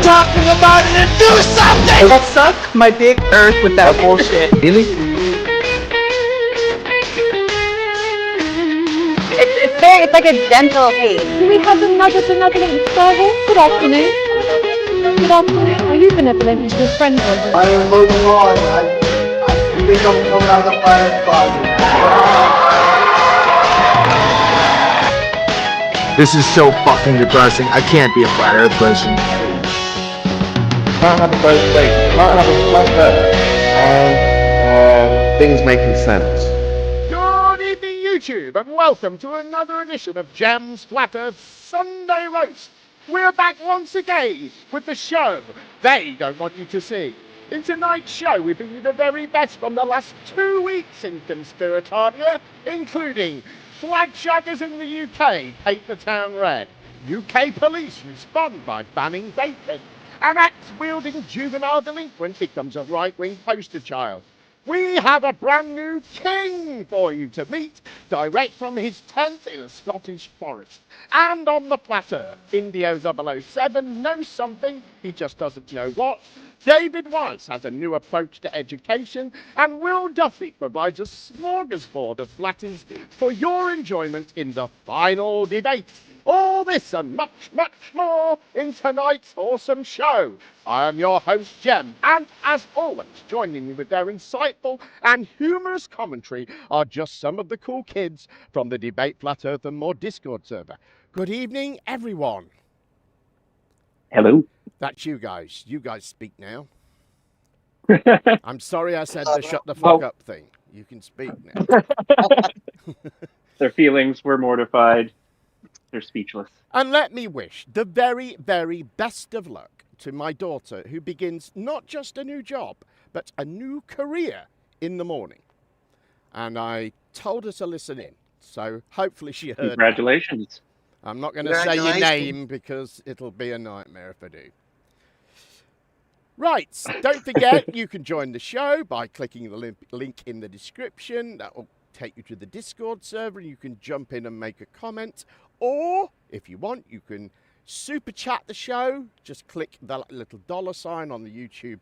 talking about it and do something! Let's suck my big earth with that bullshit. Really? It's like a gentle hate. Do we have another benevolent service? Good afternoon. Good afternoon. Are you benevolent to your friend? I am moving on. I think I'm coming out of the fire closet. This is so fucking depressing. I can't be a flat earth person. Can't have it both ways. Can't have a flat earth and things making sense. Good evening, YouTube, and welcome to another edition of Gem's Flat Earth Sunday Roast. We're back once again with the show they don't want you to see. In tonight's show, we bring you the very best from the last 2 weeks in conspiratardia, including flagshaggers in the UK paint the town red, UK police respond by banning vaping, an axe-wielding juvenile delinquent becomes a right-wing poster child. We have a brand new king for you to meet, direct from his tent in a Scottish forest. And on the platter, Indio 007 knows something, he just doesn't know what. David Weiss has a new approach to education, and Will Duffy provides a smorgasbord of flattys for your enjoyment in the final debate. All this and much, much more in tonight's awesome show. I am your host, Gem, and as always, joining me with their insightful and humorous commentary are just some of the cool kids from the Debate Flat Earth and More Discord server. Good evening, everyone. Hello. That's you guys. You guys speak now. I'm sorry I said the shut the fuck up thing. You can speak now. Their feelings were mortified. They're speechless. And let me wish the very, very best of luck to my daughter, who begins not just a new job, but a new career in the morning. And I told her to listen in, so hopefully she heard. Congratulations. That. I'm not going to say your name because it'll be a nightmare if I do. Right, don't forget you can join the show by clicking the link in the description. That will take you to the Discord server and you can jump in and make a comment. Or, if you want, you can super chat the show. Just click the little $sign on the YouTube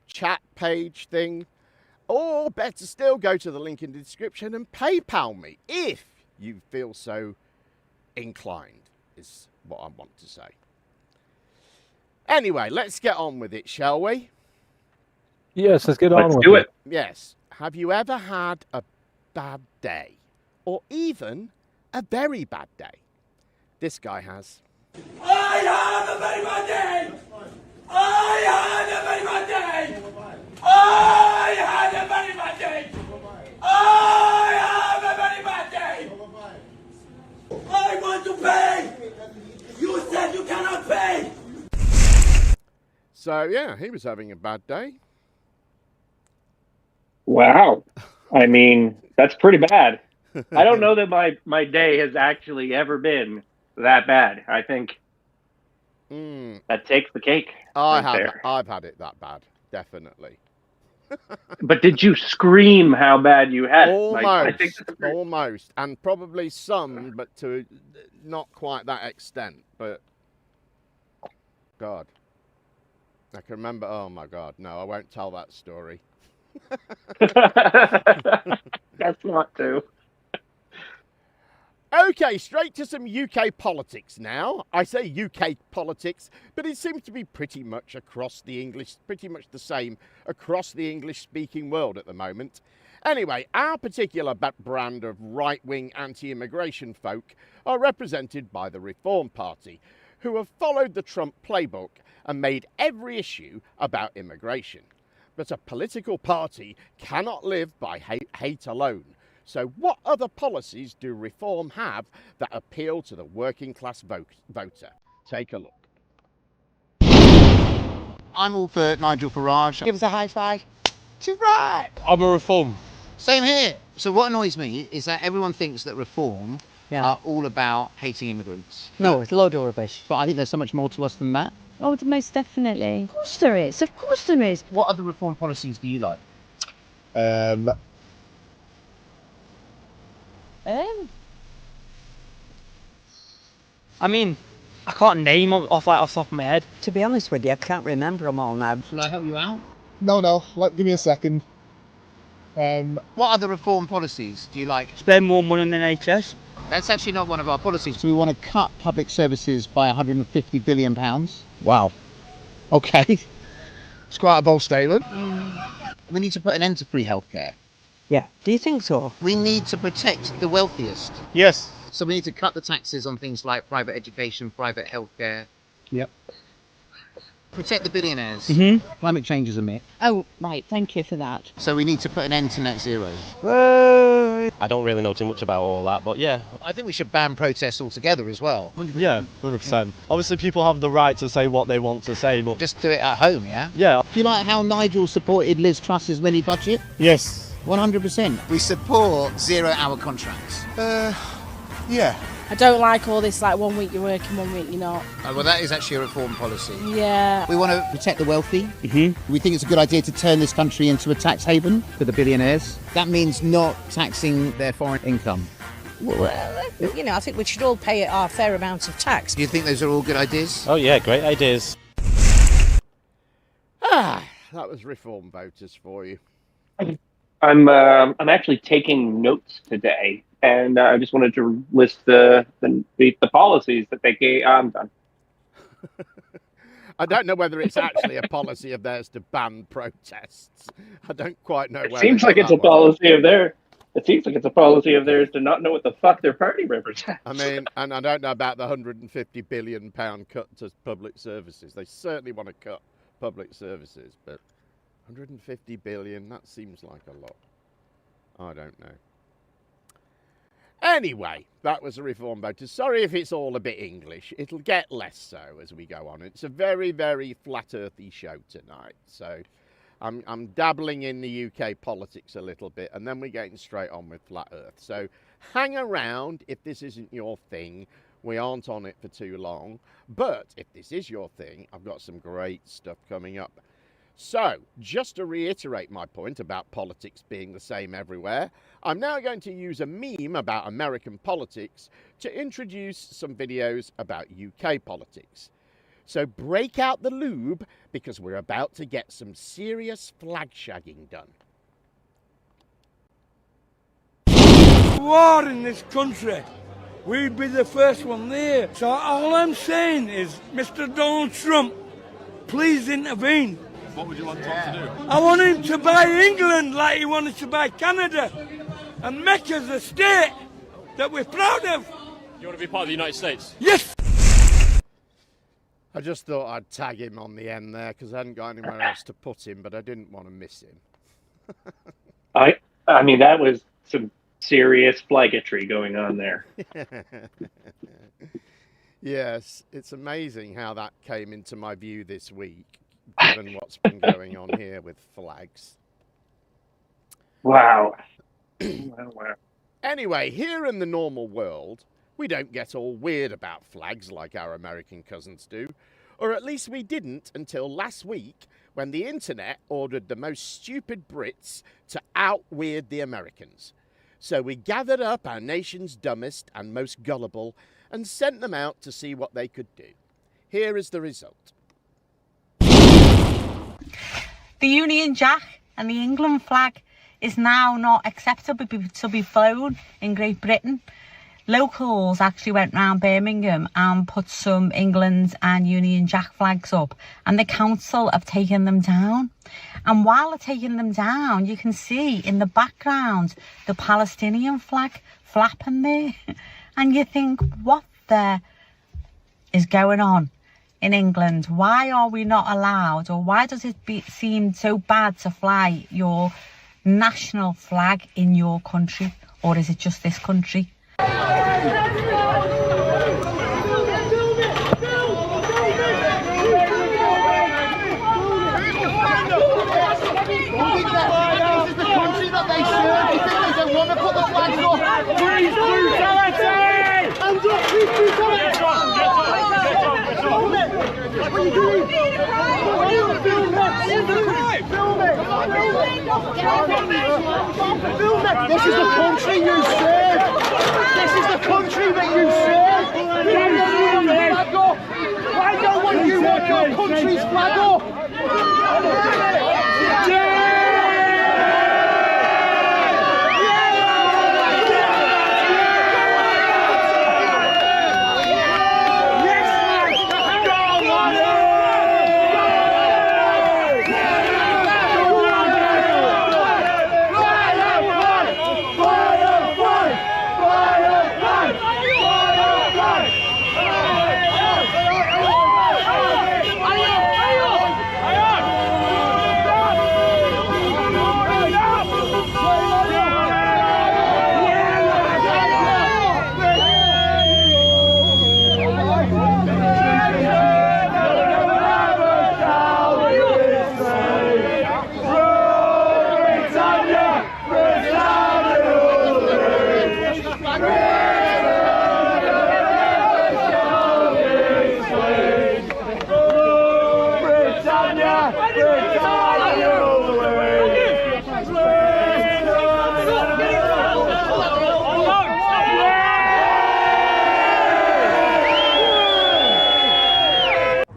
chat page thing. Or, better still, go to the link in the description and PayPal me if you feel so inclined, is what I want to say. Anyway, let's get on with it, shall we? Yes, let's get on with it. Let's do it. Yes. Have you ever had a bad day? Or even a very bad day? This guy has. I had a very bad day! I had a very bad day! I had a very bad day! I have a very bad day! I want to pay! You said you cannot pay! So, yeah, he was having a bad day. Wow. I mean, that's pretty bad. I don't know that my day has actually ever been that bad. I think that takes the cake. I've had it that bad, definitely. But did you scream how bad you had it? Almost. And probably some, but to not quite that extent. But, God. I can remember, oh my God, no, I won't tell that story. That's not true. Okay, straight to some UK politics now. I say UK politics, but it seems to be pretty much the same across the English-speaking world at the moment. Anyway, our particular brand of right-wing anti-immigration folk are represented by the Reform Party, who have followed the Trump playbook and made every issue about immigration. But a political party cannot live by hate alone. So what other policies do Reform have that appeal to the working class voter? Take a look. I'm all for Nigel Farage. Give us a high five. To right. I'm a Reform. Same here. So what annoys me is that everyone thinks that Reform are all about hating immigrants. No, it's a load of rubbish. But I think there's so much more to us than that. Oh, most definitely. Of course there is. Of course there is. What other Reform policies do you like? I mean, I can't name them off the top of my head. To be honest with you, I can't remember them all now. Shall I help you out? No, give me a second. What other reform policies do you like? Spend more money on the NHS. That's actually not one of our policies. We want to cut public services by £150 billion. Wow. Okay. It's quite a bold statement. We need to put an end to free healthcare. Yeah. Do you think so? We need to protect the wealthiest. Yes. So we need to cut the taxes on things like private education, private healthcare. Yep. Protect the billionaires. Climate change is a myth. Oh, right. Thank you for that. So we need to put an end to net zero. I don't really know too much about all that, but yeah. I think we should ban protests altogether as well. Yeah, 100%. Obviously, people have the right to say what they want to say, but Just do it at home, yeah? yeah. Do you like how Nigel supported Liz Truss's mini budget? Yes. 100%. We support 0-hour contracts. Yeah. I don't like all this, like 1 week you're working, 1 week you're not. Well, that is actually a reform policy. Yeah. We want to protect the wealthy. We think it's a good idea to turn this country into a tax haven for the billionaires. That means not taxing their foreign income. Well, you know, I think we should all pay our fair amount of tax. Do you think those are all good ideas? Oh yeah, great ideas. That was reform voters for you. I'm actually taking notes today, and I just wanted to list the policies that they gave. I'm done. I don't know whether it's actually a policy of theirs to ban protests. I don't quite know. It seems like it's a policy of theirs. It seems like it's a policy of theirs to not know what the fuck their party represents. I mean, and I don't know about the £150 billion cut to public services. They certainly want to cut public services, but 150 billion, that seems like a lot. I don't know. Anyway, that was a reform voter. Sorry if it's all a bit English. It'll get less so as we go on. It's a very, very flat earthy show tonight. So I'm dabbling in the UK politics a little bit, and then we're getting straight on with flat earth. So hang around if this isn't your thing. We aren't on it for too long. But if this is your thing, I've got some great stuff coming up. So, just to reiterate my point about politics being the same everywhere, I'm now going to use a meme about American politics to introduce some videos about UK politics. So break out the lube, because we're about to get some serious flag shagging done. War in this country. We'd be the first one there. So all I'm saying is, Mr. Donald Trump, please intervene. What would you want Trump to do? I want him to buy England like he wanted to buy Canada and make us a state that we're proud of. You want to be part of the United States? Yes! I just thought I'd tag him on the end there because I hadn't got anywhere else to put him, but I didn't want to miss him. I mean, that was some serious flaggetry going on there. Yes, it's amazing how that came into my view this week, given what's been going on here with flags. Wow. Wow. Anyway, here in the normal world, we don't get all weird about flags like our American cousins do. Or at least we didn't until last week, when the internet ordered the most stupid Brits to out-weird the Americans. So we gathered up our nation's dumbest and most gullible and sent them out to see what they could do. Here is the result. The Union Jack and the England flag is now not acceptable to be flown in Great Britain. Locals actually went round Birmingham and put some England and Union Jack flags up, and the council have taken them down. And while they're taking them down, you can see in the background the Palestinian flag flapping there. And you think, what the is going on in England? Why are we not allowed, or why does it seem so bad to fly your national flag in your country? Or is it just this country? This is the country you serve. This is the country that you serve. flag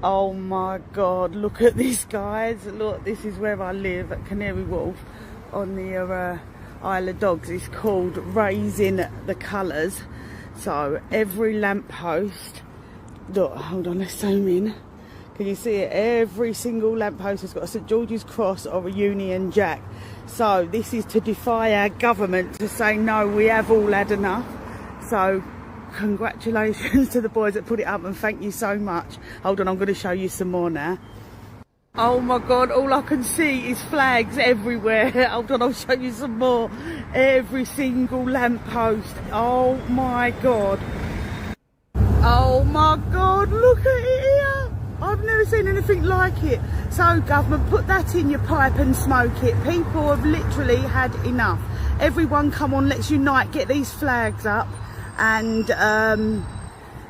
Oh my God, look at this, guys. Look, this is where I live at Canary Wharf on the Isle of Dogs. It's called Raising the Colours. So every lamppost, look, hold on, let's zoom in. Can you see it? Every single lamppost has got a St George's Cross or a Union Jack. So this is to defy our government to say, no, we have all had enough. So congratulations to the boys that put it up, and thank you so much. Hold on, I'm going to show you some more now. Oh my God, all I can see is flags everywhere. Hold on, I'll show you some more. Every single lamppost. Oh my God. Oh my God, look at it here. I've never seen anything like it. So government, put that in your pipe and smoke it. People have literally had enough. Everyone come on, let's unite, get these flags up. And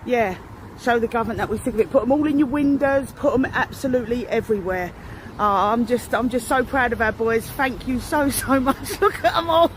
yeah, show the government that we're sick of it. Put them all in your windows, put them absolutely everywhere. I'm just so proud of our boys. Thank you so much. Look at them all.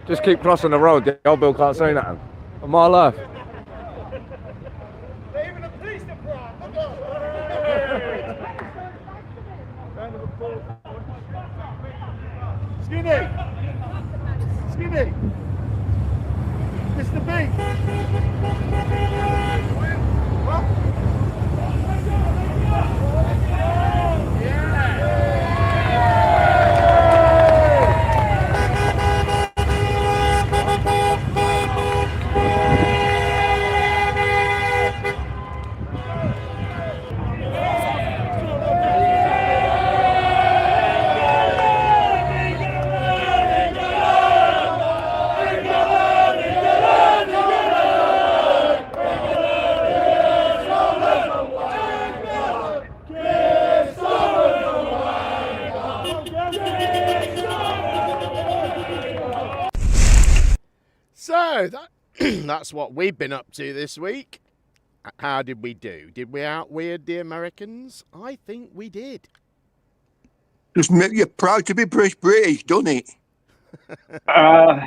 Just keep crossing the road. The old Bill can't say nothing. On my life. Even the police are proud. Look at Skinny! Skinny! Mr. B! What? So that's what we've been up to this week. How did we do? Did we out-weird the Americans? I think we did. Just make you proud to be British, don't it? Oh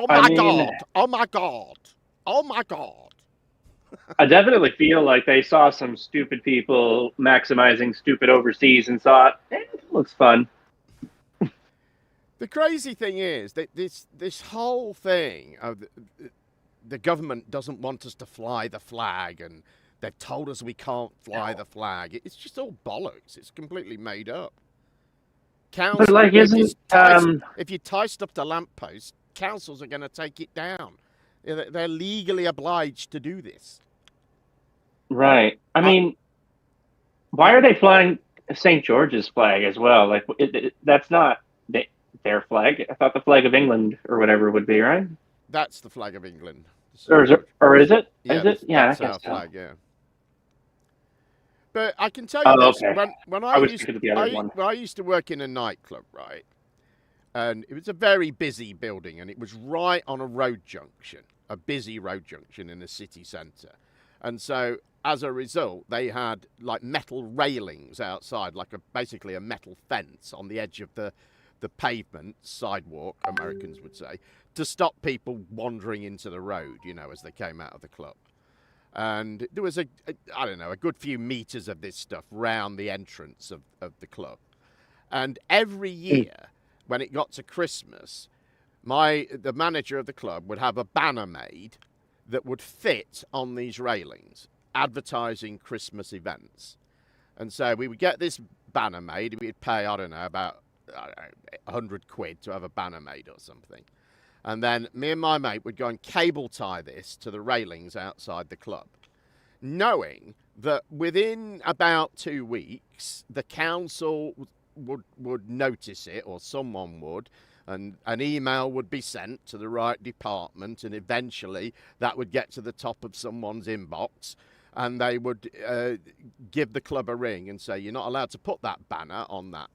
my God! Oh my God! Oh my God! I definitely feel like they saw some stupid people maximizing stupid overseas and thought, it looks fun. The crazy thing is that this whole thing of the government doesn't want us to fly the flag, and they've told us we can't fly the flag. It's just all bollocks. It's completely made up. Council, but like, if you tie stuff to lampposts, councils are going to take it down. They're legally obliged to do this. Right. I mean, why are they flying St. George's flag as well? Like, that's not their flag. I thought the flag of England or whatever would be, right? That's the flag of England. Or is it? Yeah, Is it? Yeah, that's I guess our flag, yeah. But I can tell you Oh, this: okay. when I was thinking of the other one. when I used to work in a nightclub, right, and it was a very busy building, and it was right on a road junction, a busy road junction in the city centre, and so as a result, they had like metal railings outside, like basically a metal fence on the edge of the pavement, sidewalk, Americans would say, to stop people wandering into the road, you know, as they came out of the club. And there was a good few meters of this stuff round the entrance of the club. And every year, when it got to Christmas, the manager of the club would have a banner made that would fit on these railings, advertising Christmas events. And so we would get this banner made. We'd pay, I don't know, about 100 quid to have a banner made or something. And then me and my mate would go and cable tie this to the railings outside the club, knowing that within about 2 weeks, the council would notice it, or someone would, and an email would be sent to the right department, and eventually that would get to the top of someone's inbox, and they would give the club a ring and say, you're not allowed to put that banner on that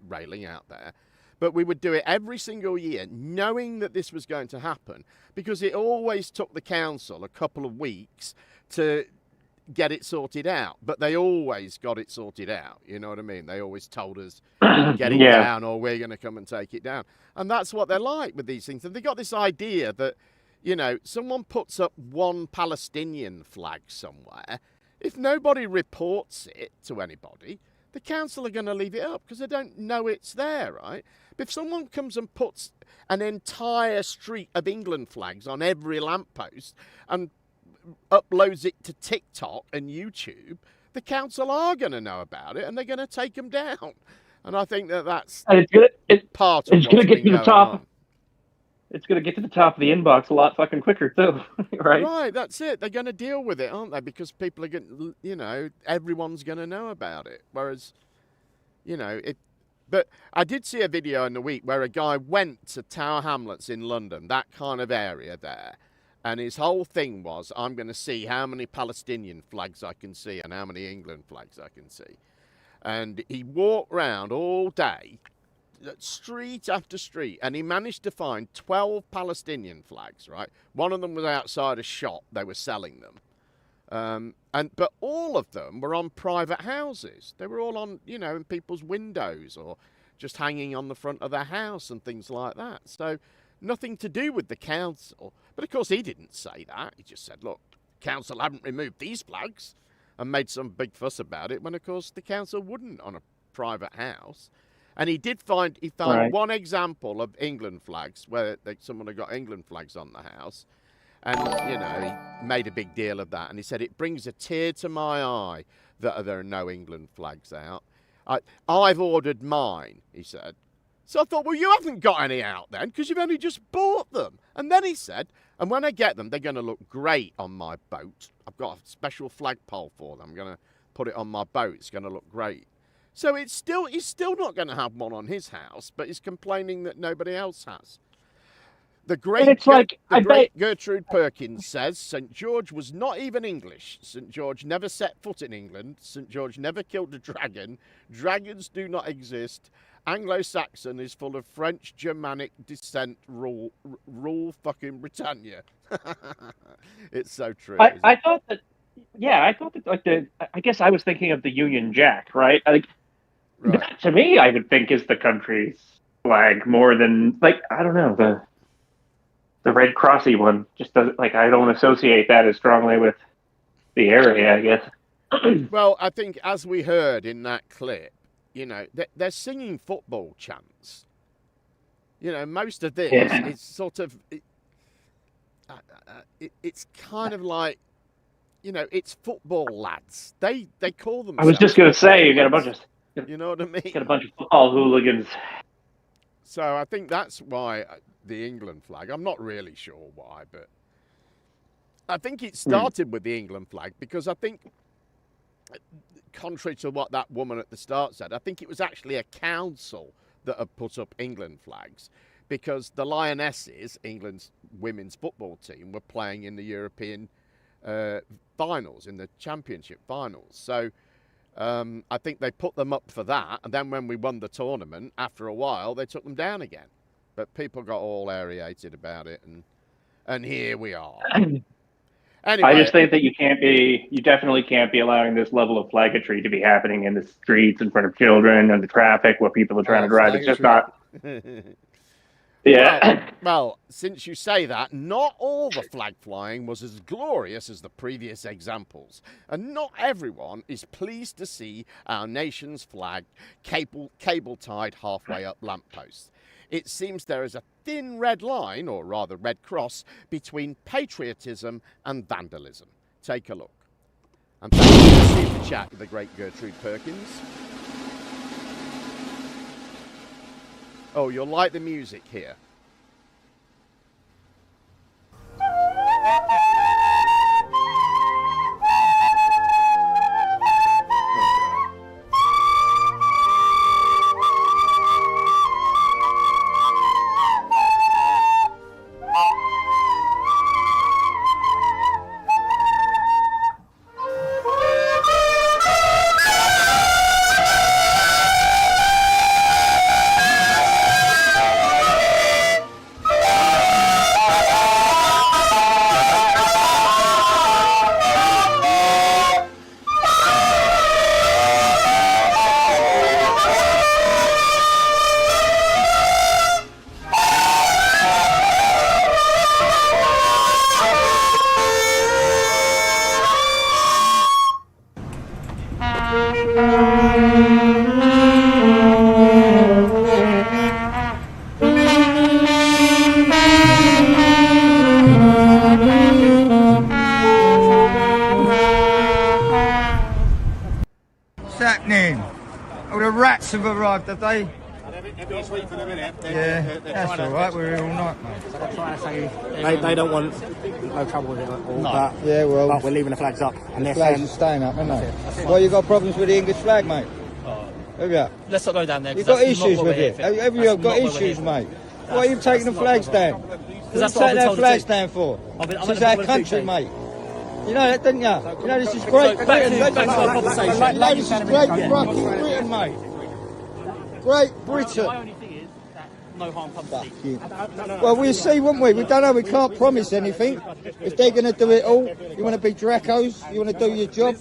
railing out there. But we would do it every single year, knowing that this was going to happen, because it always took the council a couple of weeks to get it sorted out. But they always got it sorted out. You know what I mean? They always told us, get it down, or we're going to come and take it down. And that's what they're like with these things. And they got this idea that, you know, someone puts up one Palestinian flag somewhere. If nobody reports it to anybody, the council are going to leave it up because they don't know it's there, right? But if someone comes and puts an entire street of England flags on every lamppost and uploads it to TikTok and YouTube, the council are going to know about it and they're going to take them down. And I think that's part of what's been going on. It's going to get to the top of the inbox a lot fucking quicker, too, right? Right, that's it. They're going to deal with it, aren't they? Because people are going, you know, everyone's going to know about it. Whereas, you know, but I did see a video in the week where a guy went to Tower Hamlets in London, that kind of area there, and his whole thing was, I'm going to see how many Palestinian flags I can see and how many England flags I can see. And he walked round all day, street after street, and he managed to find 12 Palestinian flags, right? One of them was outside a shop. They were selling them. But all of them were on private houses. They were all on, you know, in people's windows or just hanging on the front of their house and things like that. So nothing to do with the council. But of course he didn't say that. He just said, look, the council haven't removed these flags, and made some big fuss about it, when of course the council wouldn't on a private house. And he found one example of England flags where someone had got England flags on the house. And, you know, he made a big deal of that. And he said, it brings a tear to my eye that there are no England flags out. I've ordered mine, he said. So I thought, well, you haven't got any out then, because you've only just bought them. And then he said, and when I get them, they're going to look great on my boat. I've got a special flagpole for them. I'm going to put it on my boat. It's going to look great. So he's still not going to have one on his house, but he's complaining that nobody else has. The great Gertrude Perkins says St. George was not even English. St. George never set foot in England. St. George never killed a dragon. Dragons do not exist. Anglo-Saxon is full of French, Germanic descent. Rule fucking Britannia. It's so true. I thought that, I guess I was thinking of the Union Jack, right? That, to me, I would think is the country's flag more than, I don't know, the red crossy one. Just doesn't, I don't associate that as strongly with the area, I guess. Well, I think as we heard in that clip, you know, they're singing football chants. You know, most of this is sort of, it's kind of like, you know, it's football lads. They call themselves. I was just going to say, you got a bunch of. You know what I mean? Got a bunch of football hooligans. So I think that's why the England flag. I'm not really sure why, but I think it started with the England flag because I think, contrary to what that woman at the start said, I think it was actually a council that had put up England flags because the Lionesses, England's women's football team, were playing in the European finals, in the championship finals. So I think they put them up for that, and then when we won the tournament, after a while, they took them down again. But people got all aerated about it, and here we are. Anyway, I just think that you definitely can't be allowing this level of flaggatry to be happening in the streets in front of children and the traffic where people are trying to drive. It's just not. Yeah. Well, since you say that, not all the flag flying was as glorious as the previous examples, and not everyone is pleased to see our nation's flag cable tied halfway up lampposts. It seems there is a thin red line, or rather red cross, between patriotism and vandalism. Take a look. And thank you for the super chat with the great Gertrude Perkins. Oh, you'll like the music here. Have arrived, have they? They're asleep for the minute. Yeah, that's all right. We're here all night, mate. So they're trying to say they don't want no trouble with it at all. No. But, yeah, well, but we're leaving the flags up. And the flags are staying up, aren't they? Well, you got problems with the English flag, mate? Have you? Let's not go down there. You've got issues with it. Have you got issues, mate? Why are you taking the flags down? What are you taking their flags down for? This is our country, mate. You know that, didn't you? You know this is great Britain. You know this is great fucking Britain, mate. Great Britain. My only thing is that no harm comes to you. Well, we'll see, won't we? We don't know. We can't promise anything. If they're going to do it all, you want to be Dracos, you want to do your job.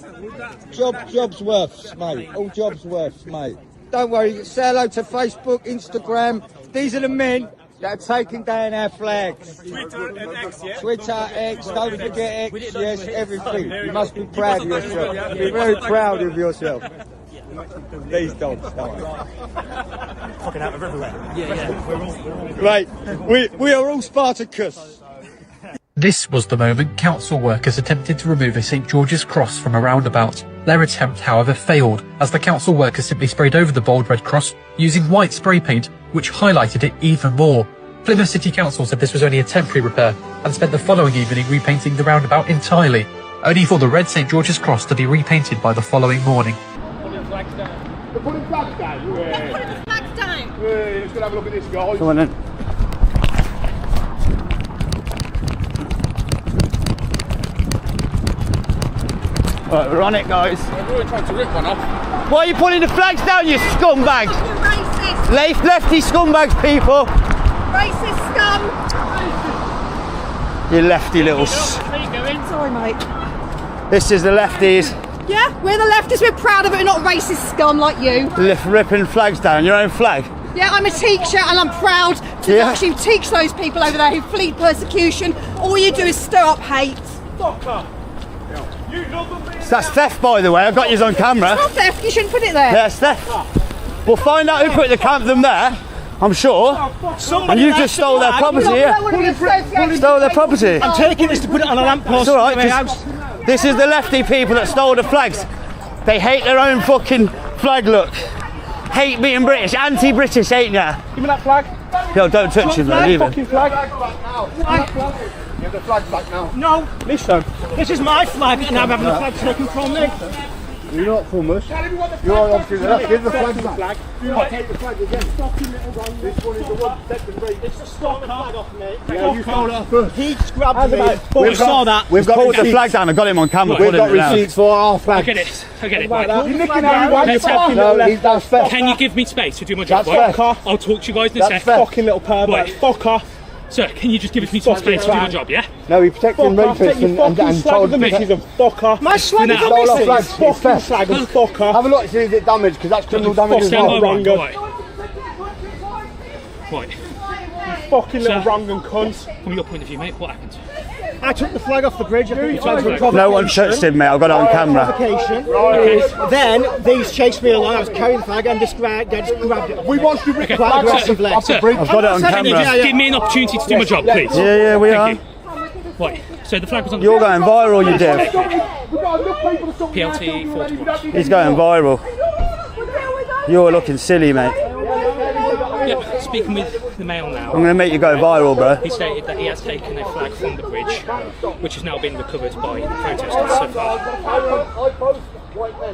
Jobs worths, mate. All jobs worths, mate. Don't worry. Say hello to Facebook, Instagram. These are the men that are taking down our flags. Twitter and X, yeah? Twitter, X, don't forget X, yes, everything. You must be proud of yourself. Be very proud of yourself. These dogs, don't we? Fucking out of everywhere. Yeah. Right, we are all Spartacus. This was the moment council workers attempted to remove a St George's cross from a roundabout. Their attempt, however, failed, as the council workers simply sprayed over the bold red cross using white spray paint, which highlighted it even more. Plymouth City Council said this was only a temporary repair and spent the following evening repainting the roundabout entirely, only for the red St George's cross to be repainted by the following morning. They're putting flags down. They're putting flags down. Let's go have a look at this, guys. Come on then. Right, we're on it, guys. I've already tried to rip one off. Why are you putting the flags down, you scumbags? Racist. Lefty scumbags, people. Racist scum. You lefty little... Sorry, mate. This is the lefties. Yeah, we're the leftists. We're proud of it. We're not racist scum like you. Ripping flags down. Your own flag. Yeah, I'm a teacher and I'm proud to actually teach those people over there who flee persecution. All you do is stir up hate. Fuck up. That's theft, by the way. I've got you on camera. It's not theft. You shouldn't put it there. Yeah, it's theft. We'll find out who put them there, I'm sure. And you just stole their property, yeah? Stole their property. I'm taking this to put it on a lamppost. It's all right. This is the lefty people that stole the flags. They hate their own fucking flag look. Hate being British. Anti-British, ain't ya? Give me that flag. Yo, don't touch him, man. Leave him. Flag. Give the flag back now. No, listen. This is my flag, and I'm having the flag taken from me. You're not hummus. You're obviously the give the flag. Do not take the flag again. This one is the one second rate. It's a stop the flag off me. Yeah, you stole it off first. He grabbed me. We saw that. We've got the flag down. I got him on camera. We've got receipts for our flag. I get it. I get it. You're nicking everyone. That's fair. Can you give me space to do my job? That's fair. I'll talk to you guys in a sec. Fucking little pervert. Fuck off. Sir, can you just give me some space to do my job, yeah? No, we're protecting rapists and child bitches and fuck off. My slag is missing. Fucking slag and fuck off. Have a look, see if it's damaged, because that's criminal damage as well. Right. You fucking little wrong and cunt. From your point of view, mate, what happened? I took the flag off the bridge. No one touched him, mate. I've got it on camera. Then these chased me along. I was carrying the flag and just grabbed it. We want to be quite aggressively. I've got it on Can you camera. just give me an opportunity to do my job, please? Yeah, we are. Right, so the flag was on the... You're going viral, you div. PLT 41. He's going viral. You're looking silly, mate. Yeah, speaking with the Mail now. I'm going to make you go viral, bro. He stated that he has taken a flag from the bridge, which has now been recovered by the protesters so far.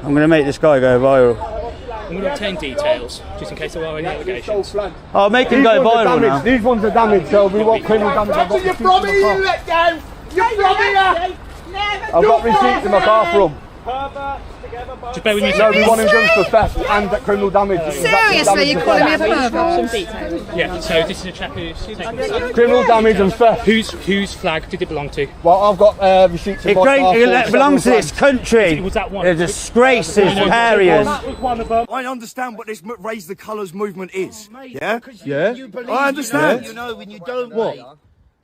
I'm going to make this guy go viral. I'm going to obtain details, just in case there are any allegations. I'll make him go viral now. These ones are damaged, so we want criminal damage. You're from me, you let down! You're from here! I've got receipts in my car for them. Just bear with me. No, we want him done for theft and criminal damage. Seriously, you're calling me a pervert? Yeah, so this is a chap who's taken the flag. Criminal damage and theft. Whose flag did it belong to? Well, I've got receipts in my car. It belongs to this country. Was that one? They're disgraces, areas. I understand what this Raise the Colours movement is. Yeah? Yeah? I understand. You know, when you don't what?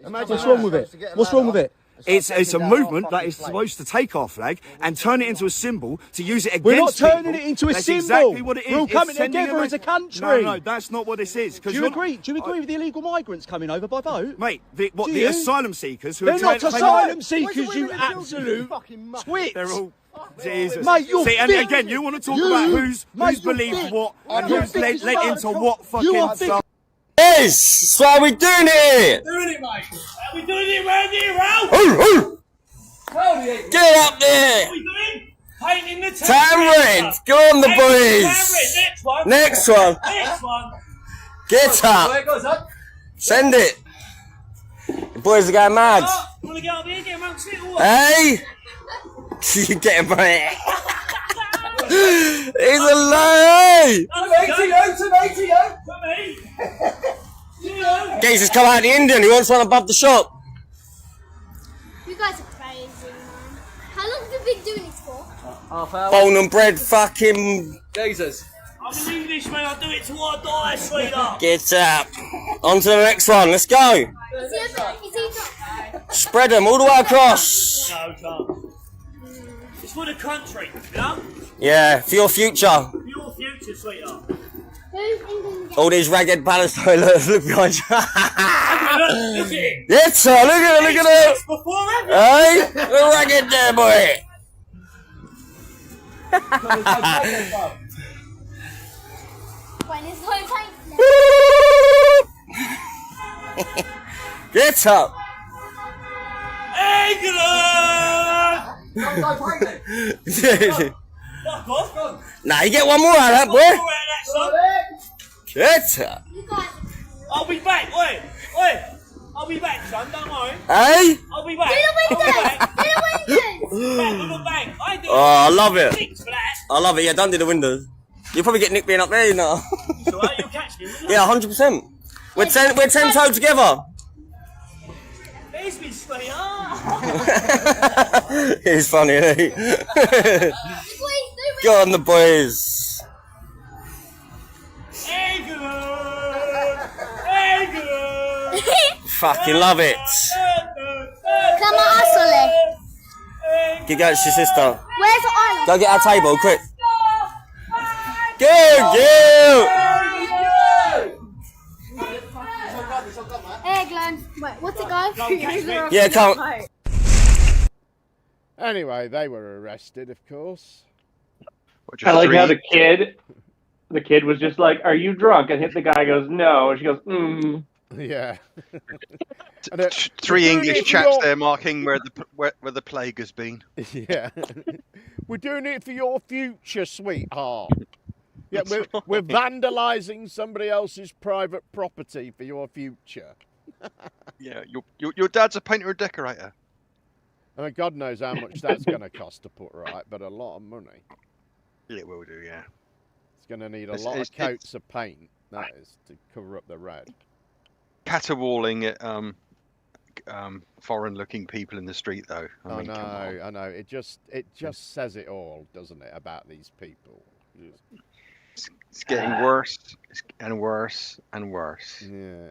What's wrong with it? What's wrong with it? It's a movement that is supposed to take our flag and turn it into a symbol to use it against We're not turning people. it into a That's symbol. Exactly what it is. We're all It's coming sending together a as a country. No, that's not what this is. Do you agree? Do you agree with the illegal migrants coming over by boat? Mate, the asylum seekers who They're are trying not to asylum seekers, you absolute twits. They're all Jesus. Mate, you're See, and again, you want to talk about who's believed what and who's led into what fucking stuff. Yes! So are we doing it here? Doing it, mate. Are we doing it round here, Ralph? Get up there! What are we doing? Painting the Time red! Go on the boys! Next one. Next one! Next one. Get up! Send it! The boys are going mad! You want to get up here, get amongst it, or what? Hey! You get him right. He's a liar! Gaze come out the Indian, he wants one above the shop. You guys are crazy, man. How long have you been doing this for? Half hour. Bone and bread, fucking... Jesus. I'm an Englishman, I'll do it till I die, sweetheart. Get up. On to the next one, let's go. Is he not? Spread them all the way across. No, can't. It's for the country, you know? Yeah, for your future. For your future, sweetheart. Who's England? All these ragged Palestine, look behind you. Look at it. Yes, sir, look at it. Before Hey, the ragged there, boy. When it's home time. Get up. England! Fuck off. Nah, you get one more out of that, boy. Get up. I'll be back, wait. I'll be back, son, don't worry. Hey? I'll be back. Do the windows! Back with a bang. I do. Oh, I love it. Thanks for that. I love it, yeah, don't do the windows. You'll probably get Nick being up there, you know. It's alright, you'll catch me, won't you? Yeah, 100%. We're 10 toed together. There's me, sweetheart. He's funny, isn't he? Go on the boys. Fucking love it. Come on, Asole. Go get your sister. Where's the island? Go get our table, quick. Go! Hey, Glenn. Wait, what's it go? Yeah, come. Anyway, they were arrested, of course. I like how the kid was just like, "Are you drunk?" And the guy goes, "No," and she goes, Yeah. Three English chaps there marking where the plague has been. Yeah. We're doing it for your future, sweetheart. Yeah, we're vandalising somebody else's private property for your future. Yeah, your dad's a painter or decorator. I mean, God knows how much that's going to cost to put right, but a lot of money. Yeah, it will do, yeah. It's going to need a lot of coats of paint, that is, to cover up the red. Caterwauling at foreign-looking people in the street, though. I mean, come on. I know. It just says it all, doesn't it, about these people? It's getting worse and worse and worse. Yeah.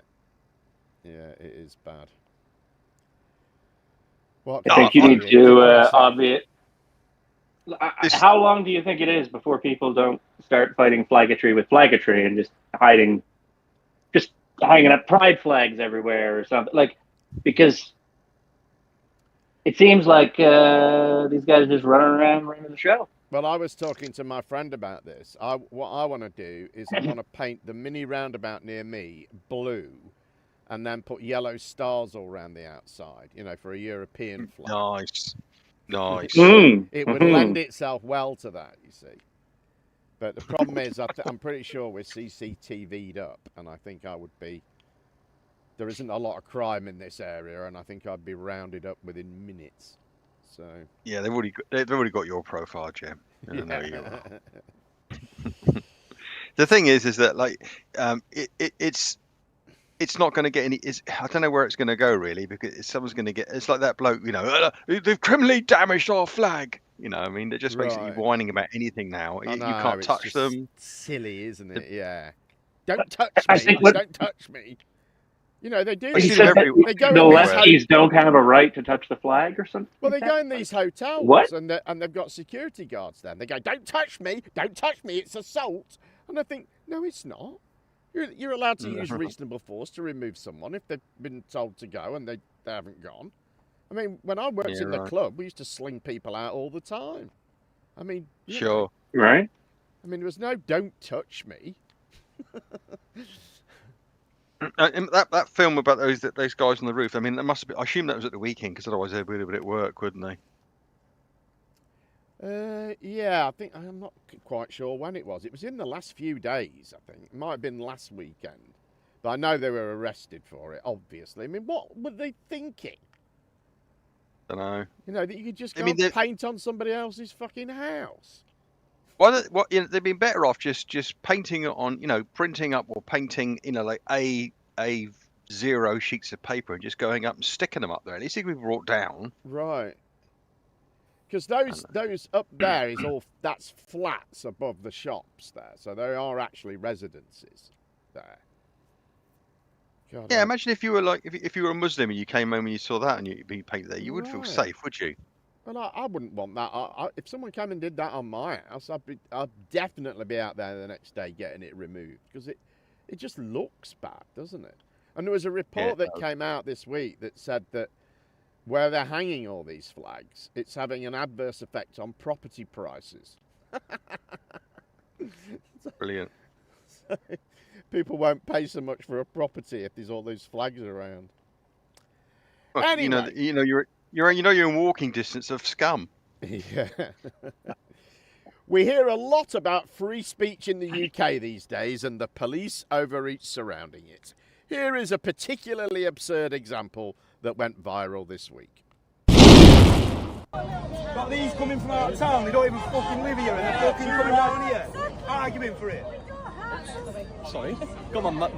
Yeah, it is bad. I think you need to obviate. How long do you think it is before people don't start fighting flaggatry with flaggatry and just hanging up pride flags everywhere or something? Like, because it seems like these guys are just running around running the show. Well, I was talking to my friend about this. What I want to do is I want to paint the mini roundabout near me blue, and then put yellow stars all around the outside, you know, for a European flag. Nice. It would lend itself well to that, you see. But the problem is, I'm pretty sure we're CCTV'd up, and I think I would be... There isn't a lot of crime in this area, and I think I'd be rounded up within minutes. So... Yeah, they've already got your profile, Jim. I know you are. The thing is that, like, it's not going to get any. I don't know where it's going to go really, because someone's going to get. It's like that bloke, you know, they've criminally damaged our flag. You know, I mean, they're just basically whining about anything now. You can't touch them. Silly, isn't it? Yeah. Don't touch me. Don't touch me. You know, they do. He said that the lefties don't have a right to touch the flag or something. Well, they go in these hotels and they've got security guards there. They go, "Don't touch me! Don't touch me! It's assault!" And I think, no, it's not. You're allowed to use reasonable force to remove someone if they've been told to go and they haven't gone. I mean, when I worked in the club, we used to sling people out all the time. I mean, sure, right? I mean, there was no "don't touch me." That film about those guys on the roof. I mean, that must have been. I assume that was at the weekend, because otherwise they would have been at work, wouldn't they? Yeah, I think I'm not quite sure when it was. It was in the last few days, I think. It might have been last weekend. But I know they were arrested for it, obviously. I mean, what were they thinking? I don't know. You know, that you could just go paint on somebody else's fucking house. Well, you know, they've been better off just painting it on, you know, printing up or painting, you know, like A0 sheets of paper and just going up and sticking them up there. At least they can be brought down. Right. Because those up there that's flats above the shops there, so there are actually residences there. God, yeah, imagine if you were like if you were a Muslim and you came home and you saw that and you'd be painted there, you would feel safe, would you? Well, I wouldn't want that. If someone came and did that on my house, I'd definitely be out there the next day getting it removed, because it just looks bad, doesn't it? And there was a report that came out this week that said that where they're hanging all these flags, it's having an adverse effect on property prices. Brilliant. So people won't pay so much for a property if there's all those flags around. Well, anyway. You know you're in walking distance of scum. Yeah. We hear a lot about free speech in the UK these days and the police overreach surrounding it. Here is a particularly absurd example that went viral this week. Got these coming from out of town, they don't even fucking live here, and they're fucking coming down here, arguing for it. Sorry? Got my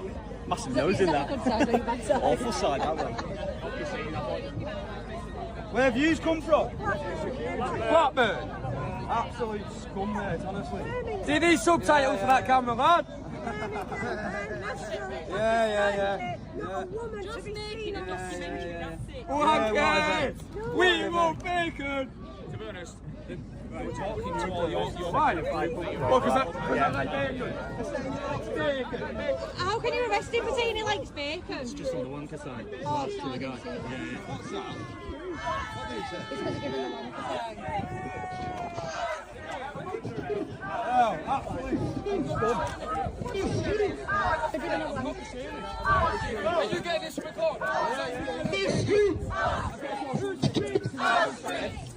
massive nose in that. Awful side, that one. Where have yous come from? Blackburn. Absolute scum, mate, honestly. See these subtitles for that camera, man? Yeah. Just making a documentary, that's it. Wankers! We want bacon! To be honest, we're talking to all your How can you arrest him for saying he likes bacon? It's just on the wanker side. Oh, to the guy. What's that? It's because of giving the wanker side. Oh, absolutely. Are you getting this recorded?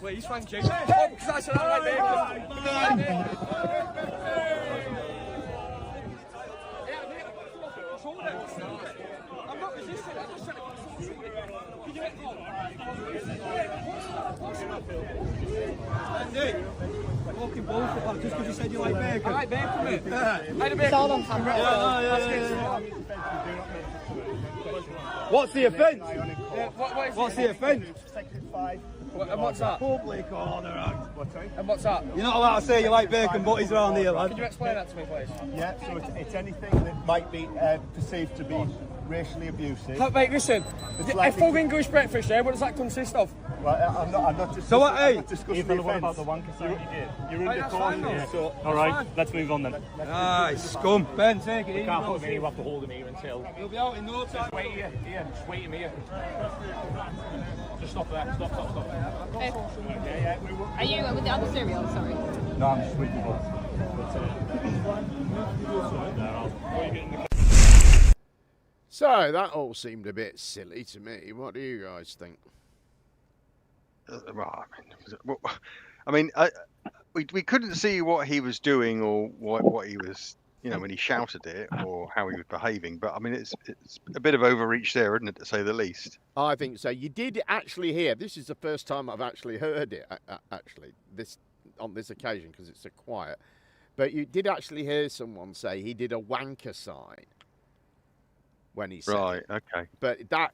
Please, thank you. Oh, because I said I like I'm not resisting. I'm just trying to Can you get called? Andy, walking bullshit, just because you said you like bacon. I like bacon, mate. I had a bacon. It's all on camera. Yeah. What's the offence? What's the offence? And what's that? Public order. And what's that? You're not allowed to say you like bacon butties around here, lad. Can you explain that to me, please? Yeah, so it's anything that might be perceived to be racially abusive. Mate, listen, a full English breakfast, yeah, what does that consist of? Well, I'm not discussing, so what, hey? What about the wanker sign you did? You're under caution, so... Alright, let's move on then. Nice, scum. Ben, take it easy. You can't put me, you have to hold him here until... He'll be out in no time. Just wait here, just wait him here. Just stop there, stop. Are you with the other cereal, sorry? No, I'm just with you. So, that all seemed a bit silly to me. What do you guys think? We couldn't see what he was doing or what he was, when he shouted it or how he was behaving. But I mean, it's a bit of overreach there, isn't it, to say the least? I think so. You did actually hear. This is the first time I've actually heard it. On this occasion, because it's so quiet. But you did actually hear someone say he did a wanker sign when he said right. it. Okay. But that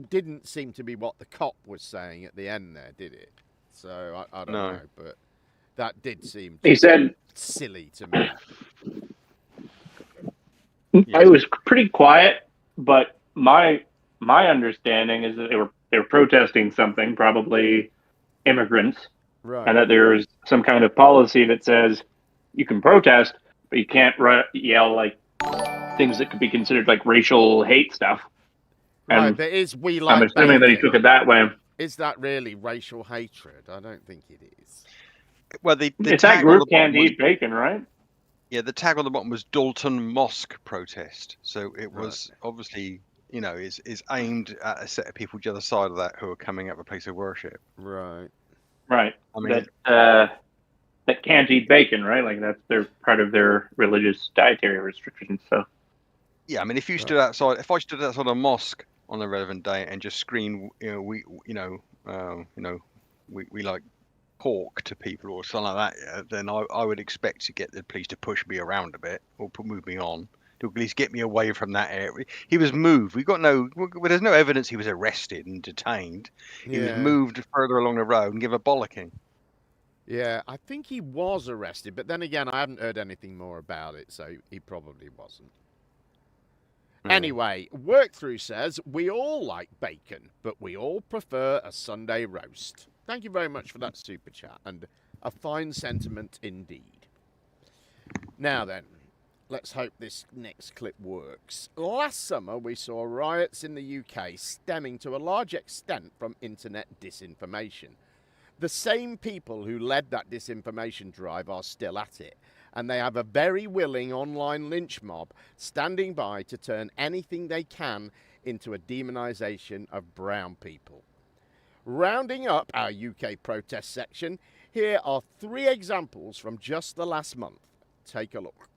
didn't seem to be what the cop was saying at the end there, did it? So I don't know, but that did seem silly to me. It was pretty quiet, but my understanding is that they were protesting something, probably immigrants, right? And that there's some kind of policy that says you can protest, but you can't yell like things that could be considered like racial hate stuff. Right, but I'm assuming that he took it that way. Is that really racial hatred? I don't think it is. Well, it's that group can't eat bacon, right? Yeah, the tag on the bottom was Dalton Mosque protest. So it was obviously, is aimed at a set of people the other side of that who are coming out of a place of worship. Right. Right. I mean, that can't eat bacon, right? Like they're part of their religious dietary restrictions. So. Yeah, I mean, if I stood outside a mosque on the relevant day and just screamed, we like pork to people or something like that, then I would expect to get the police to push me around a bit or move me on to at least get me away from that area. He was moved. There's no evidence he was arrested and detained. He was moved further along the road and give a bollocking. Yeah, I think he was arrested, but then again, I haven't heard anything more about it, so he probably wasn't. Anyway, Workthrough says, we all like bacon, but we all prefer a Sunday roast. Thank you very much for that super chat, and a fine sentiment indeed. Now then, let's hope this next clip works. Last summer, we saw riots in the UK stemming to a large extent from internet disinformation. The same people who led that disinformation drive are still at it, and they have a very willing online lynch mob standing by to turn anything they can into a demonisation of brown people. Rounding up our UK protest section, here are 3 examples from just the last month. Take a look.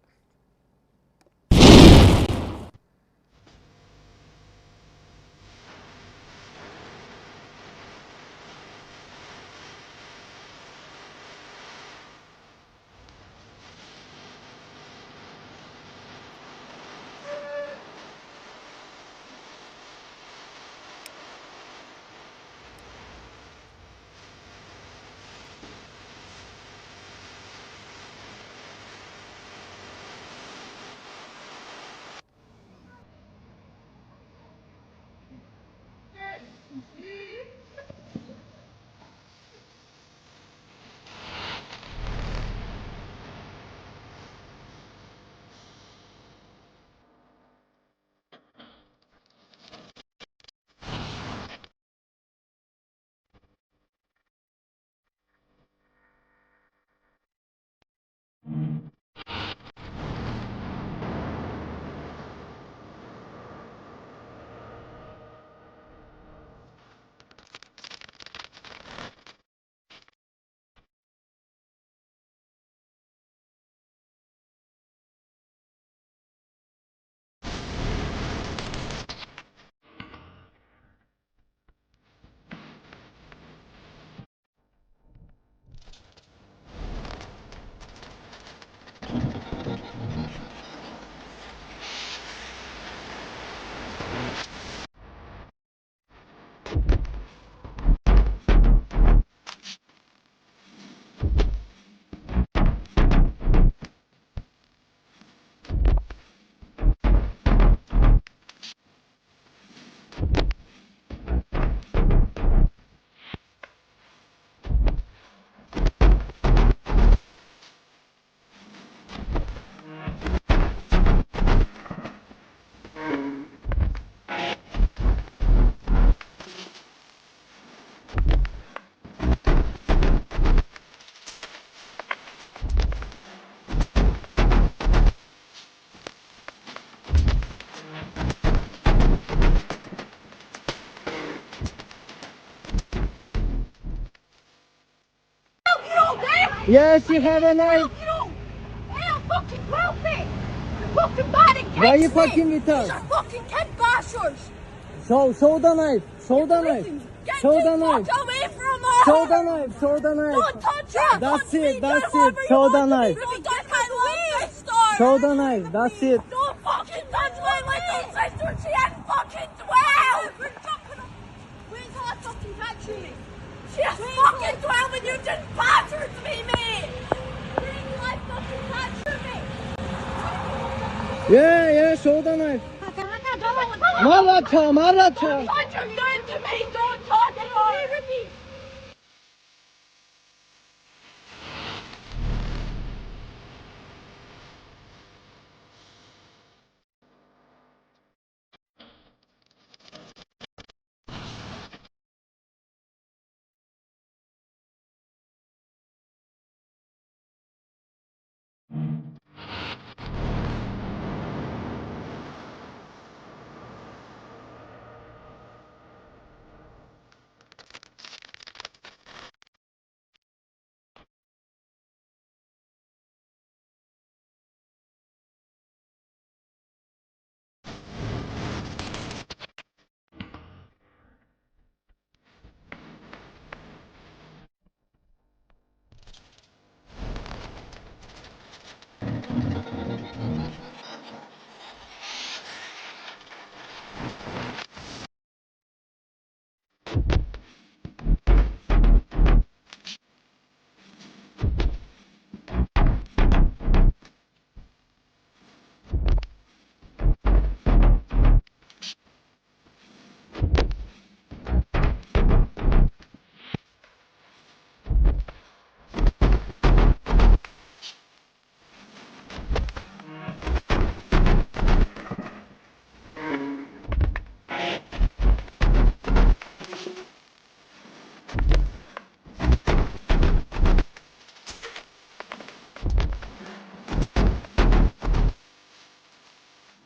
Yes, you have a knife. I'm fucking wealthy. You're fucking bad at Why are you fucking with us? You're fucking kid bashers. Show the knife. Show the knife. Show the knife. Get away from us. Show the knife. Show the knife. Don't touch her. That's it. That's it. Show the knife. Don't touch my waist. Show the knife. That's it. Don't fucking touch my little sister. She ain't fucking 12. Wait until I fucking catch you, mate. She's fucking 12 and you just battered me, mate. Wait until I fucking catch you, mate. Yeah, show the knife. Maratha. Don't touch her. Don't to me. Don't touch her.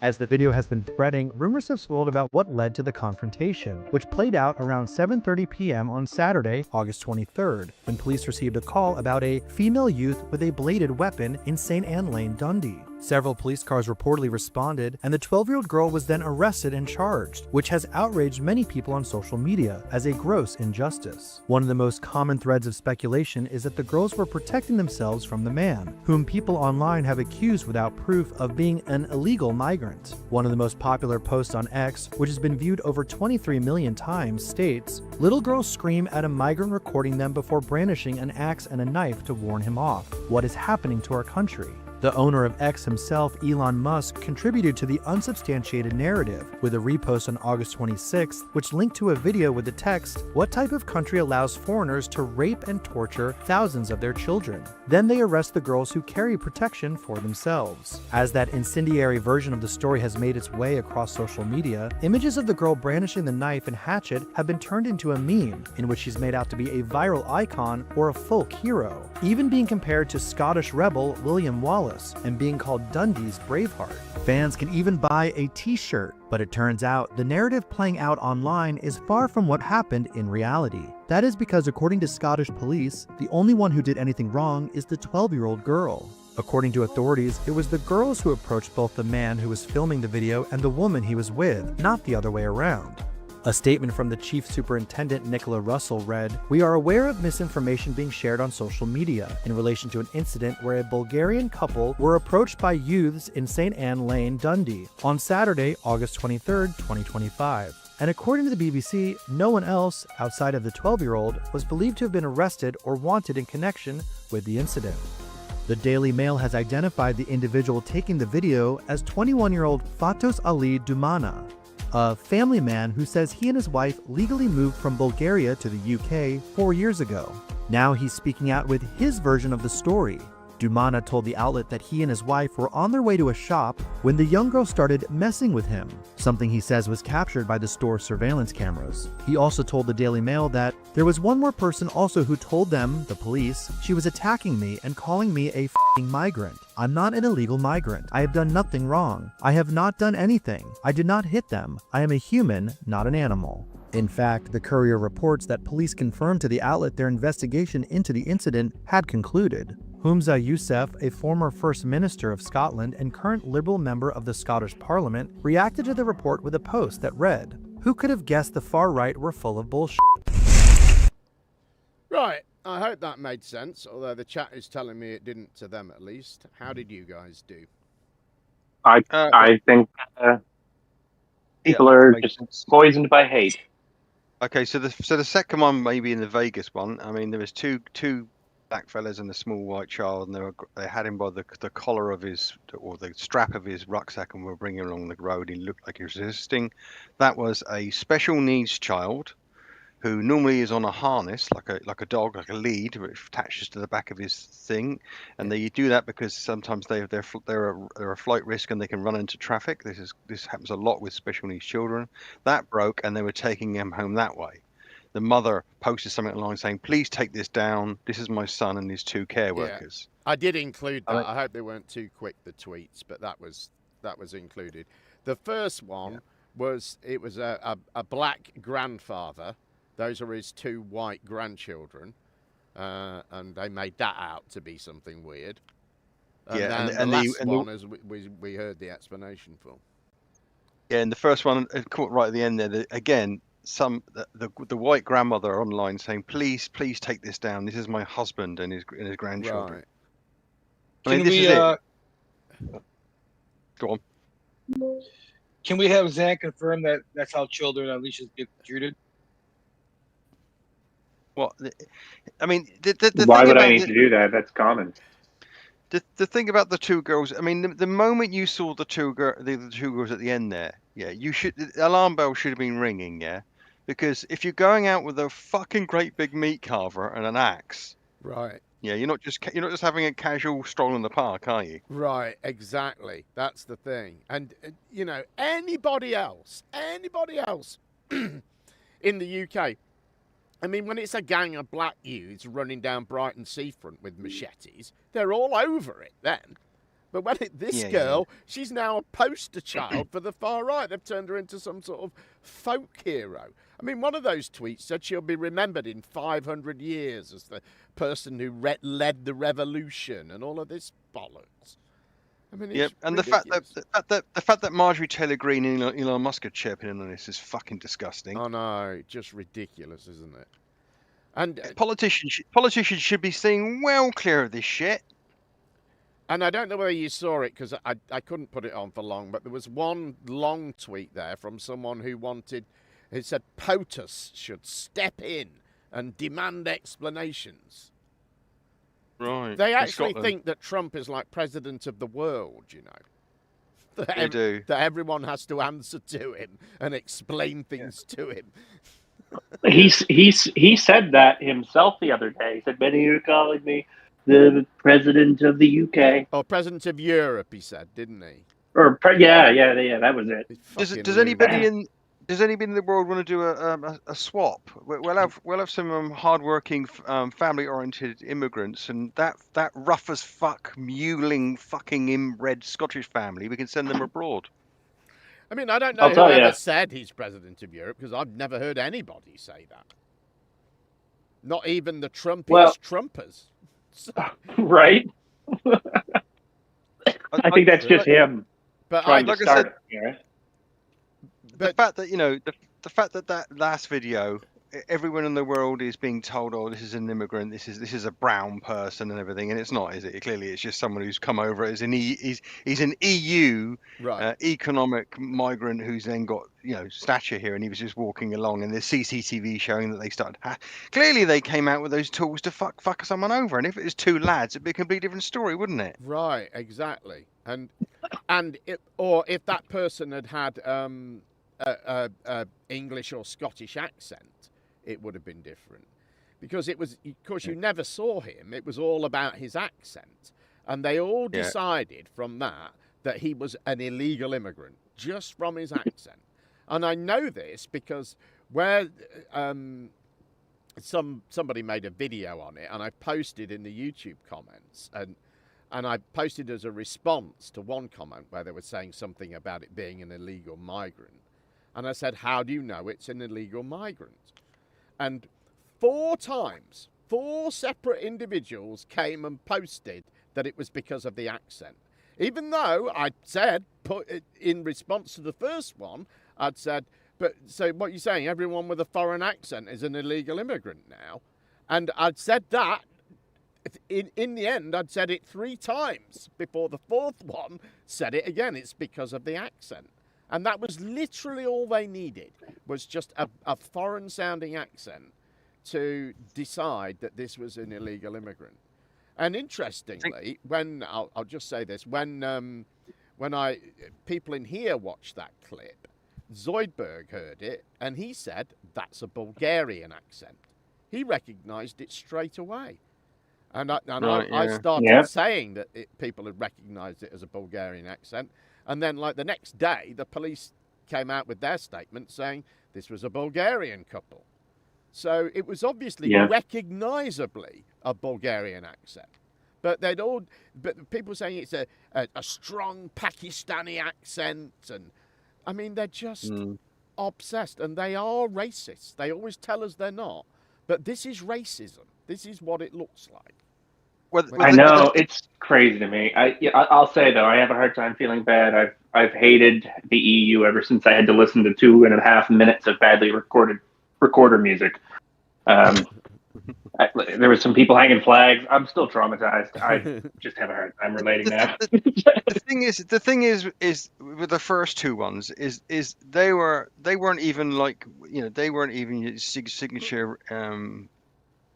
As the video has been spreading, rumors have swirled about what led to the confrontation, which played out around 7:30 p.m. on Saturday, August 23rd, when police received a call about a female youth with a bladed weapon in St. Anne Lane, Dundee. Several police cars reportedly responded, and the 12-year-old girl was then arrested and charged, which has outraged many people on social media as a gross injustice. One of the most common threads of speculation is that the girls were protecting themselves from the man, whom people online have accused without proof of being an illegal migrant. One of the most popular posts on X, which has been viewed over 23 million times, states, "Little girls scream at a migrant recording them before brandishing an axe and a knife to warn him off. What is happening to our country?" The owner of X himself, Elon Musk, contributed to the unsubstantiated narrative with a repost on August 26th, which linked to a video with the text, "What type of country allows foreigners to rape and torture thousands of their children? Then they arrest the girls who carry protection for themselves." As that incendiary version of the story has made its way across social media, images of the girl brandishing the knife and hatchet have been turned into a meme, in which she's made out to be a viral icon or a folk hero, even being compared to Scottish rebel William Wallace and being called Dundee's Braveheart. Fans can even buy a t-shirt, but it turns out the narrative playing out online is far from what happened in reality. That is because, according to Scottish police, the only one who did anything wrong is the 12-year-old girl. According to authorities, it was the girls who approached both the man who was filming the video and the woman he was with, not the other way around. A statement from the Chief Superintendent Nicola Russell read, "We are aware of misinformation being shared on social media in relation to an incident where a Bulgarian couple were approached by youths in St. Anne Lane, Dundee, on Saturday, August 23rd, 2025. And according to the BBC, no one else, outside of the 12-year-old, was believed to have been arrested or wanted in connection with the incident." The Daily Mail has identified the individual taking the video as 21-year-old Fatos Ali Dumana, a family man who says he and his wife legally moved from Bulgaria to the UK 4 years ago. Now he's speaking out with his version of the story. Dumana told the outlet that he and his wife were on their way to a shop when the young girl started messing with him, something he says was captured by the store's surveillance cameras. He also told the Daily Mail that there was one more person also who told them, the police, she was attacking me and calling me a f***ing migrant. I'm not an illegal migrant. I have done nothing wrong. I have not done anything. I did not hit them. I am a human, not an animal. In fact, the Courier reports that police confirmed to the outlet their investigation into the incident had concluded. Humza Yousaf, a former First Minister of Scotland and current Liberal member of the Scottish Parliament, reacted to the report with a post that read, "Who could have guessed the far right were full of bullshit?" Right, I hope that made sense, although the chat is telling me it didn't to them at least. How did you guys do? I think people are just poisoned by hate. Okay, so the second one, maybe in the Vegas one, I mean, there was two black fellas and a small white child, and they had him by the collar of his, or the strap of his rucksack, and were bringing him along the road. He looked like he was resisting. That was a special needs child who normally is on a harness, like a dog, like a lead, which attaches to the back of his thing, and they do that because sometimes they're a flight risk and they can run into traffic. This happens a lot with special needs children. That broke, and they were taking him home that way. The mother posted something online saying, "Please take this down. This is my son and his two care workers." I did include that. I hope they weren't too quick, the tweets, but that was included. The first one was a black grandfather. Those are his two white grandchildren, and they made that out to be something weird. And then the last one, as we heard the explanation for. Yeah, and the first one, caught right at the end there. Again, the white grandmother online saying, "Please take this down. This is my husband and his grandchildren." Right. I mean, this is it. Go on. Can we have Zach confirm that that's how children on leashes get treated? What? I mean, why would I need to do that? That's common. The thing about the two girls, I mean, the moment you saw the two girls at the end there, the alarm bell should have been ringing, because if you're going out with a fucking great big meat carver and an axe, right? Yeah, you're not just having a casual stroll in the park, are you? Right, exactly. That's the thing. And anybody else in the UK. I mean, when it's a gang of black youths running down Brighton seafront with machetes, they're all over it then. But when this girl, she's now a poster child for the far right. They've turned her into some sort of folk hero. I mean, one of those tweets said she'll be remembered in 500 years as the person who led the revolution and all of this bollocks. I mean, it's and ridiculous. the fact that Marjorie Taylor Greene and Elon Musk are chirping in on this is fucking disgusting. I know, just ridiculous, isn't it? And politicians should be staying well clear of this shit. And I don't know whether you saw it because I couldn't put it on for long, but there was one long tweet there from someone who said POTUS should step in and demand explanations. Right. They actually think that Trump is like president of the world, you know. They do. That everyone has to answer to him and explain things to him. He said that himself the other day. He said, "Many are calling me the president of the UK." Or president of Europe, he said, didn't he? Or yeah, that was it. Does anybody in the world want to do a swap? We'll have some hardworking, family-oriented immigrants, and that rough as fuck, mewling, fucking inbred Scottish family, we can send them abroad. I mean, I don't know who ever said he's president of Europe, because I've never heard anybody say that. Not even the Trumpiest Trumpers. Right? I think that's just him trying to start it. The fact that the fact that last video, everyone in the world is being told, "Oh, this is an immigrant, this is a brown person and everything," and it's not, is it? Clearly, it's just someone who's come over as he's an EU economic migrant who's then got stature here, and he was just walking along, and there's CCTV showing that they started. Clearly, they came out with those tools to fuck someone over, and if it was two lads, it'd be a completely different story, wouldn't it? Right, exactly, and if that person had a English or Scottish accent, it would have been different, because you never saw him. It was all about his accent, and they all decided from that he was an illegal immigrant just from his accent. And I know this because where somebody made a video on it, and I posted in the YouTube comments, and I posted as a response to one comment where they were saying something about it being an illegal migrant. And I said, how do you know it's an illegal migrant? And 4 times, 4 separate individuals came and posted that it was because of the accent. Even though I said, in response to the first one, I'd said, but so what you're saying, everyone with a foreign accent is an illegal immigrant now? And I'd said that. In the end, I'd said it 3 times before the 4th one said it again. It's because of the accent. And that was literally all they needed, was just a foreign-sounding accent to decide that this was an illegal immigrant. And interestingly, when I'll just say this, when people in here watched that clip, Zoidberg heard it, and he said that's a Bulgarian accent. He recognised it straight away. And I started saying that people had recognised it as a Bulgarian accent. And then, like, the next day, the police came out with their statement saying this was a Bulgarian couple. So it was obviously recognisably a Bulgarian accent. But people saying it's a strong Pakistani accent. And, I mean, they're just obsessed. And they are racist. They always tell us they're not. But this is racism. This is what it looks like. I know, it's crazy to me. I'll say though, I have a hard time feeling bad. I've hated the EU ever since I had to listen to 2.5 minutes of badly recorded recorder music. There was some people hanging flags. I'm still traumatized. I just have a hard time relating now. The thing is with the first 2 ones is they weren't even like, you know, they weren't even signature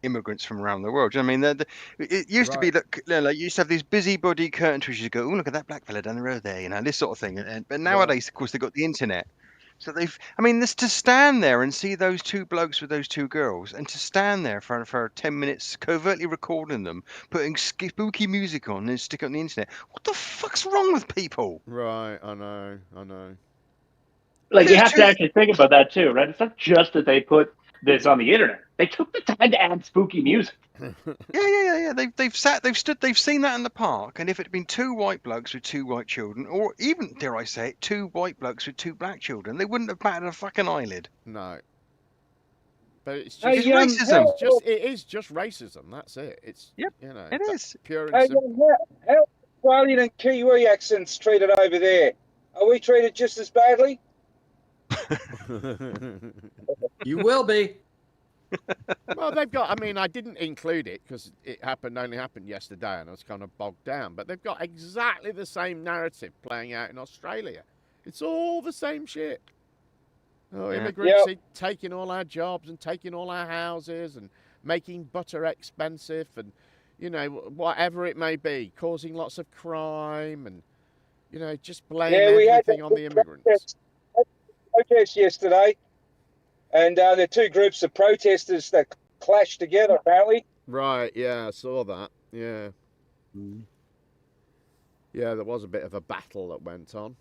immigrants from around the world. Do you know what I mean? It used to be that, like, you used to have these busybody curtain twisters. You go, oh, look at that black fella down the road there, you know, this sort of thing. But nowadays, of course, they've got the internet. So this to stand there and see those 2 blokes with those 2 girls, and to stand there for 10 minutes, covertly recording them, putting spooky music on and stick it on the internet. What the fuck's wrong with people? Right, I know. Like, you have to actually think about that too, right? It's not just that they put this on the internet. They took the time to add spooky music. Yeah. They've seen that in the park, and if it had been 2 white blokes with 2 white children, or even, dare I say it, 2 white blokes with 2 black children, they wouldn't have batted a fucking eyelid. No. But it's just racism. It is just racism. That's it. It's it is pure and simple. How Australian and Kiwi accents treated over there? Are we treated just as badly? You will be. Well, they've got, I mean, I didn't include it because it only happened yesterday and I was kind of bogged down, but they've got exactly the same narrative playing out in Australia. It's all the same shit. Oh, immigrants taking all our jobs and taking all our houses and making butter expensive and, you know, whatever it may be, causing lots of crime and, you know, just blame everything on the immigrants. Protest yesterday, and there are 2 groups of protesters that clashed together, apparently. Right, yeah, I saw that, yeah. Yeah, there was a bit of a battle that went on.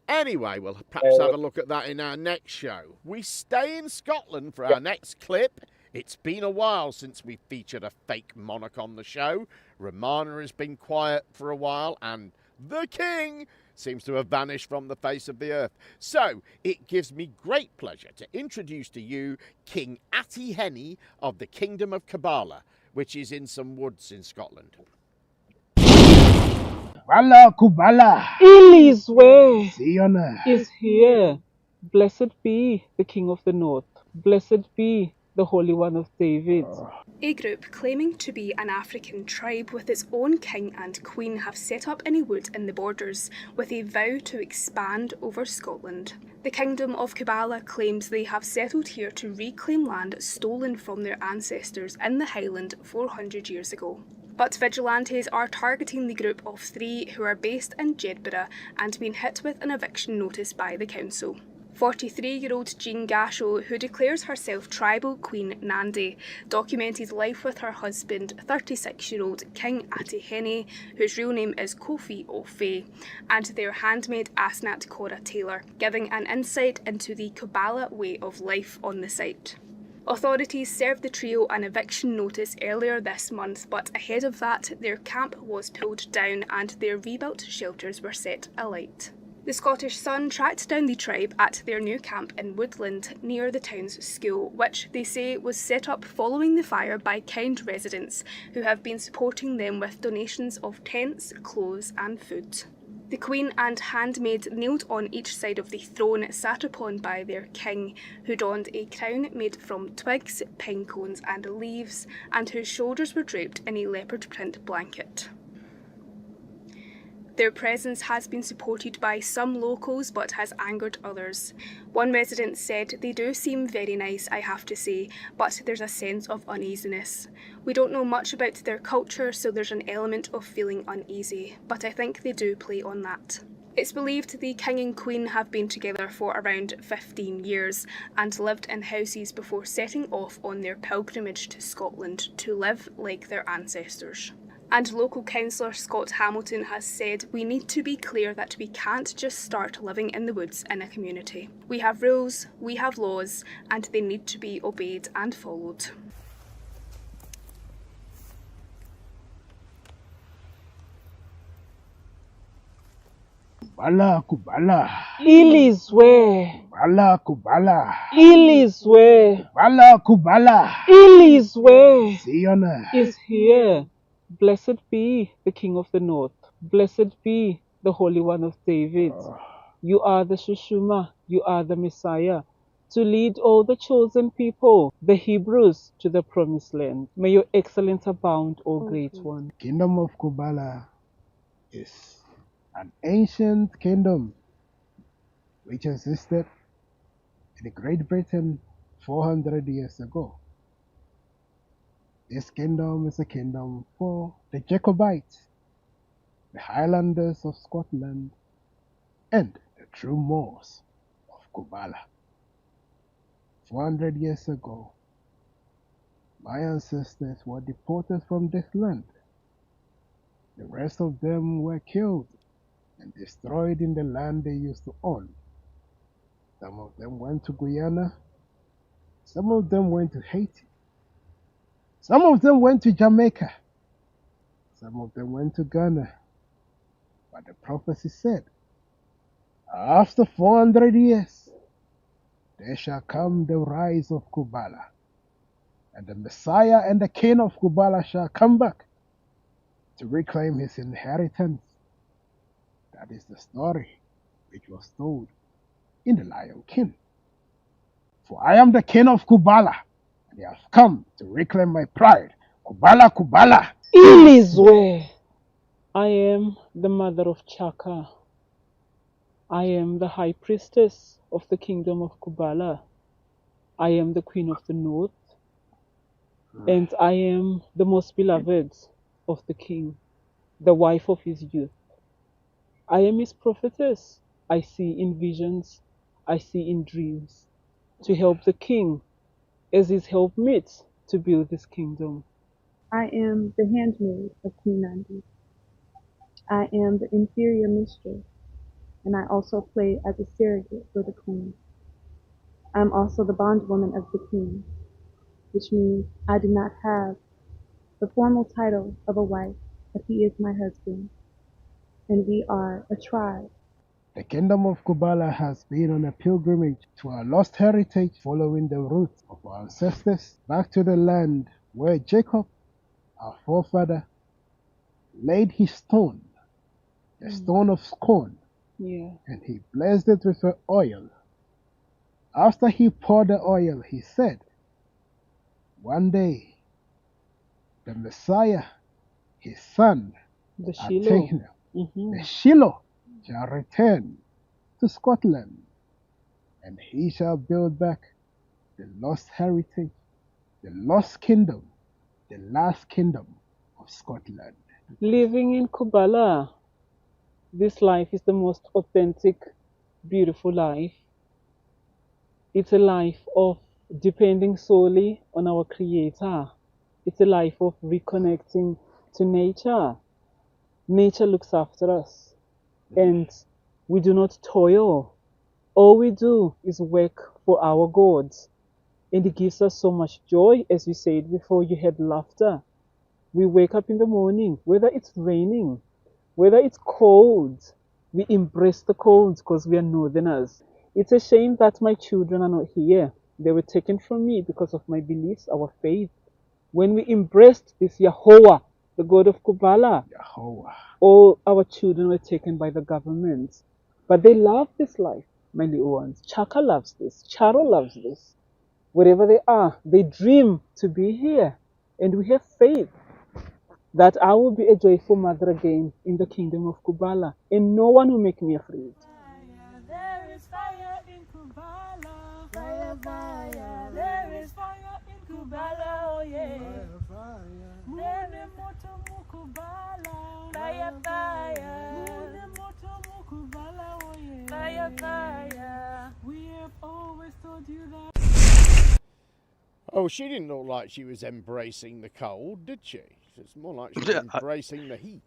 Anyway, we'll perhaps have a look at that in our next show. We stay in Scotland for our next clip. It's been a while since we featured a fake monarch on the show. Romana has been quiet for a while, and the king seems to have vanished from the face of the earth. So, it gives me great pleasure to introduce to you King Atty Henny of the Kingdom of Cabala, which is in some woods in Scotland. Cabala, Cabala. Eliswe Fiona is here. Blessed be the King of the North. Blessed be the Holy One of David. A group claiming to be an African tribe with its own king and queen have set up in a wood in the borders with a vow to expand over Scotland. The Kingdom of Cabala claims they have settled here to reclaim land stolen from their ancestors in the Highland 400 years ago. But vigilantes are targeting the group of 3 who are based in Jedburgh and been hit with an eviction notice by the council. 43-year-old Jean Gasho, who declares herself tribal queen Nandi, documented life with her husband, 36-year-old King Atty Henny, whose real name is Kofi O'Fay, and their handmaid Asnat Cora Taylor, giving an insight into the Cabala way of life on the site. Authorities served the trio an eviction notice earlier this month, but ahead of that, their camp was pulled down and their rebuilt shelters were set alight. The Scottish Sun tracked down the tribe at their new camp in Woodland near the town's school, which they say was set up following the fire by kind residents who have been supporting them with donations of tents, clothes and food. The Queen and handmaid kneeled on each side of the throne sat upon by their king, who donned a crown made from twigs, pine cones and leaves, and whose shoulders were draped in a leopard print blanket. Their presence has been supported by some locals but has angered others. One resident said, "They do seem very nice, I have to say, but there's a sense of uneasiness. We don't know much about their culture, so there's an element of feeling uneasy, but I think they do play on that." It's believed the King and Queen have been together for around 15 years and lived in houses before setting off on their pilgrimage to Scotland to live like their ancestors. And local councillor Scott Hamilton has said, "We need to be clear that we can't just start living in the woods in a community. We have rules, we have laws, and they need to be obeyed and followed." Kubala, Kubala. Ilizwe. Kubala, Kubala. Ilizwe. Kubala, Kubala. Ilizwe Siona is here. Blessed be the King of the North. Blessed be the Holy One of David. You are the Shushuma. You are the Messiah, to lead all the chosen people, the Hebrews, to the promised land. May your excellence abound, O Great One. Kingdom of Cabala is an ancient kingdom which existed in Great Britain 400 years ago. This kingdom is a kingdom for the Jacobites, the Highlanders of Scotland, and the true Moors of Cabala. 400 years ago, my ancestors were deported from this land. The rest of them were killed and destroyed in the land they used to own. Some of them went to Guyana, some of them went to Haiti, some of them went to Jamaica, some of them went to Ghana. But the prophecy said, after 400 years, there shall come the rise of Cabala, and the Messiah and the King of Cabala shall come back to reclaim his inheritance. That is the story which was told in the Lion King. For I am the King of Cabala, and I have come to reclaim my pride. Cabala, Cabala. Ilizwe. I am the mother of Chaka. I am the high priestess of the Kingdom of Cabala. I am the Queen of the North. And I am the most beloved of the King, the wife of his youth. I am his prophetess. I see in visions, I see in dreams, to help the King as his helpmate to build this kingdom. I am the handmaid of Queen Dundee. I am the inferior mistress, and I also play as a surrogate for the Queen. I am also the bondwoman of the King, which means I do not have the formal title of a wife, but he is my husband, and we are a tribe. The Kingdom of Cabala has been on a pilgrimage to our lost heritage, following the roots of our ancestors back to the land where Jacob, our forefather, laid his stone, the stone of scorn, and he blessed it with the oil. After he poured the oil, he said, one day, the Messiah, his son, the Shiloh, shall return to Scotland, and he shall build back the lost heritage, the lost kingdom, the last kingdom of Scotland. Living in Cabala, this life is the most authentic, beautiful life. It's a life of depending solely on our Creator. It's a life of reconnecting to nature. Nature looks after us, and we do not toil. All we do is work for our gods, and it gives us so much joy. As you said before, you had laughter. We wake up in the morning, whether it's raining, whether it's cold, We embrace the cold because we are northerners. It's a shame that my children are not here. They were taken from me because of my beliefs, our faith. When we embraced this Yahweh, the God of Cabala, all our children were taken by the government. But they love this life, my little ones. Chaka loves this. Charo loves this. Wherever they are, they dream to be here. And we have faith that I will be a joyful mother again in the kingdom of Cabala. And no one will make me afraid. There is fire in Cabala. Fire, fire. There is fire in Cabala. Oh yeah. Mune moto mukubala. Fire, fire. Mune moto mukubala. Oh yeah. Fire, fire. We have always told you that. Oh, she didn't look like she was embracing the cold, did she? It's more like she was embracing the heat.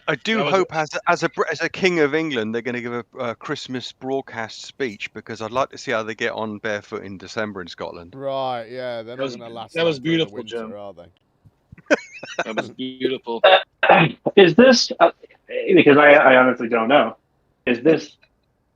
I do hope, as a king of England, they're going to give a Christmas broadcast speech, because I'd like to see how they get on barefoot in December in Scotland. Right, yeah, they're not going to last. That was beautiful, winter, Jim. are they? That was beautiful. Is this because I honestly don't know? Is this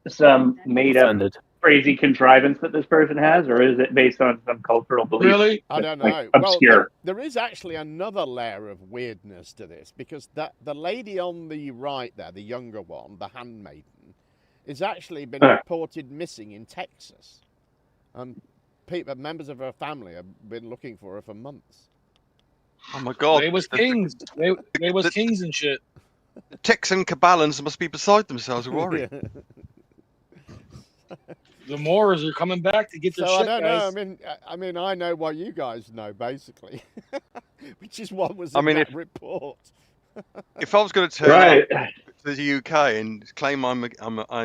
some made up crazy contrivance that this person has, or is it based on some cultural belief? Really? I don't know. Like, obscure. Well, there is actually another layer of weirdness to this, because the lady on the right there, the younger one, the handmaiden, has actually been reported missing in Texas. Members of her family have been looking for her for months. Oh my God! They was kings. They was kings and shit. The Texan Cabalans must be beside themselves with worry. The Moors are coming back to get their shit, I don't guys. know. I mean, I know what you guys know, basically, which is what was in that report. If I was going to turn up to the UK and claim I'm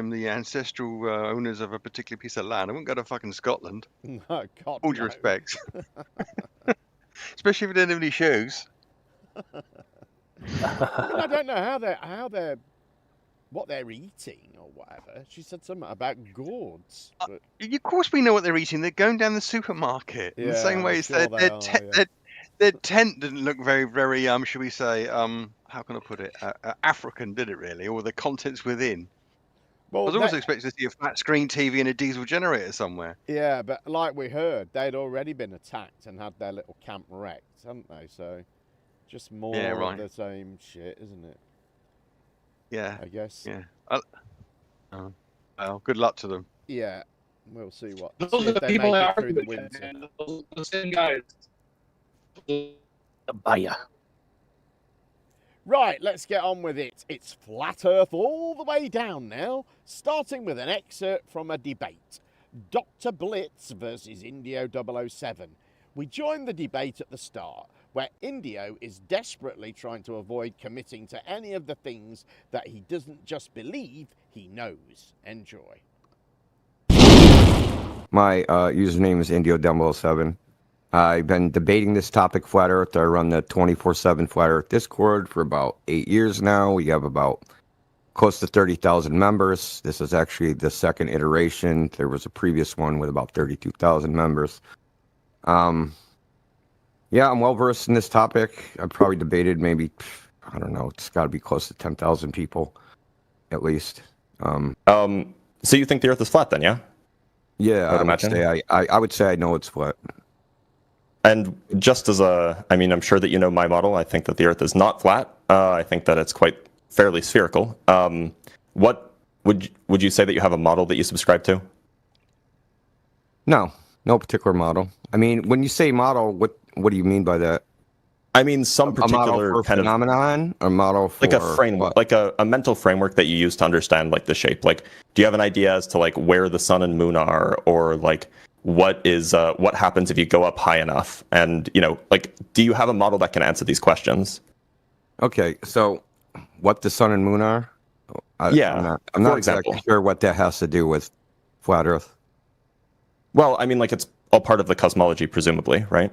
the ancestral owners of a particular piece of land, I wouldn't go to fucking Scotland. No, God, all due respect. Especially if they didn't have any shoes. I don't know what they're eating or whatever. She said something about gourds. Of course we know what they're eating. They're going down the supermarket. In the same way as their tent didn't look very, very, should we say, how can I put it? African, did it really? Or the contents within? Well, I was always expecting to see a flat screen TV and a diesel generator somewhere. Yeah, but like we heard, they'd already been attacked and had their little camp wrecked, hadn't they? So just more of the same shit, isn't it? Yeah. I guess. Yeah. Well, good luck to them. Yeah. We'll see what. Those are the people that are through the winter. Those are the same guys. Baya. Right, let's get on with it. It's Flat Earth all the way down now, starting with an excerpt from a debate. Dr. Blitz versus Indio 007. We join the debate at the start, where Indio is desperately trying to avoid committing to any of the things that he doesn't just believe, he knows. Enjoy. My username is Indio 007. I've been debating this topic, Flat Earth. I run the 24/7 Flat Earth Discord for about 8 years now. We have about close to 30,000 members. This is actually the second iteration. There was a previous one with about 32,000 members. Yeah, I'm well versed in this topic. I've probably debated maybe, I don't know, it's got to be close to 10,000 people, at least. So you think the Earth is flat then, yeah? Yeah, I would say I know it's flat. And just as I'm sure that you know my model. I think that the Earth is not flat. I think that it's quite fairly spherical. What would you say that you have a model that you subscribe to? No particular model. I mean, when you say model, what do you mean by that? I mean, some particular kind phenomenon, a model for like a framework, like a mental framework that you use to understand like the shape. Like, do you have an idea as to like where the sun and moon are, or like what happens if you go up high enough? And like, do you have a model that can answer these questions? Okay, so what the sun and moon are? I'm not exactly sure what that has to do with flat Earth. Well, I mean, like it's all part of the cosmology, presumably, right?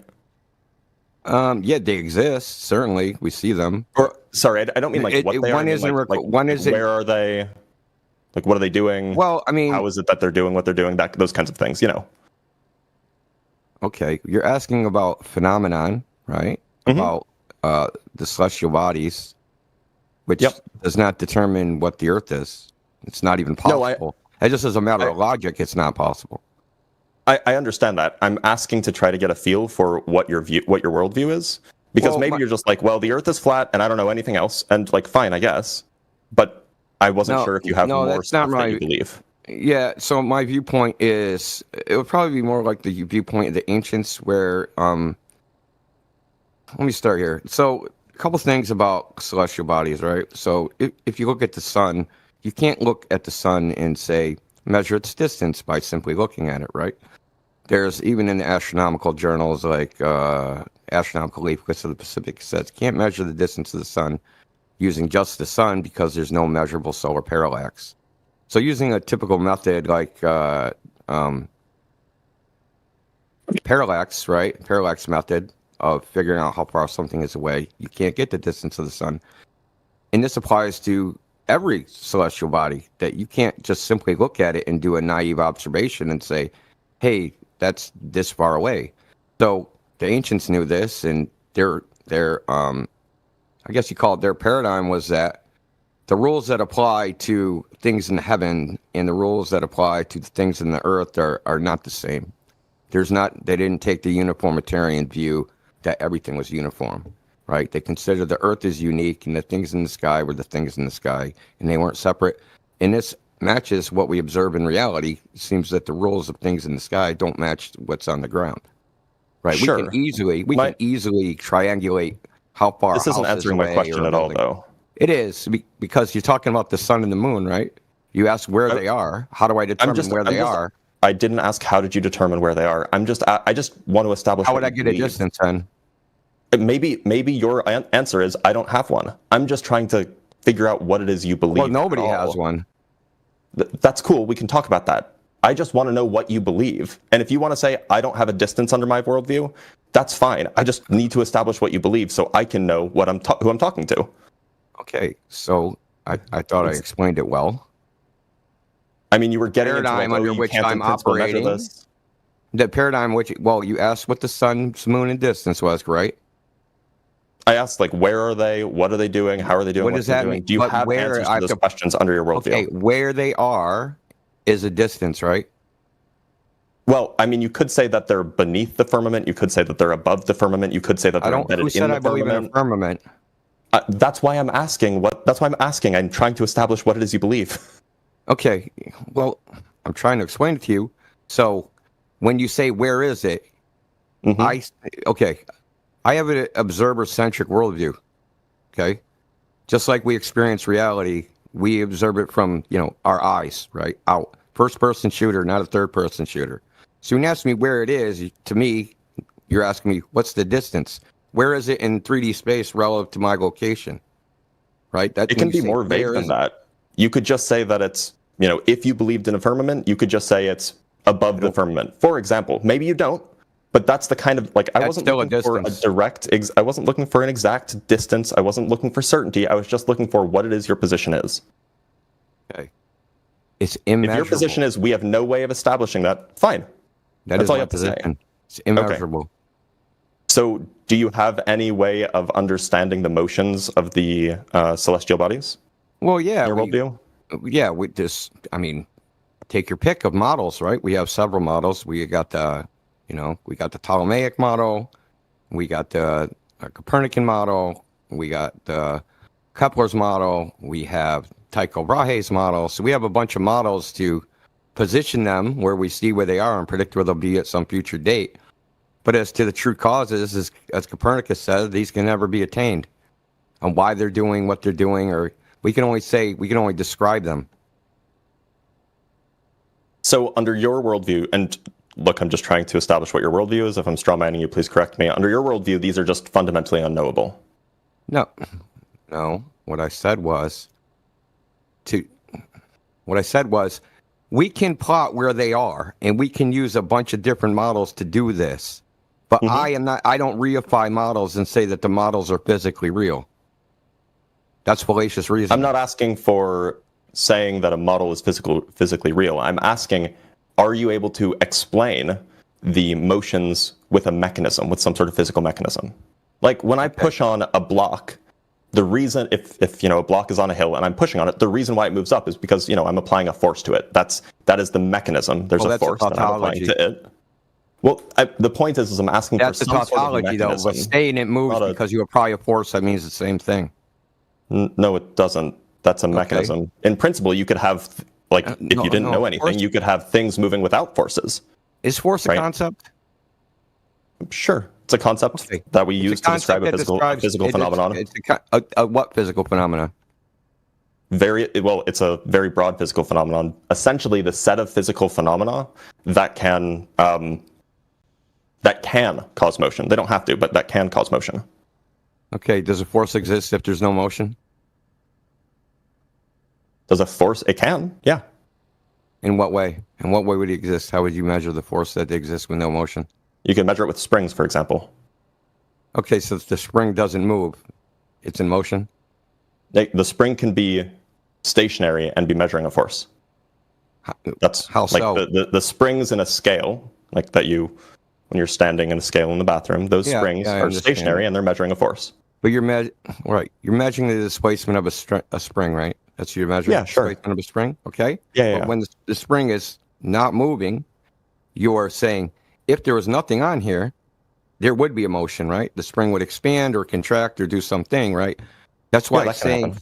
Yeah, they exist. Certainly, we see them. Or sorry, I don't mean like what they are. One isn't. Where are they? Like, what are they doing? Well, I mean, how is it that they're doing what they're doing? Those kinds of things, Okay, you're asking about phenomenon, right? Mm-hmm. About the celestial bodies. which does not determine what the Earth is. It's not even possible. It just as a matter of logic, it's not possible. I understand that. I'm asking to try to get a feel for what your worldview is, because maybe you're just like, well, the Earth is flat, and I don't know anything else, and like, fine, I guess. But I wasn't sure if you have more stuff that you believe. Yeah. So my viewpoint is, it would probably be more like the viewpoint of the ancients, where let me start here. So a couple things about celestial bodies, right? So if you look at the sun, you can't look at the sun and say measure its distance by simply looking at it, right? There's even in the astronomical journals like Astronomical Leaflets of the Pacific says can't measure the distance of the sun using just the sun because there's no measurable solar parallax. So using a typical method like parallax, right? Parallax method of figuring out how far something is away, you can't get the distance of the sun. And this applies to every celestial body, that you can't just simply look at it and do a naive observation and say, hey, that's this far away. So the ancients knew this, and their I guess you call it their paradigm was that the rules that apply to things in heaven and the rules that apply to the things in the earth are not the same. They didn't take the uniformitarian view that everything was uniform, right? They considered the earth is unique and the things in the sky were the things in the sky, and they weren't separate. And this matches what we observe in reality. It seems that the rules of things in the sky don't match what's on the ground, right? Sure. We can easily triangulate how far. This isn't answering my question at all, though. It is, because you're talking about the sun and the moon, right? You ask where they are. How do I determine where they are? I didn't ask how did you determine where they are. I just want to establish. How would I get a distance then? Maybe your answer is I don't have one. I'm just trying to figure out what it is you believe. Well, nobody has one. That's cool. We can talk about that. I just want to know what you believe. And if you want to say I don't have a distance under my worldview, that's fine. I just need to establish what you believe so I can know what who I'm talking to. Okay, so I thought I explained it well. I mean, you were getting paradigm under which I'm operating. The paradigm which, well, you asked what the sun's, moon, and distance was, right? I asked, like, where are they? What are they doing? How are they doing? What does that mean? Do you have answers to those questions under your worldview? Okay, where they are is a distance, right? Well, I mean, you could say that they're beneath the firmament. You could say that they're above the firmament. You could say that they're embedded in the firmament. I believe in a firmament. That's why I'm asking. I'm trying to establish what it is you believe. Okay, well, I'm trying to explain it to you. So, when you say where is it, I have an observer-centric worldview. Okay, just like we experience reality, we observe it from our eyes, right? Out, first-person shooter, not a third-person shooter. So when you ask me where it is, to me, you're asking me what's the distance. Where is it in 3D space relative to my location? Right? It can be more vague than that. You could just say that it's, if you believed in a firmament, you could just say it's above the firmament. For example, maybe you don't, but that's the kind of, I wasn't looking for a direct, I wasn't looking for an exact distance. I wasn't looking for certainty. I was just looking for what it is your position is. Okay. It's immeasurable. If your position is we have no way of establishing that, fine. That's all you have to say. It's immeasurable. Okay. So, do you have any way of understanding the motions of the celestial bodies? Well, yeah. Your worldview? Yeah, take your pick of models, right? We have several models. We got the Ptolemaic model. We got the Copernican model. We got the Kepler's model. We have Tycho Brahe's model. So we have a bunch of models to position them where we see where they are and predict where they'll be at some future date. But as to the true causes, as Copernicus said, these can never be attained. And why they're doing what they're doing, or we can only describe them. So under your worldview, and look, I'm just trying to establish what your worldview is. If I'm strawmanning you, please correct me. Under your worldview, these are just fundamentally unknowable. No. What I said was, we can plot where they are, and we can use a bunch of different models to do this. But I don't reify models and say that the models are physically real. That's fallacious reasoning. I'm not asking for saying that a model is physically real. I'm asking, are you able to explain the motions with a mechanism, with some sort of physical mechanism? Like when I push on a block, the reason, if a block is on a hill and I'm pushing on it, the reason why it moves up is because I'm applying a force to it. That is the mechanism. There's a force that I'm applying to it. Well, the point is I'm asking for some sort of mechanism. Though, but saying it moves because you apply a force, that means the same thing. No, it doesn't. That's a mechanism. In principle, you could have, if you didn't know anything, you could have things moving without forces. Is force a concept? Sure. It's a concept that we use to describe a physical phenomenon. What physical phenomenon? It's a very broad physical phenomenon. Essentially, the set of physical phenomena that can cause motion. They don't have to, but that can cause motion. Okay. Does a force exist if there's no motion? Does a force? It can. Yeah. In what way? In what way would it exist? How would you measure the force that exists with no motion? You can measure it with springs, for example. Okay, so if the spring doesn't move, it's in motion? The spring can be stationary and be measuring a force. That's how so? The springs in a scale, like that when you're standing in a scale in the bathroom, those springs are stationary and they're measuring a force. But you're measuring the displacement of a spring, right? That's your measuring the displacement of a spring, okay? Yeah. But when the spring is not moving, you are saying, if there was nothing on here, there would be a motion, right? The spring would expand or contract or do something, right? That's why I'm saying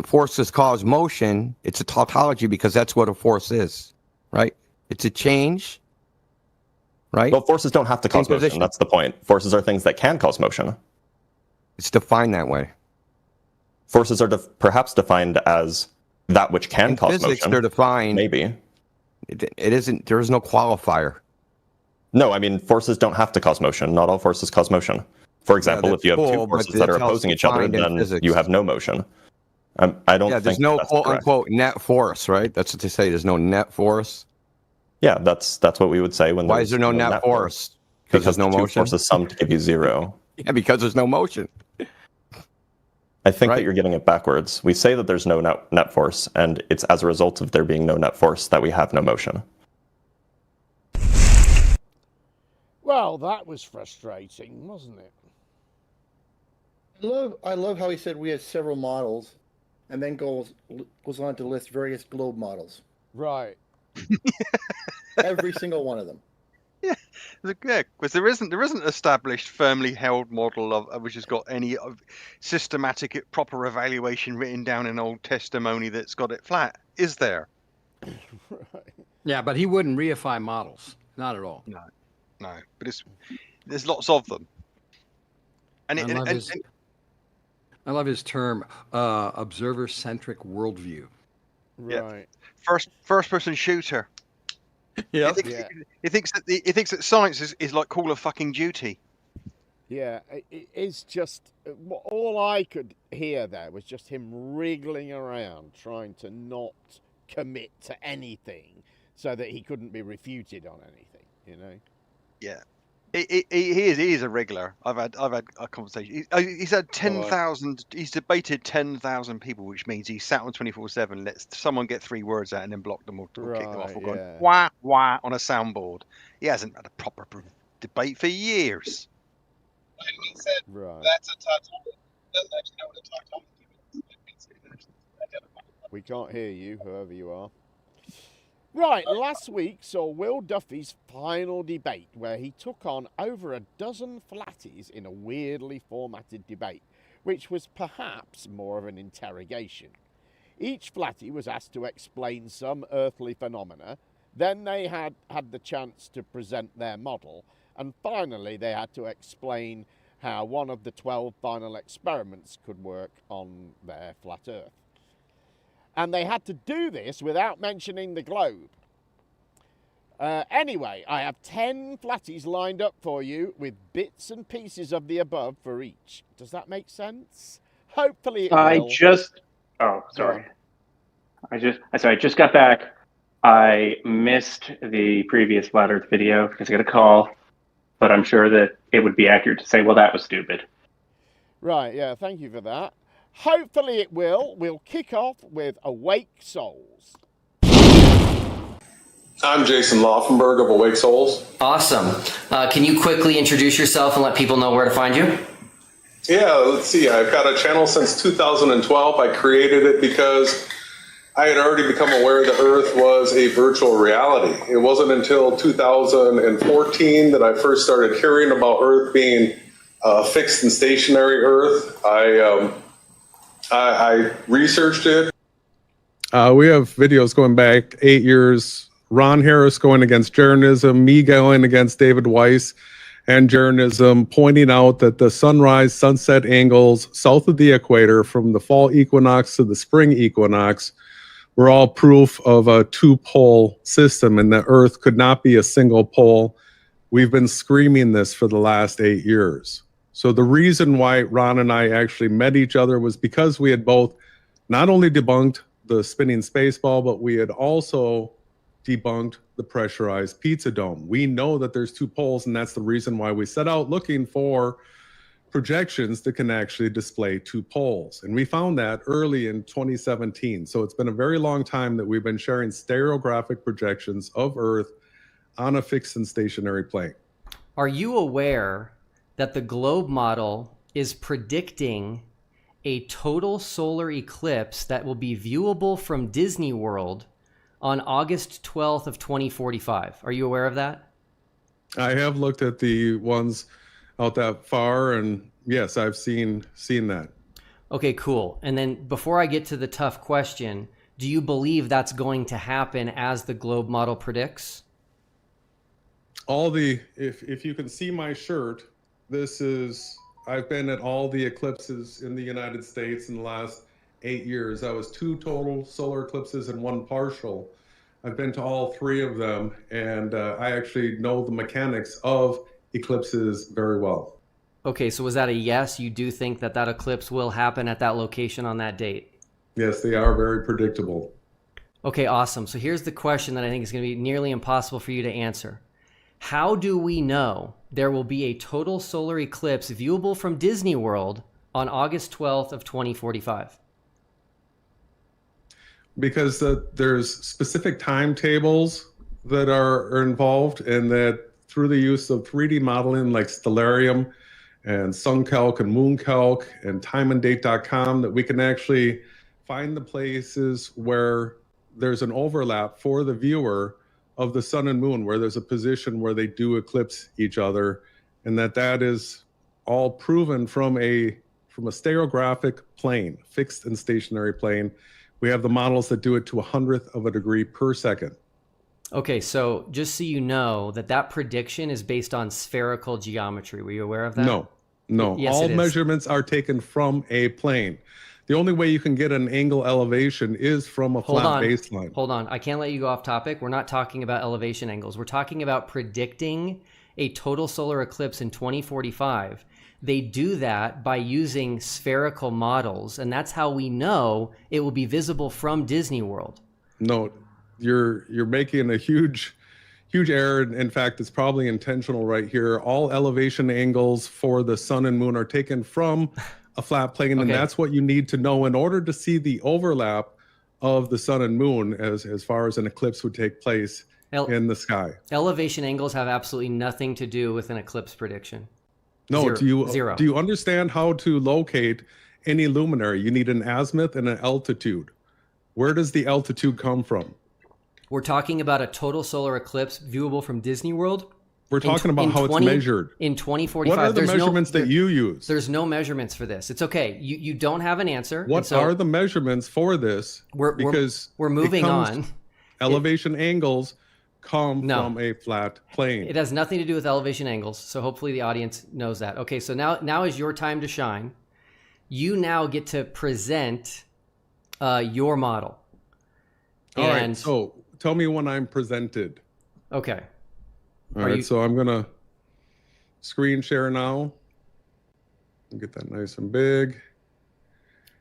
forces cause motion. It's a tautology because that's what a force is, right? It's a change, right? Well, forces don't have to cause motion. That's the point. Forces are things that can cause motion. It's defined that way. Forces are perhaps defined as that which can cause motion. In physics, they're defined. Maybe. It isn't. There is no qualifier. No, I mean, forces don't have to cause motion. Not all forces cause motion. For example, if you have two forces that are opposing each other, then you have no motion. I don't think there's no quote-unquote net force, right? That's what they say. There's no net force. Yeah, that's what we would say when. Why is there no net force? Because there's no motion. Forces sum to give you zero. Yeah, because there's no motion. I think that you're getting it backwards. We say that there's no net force, and it's as a result of there being no net force that we have no motion. Well, that was frustrating, wasn't it? I love how he said we had several models, and then goes on to list various globe models. Right. Every single one of them. Yeah, because there isn't established, firmly held model of which has got any systematic, proper evaluation written down in old testimony that's got it flat, is there? Right. Yeah, but he wouldn't reify models, not at all. No, but there's lots of them. And I love his term, observer-centric worldview. Right. Yeah. First-person shooter. Yeah. He thinks that science is like Call of fucking Duty. Yeah, it is just all I could hear there was just him wriggling around, trying to not commit to anything, so that he couldn't be refuted on anything. You know. Yeah. He is a wriggler. I've had a conversation. He's had 10,000. He's debated 10,000 people, which means he sat on 24/7, lets someone get 3 words out, and then blocked them or kicked them off, or gone wah wah on a soundboard. He hasn't had a proper debate for years. And he said that's a tautology. Doesn't actually know what a tautology is. We can't hear you, whoever you are. Right, last week saw Will Duffy's final debate, where he took on over a dozen flatties in a weirdly formatted debate, which was perhaps more of an interrogation. Each flatty was asked to explain some earthly phenomena, then they had the chance to present their model, and finally they had to explain how one of the 12 final experiments could work on their flat Earth. And they had to do this without mentioning the globe. Anyway, I have 10 flatties lined up for you with bits and pieces of the above for each. Does that make sense? Hopefully it will. I just got back. I missed the previous Flat Earth video because I got a call, but I'm sure that it would be accurate to say, well, that was stupid. Right, yeah, thank you for that. Hopefully it will. We'll kick off with Awake Souls. I'm Jason Laufenberg of Awake Souls. Awesome. Can you quickly introduce yourself and let people know where to find you? Yeah, let's see. I've got a channel since 2012. I created it because I had already become aware that Earth was a virtual reality. It wasn't until 2014 that I first started hearing about Earth being fixed and stationary Earth. I researched it. We have videos going back 8 years. Ron Harris going against Jeranism, me going against David Weiss and Jeranism, pointing out that the sunrise sunset angles south of the equator from the fall equinox to the spring equinox were all proof of a two-pole system and that Earth could not be a single pole. We've been screaming this for the last 8 years. So the reason why Ron and I actually met each other was because we had both not only debunked the spinning space ball, but we had also debunked the pressurized pizza dome. We know that there's two poles, and that's the reason why we set out looking for projections that can actually display two poles. And we found that early in 2017. So it's been a very long time that we've been sharing stereographic projections of Earth on a fixed and stationary plane. Are you aware that the globe model is predicting a total solar eclipse that will be viewable from Disney World on August 12th of 2045? Are you aware of that? I have looked at the ones out that far, and yes, I've seen that. Okay, cool. And then before I get to the tough question, do you believe that's going to happen as the globe model predicts? If you can see my shirt, I've been at all the eclipses in the United States in the last 8 years. That was 2 total solar eclipses and 1 partial. I've been to all 3 of them, and I actually know the mechanics of eclipses very well. Okay, so was that a yes? You do think that that eclipse will happen at that location on that date? Yes, they are very predictable. Okay, awesome. So here's the question that I think is going to be nearly impossible for you to answer. How do we know there will be a total solar eclipse viewable from Disney World on August 12th of 2045? Because there's specific timetables that are involved, and that through the use of 3D modeling like Stellarium and SunCalc and MoonCalc and timeanddate.com, that we can actually find the places where there's an overlap for the viewer of the sun and moon, where there's a position where they do eclipse each other, and that is all proven from a stereographic plane, fixed and stationary plane. We have the models that do it to 100th of a degree per second. Okay, so just so you know, that prediction is based on spherical geometry. Were you aware of that? No. Yes, all it is. measurements are taken from a plane. The only way you can get an angle elevation is from a flat baseline. Hold on. I can't let you go off topic. We're not talking about elevation angles. We're talking about predicting a total solar eclipse in 2045. They do that by using spherical models, and that's how we know it will be visible from Disney World. No, you're making a huge error. In fact, it's probably intentional right here. All elevation angles for the sun and moon are taken from a flat plane, and that's what you need to know in order to see the overlap of the sun and moon as far as an eclipse would take place in the sky. Elevation angles have absolutely nothing to do with an eclipse prediction. No, Zero. Do you understand how to locate any luminary? You need an azimuth and an altitude. Where does the altitude come from? We're talking about a total solar eclipse viewable from Disney World. We're talking about how it's measured. In 2045. What are the measurements that you use? There's no measurements for this. It's okay. You don't have an answer. What are the measurements for this? Because we're moving on. Elevation angles come from a flat plane. It has nothing to do with elevation angles. So hopefully the audience knows that. Okay, so now is your time to shine. You now get to present your model. All right, so tell me when I'm presented. Okay. All right, so I'm gonna screen share now. Get that nice and big.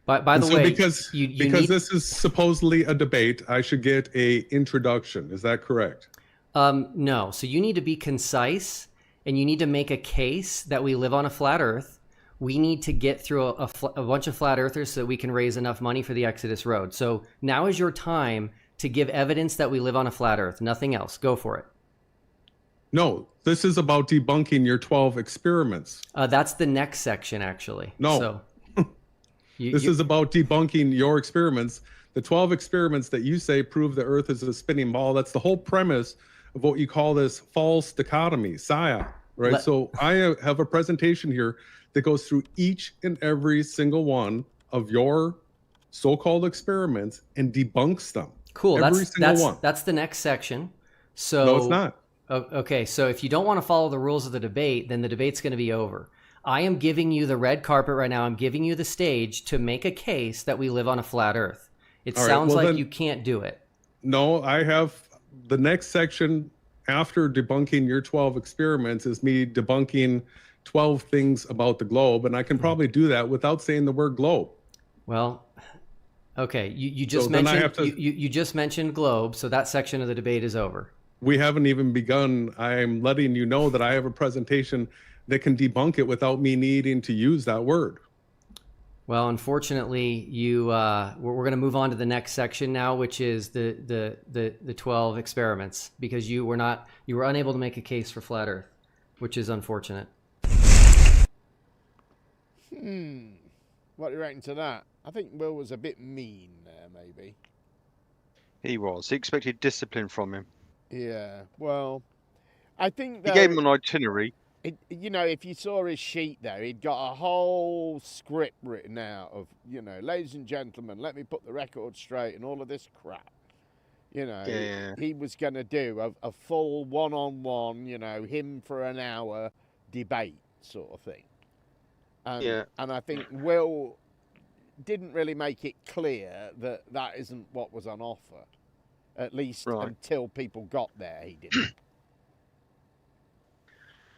By the way, because this is supposedly a debate, I should get a introduction. Is that correct? No. So you need to be concise, and you need to make a case that we live on a flat Earth. We need to get through a bunch of flat earthers so that we can raise enough money for the Exodus Road. So now is your time to give evidence that we live on a flat Earth. Nothing else. Go for it. No, this is about debunking your 12 experiments. That's the next section, actually. No. So, This is about debunking your experiments. The 12 experiments that you say prove the Earth is a spinning ball. That's the whole premise of what you call this false dichotomy, Saya, right? So I have a presentation here that goes through each and every single one of your so-called experiments and debunks them. Cool. Every single one. That's the next section. So No, it's not. Okay, so if you don't want to follow the rules of the debate, then the debate's going to be over. I am giving you the red carpet right now. I'm giving you the stage to make a case that we live on a flat Earth. It sounds like you can't do it. No, I have the next section after debunking your 12 experiments is me debunking 12 things about the globe, and I can probably do that without saying the word globe. Well, okay, you just mentioned you just mentioned globe, so that section of the debate is over. We haven't even begun. I'm letting you know that I have a presentation that can debunk it without me needing to use that word. Well, unfortunately, we're going to move on to the next section now, which is the 12 experiments, because you were unable to make a case for flat Earth, which is unfortunate. What do you reckon to that? I think Will was a bit mean there, maybe. He was. He expected discipline from him. Yeah, well, I think that he gave him an itinerary. If you saw his sheet there, he'd got a whole script written out of, ladies and gentlemen, let me put the record straight and all of this crap. He was going to do a full one-on-one, him for an hour debate sort of thing. And I think Will didn't really make it clear that that isn't what was on offer, at least until people got there, he didn't.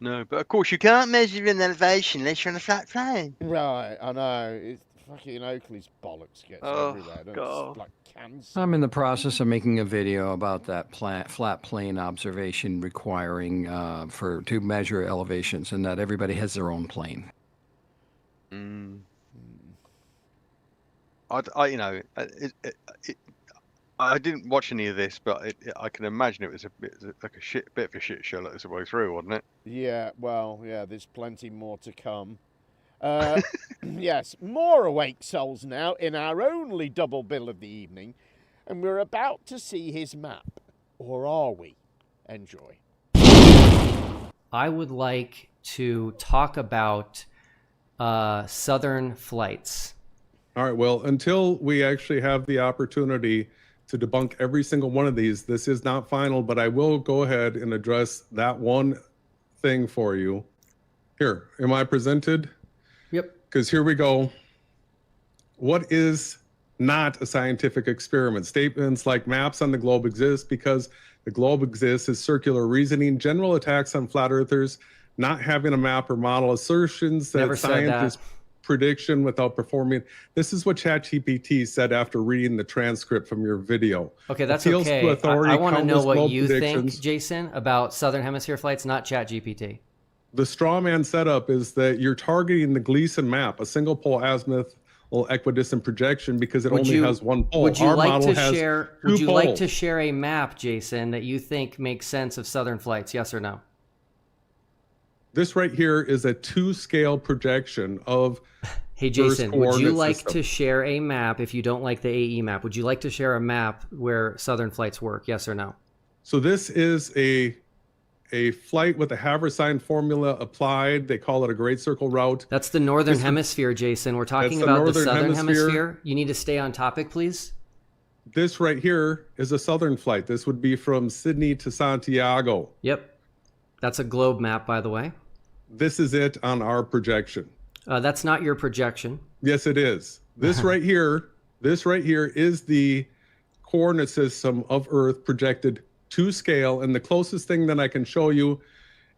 No, but of course you can't measure an elevation unless you're on a flat plane. Right, I know. It's fucking Oakley's bollocks gets everywhere. God. Like cancer. I'm in the process of making a video about that flat plane observation requiring to measure elevations, and that everybody has their own plane. I didn't watch any of this, but I can imagine it was a bit of a shit show like this way through, wasn't it? Yeah, well, yeah, there's plenty more to come. Yes, more awake souls now in our only double bill of the evening, and we're about to see his map. Or are we? Enjoy. I would like to talk about southern flights. All right, well, until we actually have the opportunity to debunk every single one of these, this is not final, but I will go ahead and address that one thing for you. Here, am I presented? Yep. Because here we go. What is not a scientific experiment? Statements like maps on the globe exist because the globe exists is circular reasoning, general attacks on flat earthers, not having a map or model, assertions that science is prediction without performing. This is what ChatGPT said after reading the transcript from your video. Okay, that's Appeals okay. to authority, I want to know what you predictions. think, Jason, about Southern Hemisphere flights, not ChatGPT. The straw man setup is that you're targeting the Gleason map, a single pole azimuth equidistant projection, because it only has one pole. Would you Our like model to has share? two Would you poles. like to share a map, Jason, that you think makes sense of Southern flights? Yes or no? This right here is a 2-scale projection of. Hey, Jason, would you like to share a map if you don't like the AE map? Would you like to share a map where Southern flights work? Yes or no? So this is a flight with a Haversine formula applied. They call it a Great Circle route. That's the Northern Hemisphere, Jason. We're talking about the Southern Hemisphere. You need to stay on topic, please. This right here is a Southern flight. This would be from Sydney to Santiago. Yep. That's a globe map, by the way. This is it on our projection. That's not your projection. Yes, it is. This right here is the coordinate system of Earth projected to scale. And the closest thing that I can show you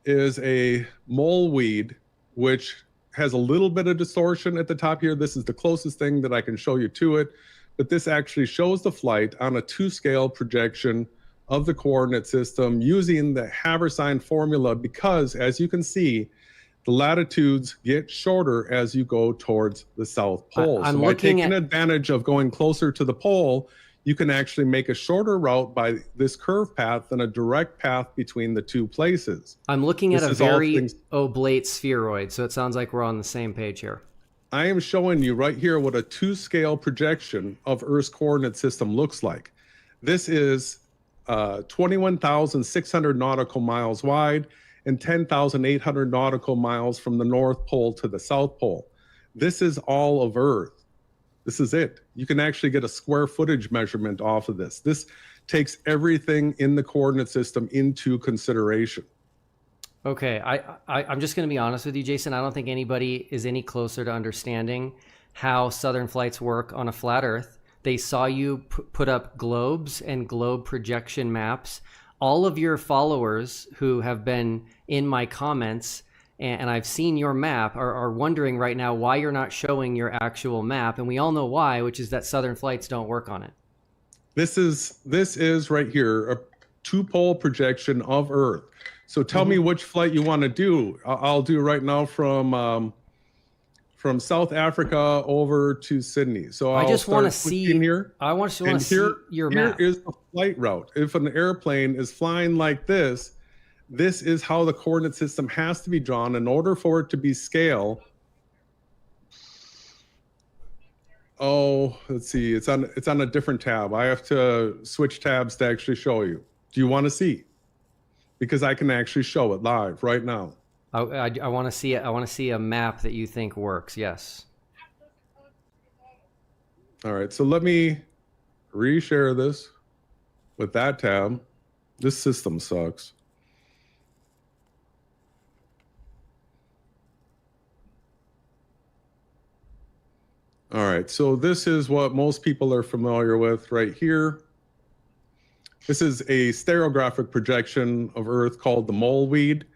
is a moleweed, which has a little bit of distortion at the top here. This is the closest thing that I can show you to it. But this actually shows the flight on a 2-scale projection of the coordinate system using the Haversine formula, because as you can see, the latitudes get shorter as you go towards the South Pole. So by taking advantage of going closer to the pole, you can actually make a shorter route by this curve path than a direct path between the two places. I'm looking at This a is all very things- oblate spheroid, so it sounds like we're on the same page here. I am showing you right here what a 2-scale projection of Earth's coordinate system looks like. This is 21,600 nautical miles wide and 10,800 nautical miles from the North Pole to the South Pole. This is all of Earth. This is it. You can actually get a square footage measurement off of this. This takes everything in the coordinate system into consideration. Okay, I'm just going to be honest with you, Jason. I don't think anybody is any closer to understanding how Southern flights work on a flat Earth. They saw you put up globes and globe projection maps. All of your followers who have been in my comments, and I've seen your map, are wondering right now why you're not showing your actual map. And we all know why, which is that Southern flights don't work on it. This is right here, a 2-pole projection of Earth. So tell me which flight you want to do. I'll do right now from South Africa over to Sydney. So I just want to start see clicking here. I want to see your map. Here is the flight route. If an airplane is flying like this is how the coordinate system has to be drawn in order for it to be scale. Oh, let's see. It's on a different tab. I have to switch tabs to actually show you. Do you want to see? Because I can actually show it live right now. I want to see it. I want to see a map that you think works. Yes. All right. So let me reshare this with that tab. This system sucks. All right. So this is what most people are familiar with right here. This is a stereographic projection of Earth called the mole weed.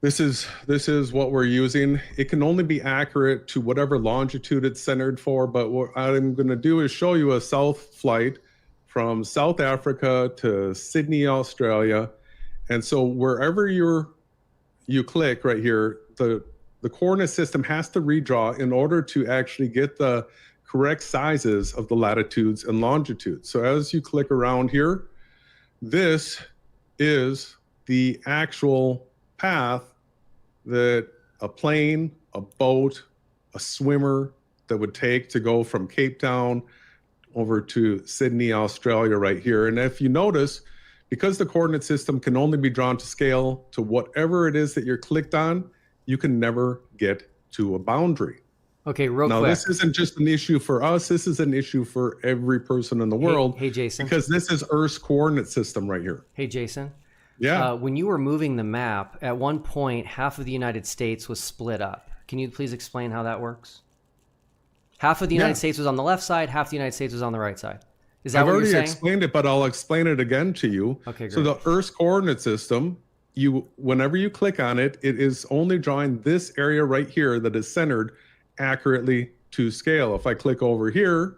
This is what we're using. It can only be accurate to whatever longitude it's centered for, but what I'm going to do is show you a south flight from South Africa to Sydney, Australia. And so wherever you click right here, the coordinate system has to redraw in order to actually get the correct sizes of the latitudes and longitudes. So as you click around here, this is the actual path that a plane, a boat, a swimmer that would take to go from Cape Town over to Sydney, Australia right here. And if you notice, because the coordinate system can only be drawn to scale to whatever it is that you're clicked on, you can never get to a boundary. Okay, real quick. Now, this isn't just an issue for us. This is an issue for every person in the world. Hey, Jason. Because this is Earth's coordinate system right here. Hey, Jason. Yeah. When you were moving the map, at one point, half of the United States was split up. Can you please explain how that works? Half of the United States was on the left side, half the United States was on the right side. Is that I've what you're already saying? explained it, but I'll explain it again to you. Okay, great. So the Earth's coordinate system, whenever you click on it, it is only drawing this area right here that is centered accurately to scale. If I click over here,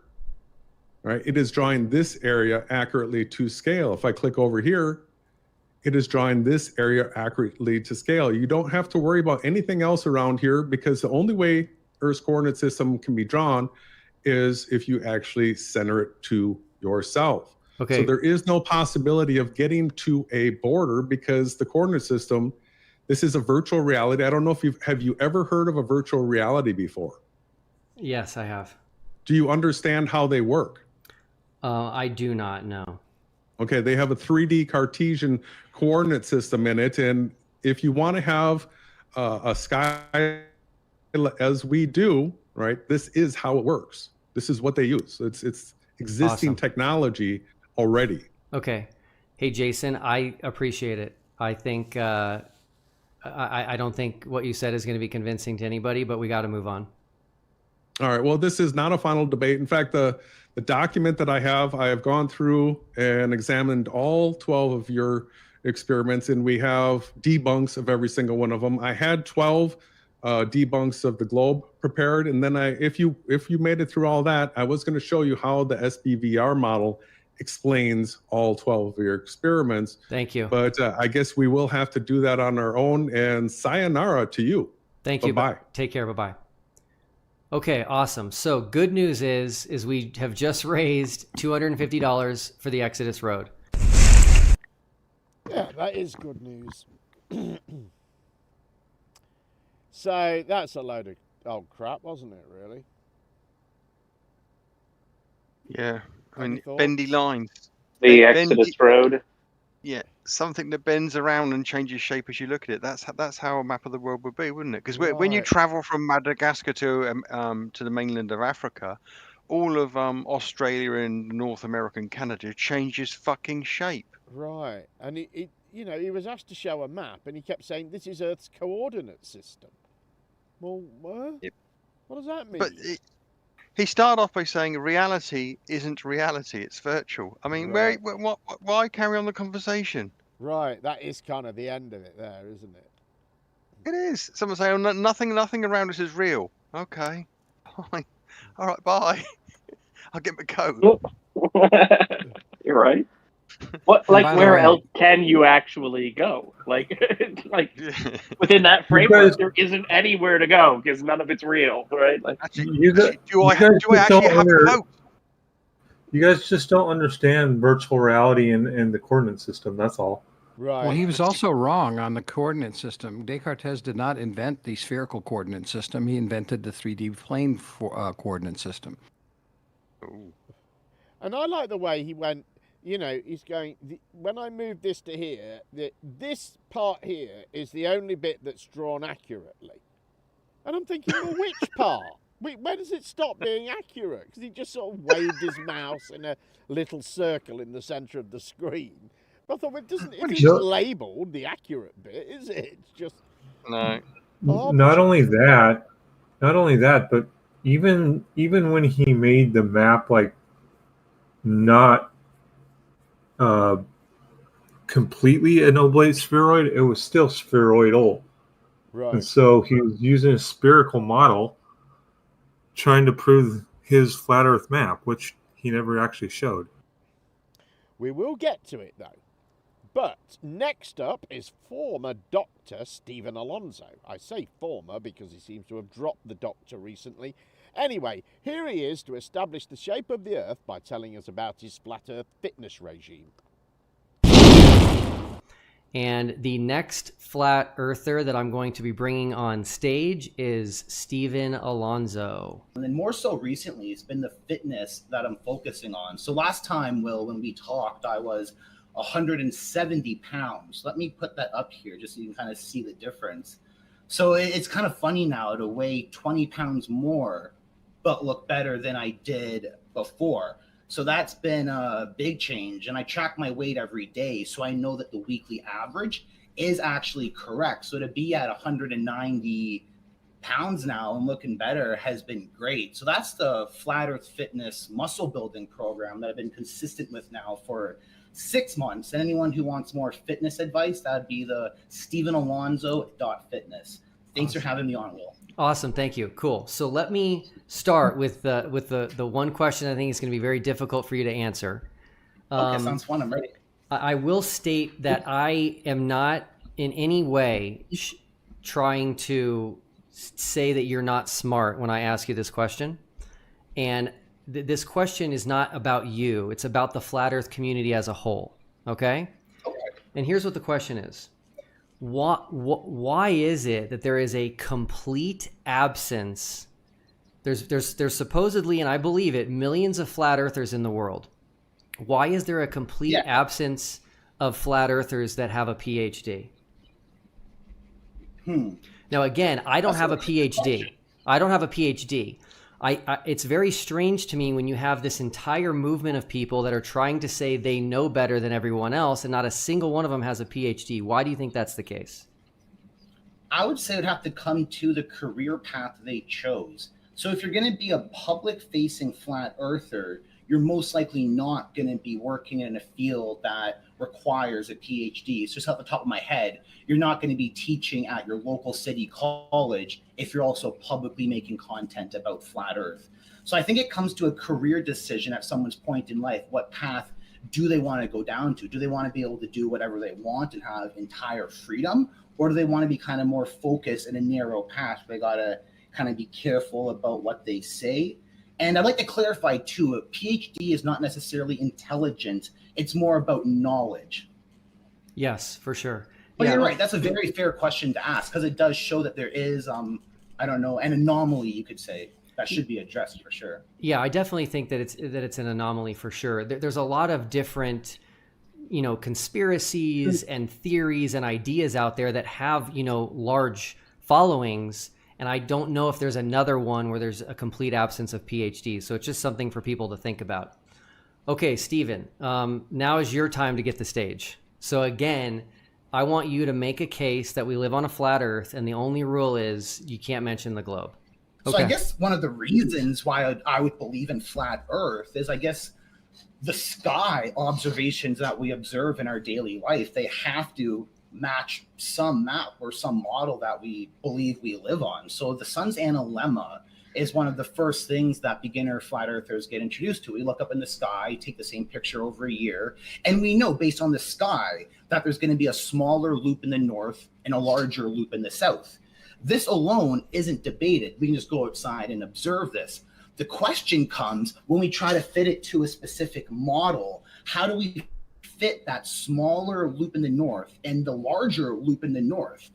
right, it is drawing this area accurately to scale. If I click over here, it is drawing this area accurately to scale. You don't have to worry about anything else around here because the only way Earth's coordinate system can be drawn is if you actually center it to yourself. Okay. So there is no possibility of getting to a border because the coordinate system, this is a virtual reality. I don't know if have you ever heard of a virtual reality before? Yes, I have. Do you understand how they work? I do not know. Okay, they have a 3D Cartesian coordinate system in it. And if you want to have a sky as we do, right, this is how it works. This is what they use. It's existing technology already. Okay. Hey, Jason, I appreciate it. I think, I don't think what you said is going to be convincing to anybody, but we got to move on. All right. Well, this is not a final debate. In fact, the document that I have gone through and examined all 12 of your experiments, and we have debunks of every single one of them. I had 12 debunks of the globe prepared, and then if you made it through all that, I was going to show you how the SBVR model explains all 12 of your experiments. Thank you. But I guess we will have to do that on our own. And sayonara to you. Thank you. Bye. Take care. Bye-bye. Okay, awesome. So good news is we have just raised $250 for the Exodus Road. Yeah, that is good news. So that's a load of old crap, wasn't it, really? Yeah, I Any mean, thoughts? bendy lines. The Exodus Road. Yeah, something that bends around and changes shape as you look at it. That's how a map of the world would be, wouldn't it? Because when you Right. travel from Madagascar to the mainland of Africa, all of Australia and North America and Canada changes fucking shape. Right, and he was asked to show a map, and he kept saying, "This is Earth's coordinate system." Well, what? Yep. What does that mean? But he started off by saying reality isn't reality; it's virtual. I mean, Right. why carry on the conversation? Right, that is kind of the end of it there, isn't it? It is. Someone say, "Oh, nothing around us is real." Okay, fine. All right, bye. I'll get my coat. You're right. What, like, where else can you actually go? Like within that framework, there isn't anywhere to go because none of it's real, right? Like, do I actually have a coat? You guys just don't understand virtual reality and the coordinate system. That's all. Right. Well, he was also wrong on the coordinate system. Descartes did not invent the spherical coordinate system. He invented the 3D plane coordinate system. Ooh. And I like the way he went, he's going, when I move this to here, this part here is the only bit that's drawn accurately. And I'm thinking, well, which part? Where does it stop being accurate? Because he just sort of waved his mouse in a little circle in the centre of the screen. But I thought, it isn't labelled the accurate bit, is it? It's just... No. Not only that, but even when he made the map, like, not completely an oblate spheroid, it was still spheroidal. Right. And so he was using a spherical model trying to prove his flat Earth map, which he never actually showed. We will get to it, though. But next up is former Dr. Stephen Alonzo. I say former because he seems to have dropped the doctor recently. Anyway, here he is to establish the shape of the Earth by telling us about his flat Earth fitness regime. And the next flat earther that I'm going to be bringing on stage is Stephen Alonzo. And then more so recently, it's been the fitness that I'm focusing on. So last time, Will, when we talked, I was 170 pounds. Let me put that up here just so you can kind of see the difference. So it's kind of funny now to weigh 20 pounds more, but look better than I did before. So that's been a big change. And I track my weight every day, so I know that the weekly average is actually correct. So to be at 190 pounds now and looking better has been great. So that's the Flat Earth Fitness muscle building program that I've been consistent with now for 6 months. And anyone who wants more fitness advice, that'd be the StephenAlonzo.fitness. Thanks for having me on, Will. Awesome, thank you. Cool. So let me start with the one question I think is going to be very difficult for you to answer. Okay, sounds fun. I'm ready. I will state that I am not in any way trying to say that you're not smart when I ask you this question. And this question is not about you. It's about the flat Earth community as a whole. Okay? Okay. And here's what the question is. Why is it that there is a complete absence? There's supposedly, and I believe it, millions of flat earthers in the world. Why is there a complete absence of flat earthers that have a PhD? Now, again, I don't have a PhD. I don't have a PhD. It's very strange to me when you have this entire movement of people that are trying to say they know better than everyone else, and not a single one of them has a PhD. Why do you think that's the case? I would say it would have to come to the career path they chose. So if you're going to be a public-facing flat earther, you're most likely not going to be working in a field that requires a PhD. So just off the top of my head, you're not going to be teaching at your local city college if you're also publicly making content about flat Earth. So I think it comes to a career decision at someone's point in life. What path do they want to go down to? Do they want to be able to do whatever they want and have entire freedom? Or do they want to be kind of more focused in a narrow path where they got to kind of be careful about what they say. And I'd like to clarify too, a PhD is not necessarily intelligent. It's more about knowledge. Yes, for sure. But you're right. That's a very fair question to ask, because it does show that there is, I don't know, an anomaly, you could say, that should be addressed for sure. Yeah, I definitely think that it's an anomaly for sure. There's a lot of different, conspiracies and theories and ideas out there that have, large followings. And I don't know if there's another one where there's a complete absence of PhDs. So it's just something for people to think about. Okay, Stephen, now is your time to get the stage. So again, I want you to make a case that we live on a flat Earth, and the only rule is you can't mention the globe. Okay. So I guess one of the reasons why I would believe in flat Earth is, I guess, the sky observations that we observe in our daily life, they have to match some map or some model that we believe we live on. So the sun's analemma is one of the first things that beginner flat earthers get introduced to. We look up in the sky, take the same picture over a year, and we know based on the sky that there's going to be a smaller loop in the north and a larger loop in the south. This alone isn't debated. We can just go outside and observe this. The question comes when we try to fit it to a specific model. How do we fit that smaller loop in the north and the larger loop in the north?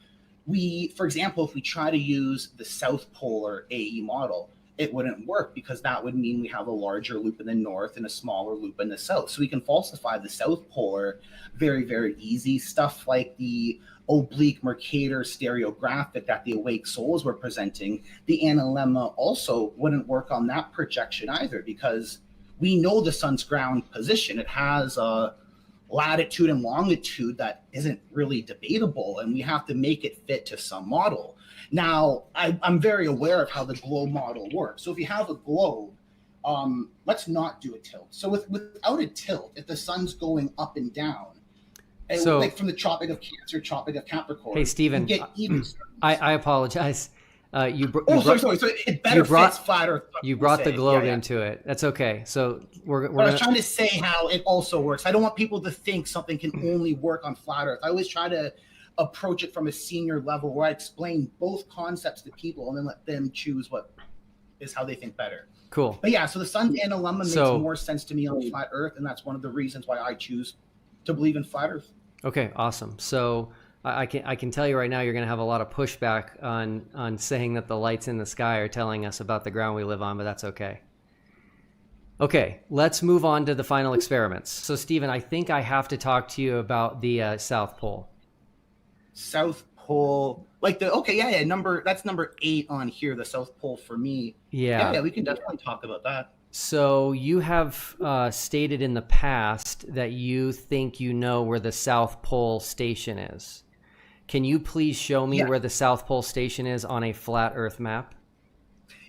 For example, if we try to use the South Polar AE model, it wouldn't work, because that would mean we have a larger loop in the north and a smaller loop in the south. So we can falsify the South Polar very, very easy. Stuff like the oblique Mercator stereographic that the Awake Souls were presenting, the analemma also wouldn't work on that projection either, because we know the sun's ground position. It has a latitude and longitude that isn't really debatable, and we have to make it fit to some model. Now, I'm very aware of how the globe model works. So if you have a globe, let's not do a tilt. So without a tilt, if the sun's going up and down, so, like from the Tropic of Cancer, Tropic of Capricorn, hey, Stephen, you get even. I apologize. Sorry. So it better fits flat Earth. You brought the globe into it. That's okay. So we're I was trying to say how it also works. I don't want people to think something can only work on flat Earth. I always try to approach it from a senior level where I explain both concepts to people and then let them choose what is how they think better. Cool. But yeah, so the sun's analemma makes more sense to me on flat Earth, and that's one of the reasons why I choose to believe in flat Earth. Okay, awesome. So I can tell you right now, you're going to have a lot of pushback on saying that the lights in the sky are telling us about the ground we live on, but that's okay. Okay, let's move on to the final experiments. So, Stephen, I think I have to talk to you about the South Pole. South Pole, like that's number 8 on here, the South Pole for me. Yeah, we can definitely talk about that. So you have stated in the past that you think you know where the South Pole station is. Can you please show me where the South Pole station is on a flat Earth map?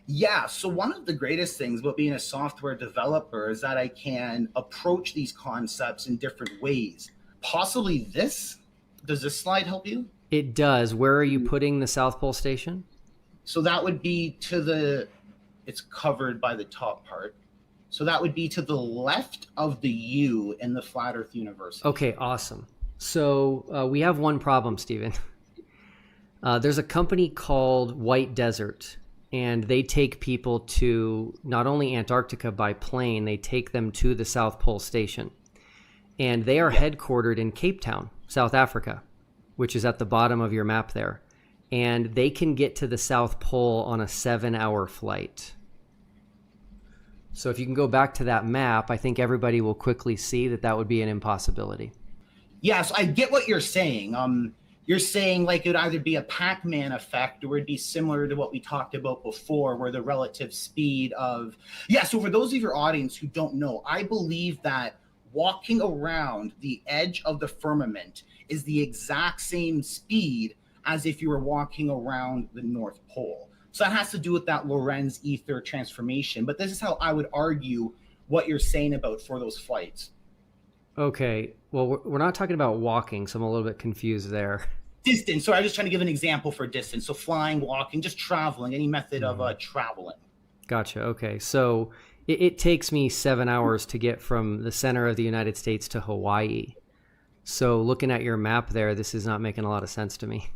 Yeah, so one of the greatest things about being a software developer is that I can approach these concepts in different ways. Possibly this? Does this slide help you? It does. Where are you putting the South Pole station? So that would be it's covered by the top part. So that would be to the left of the U in the Flat Earth universe. Okay, awesome. So we have one problem, Stephen. There's a company called White Desert, and they take people to not only Antarctica by plane, they take them to the South Pole station. And they are headquartered in Cape Town, South Africa, which is at the bottom of your map there. And they can get to the South Pole on a 7-hour flight. So if you can go back to that map, I think everybody will quickly see that that would be an impossibility. Yes, I get what you're saying. You're saying like it would either be a Pac-Man effect or it'd be similar to what we talked about before, where the relative speed of... Yeah, so for those of your audience who don't know, I believe that walking around the edge of the firmament is the exact same speed as if you were walking around the North Pole. So that has to do with that Lorentz ether transformation. But this is how I would argue what you're saying about for those flights. Okay, well, we're not talking about walking, so I'm a little bit confused there. Distance. So I was just trying to give an example for distance. So flying, walking, just traveling, any method of traveling. Gotcha. Okay, so it takes me 7 hours to get from the center of the United States to Hawaii. So looking at your map there, this is not making a lot of sense to me.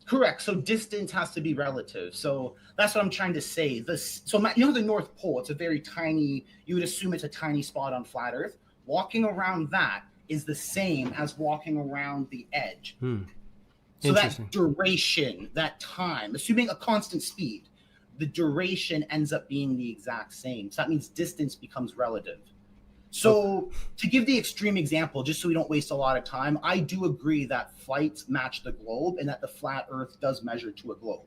Correct. So distance has to be relative. So that's what I'm trying to say. You know the North Pole, it's a very tiny, you would assume it's a tiny spot on flat Earth. Walking around that is the same as walking around the edge. So that duration, that time, assuming a constant speed, the duration ends up being the exact same. So that means distance becomes relative. So to give the extreme example, just so we don't waste a lot of time, I do agree that flights match the globe and that the flat Earth does measure to a globe.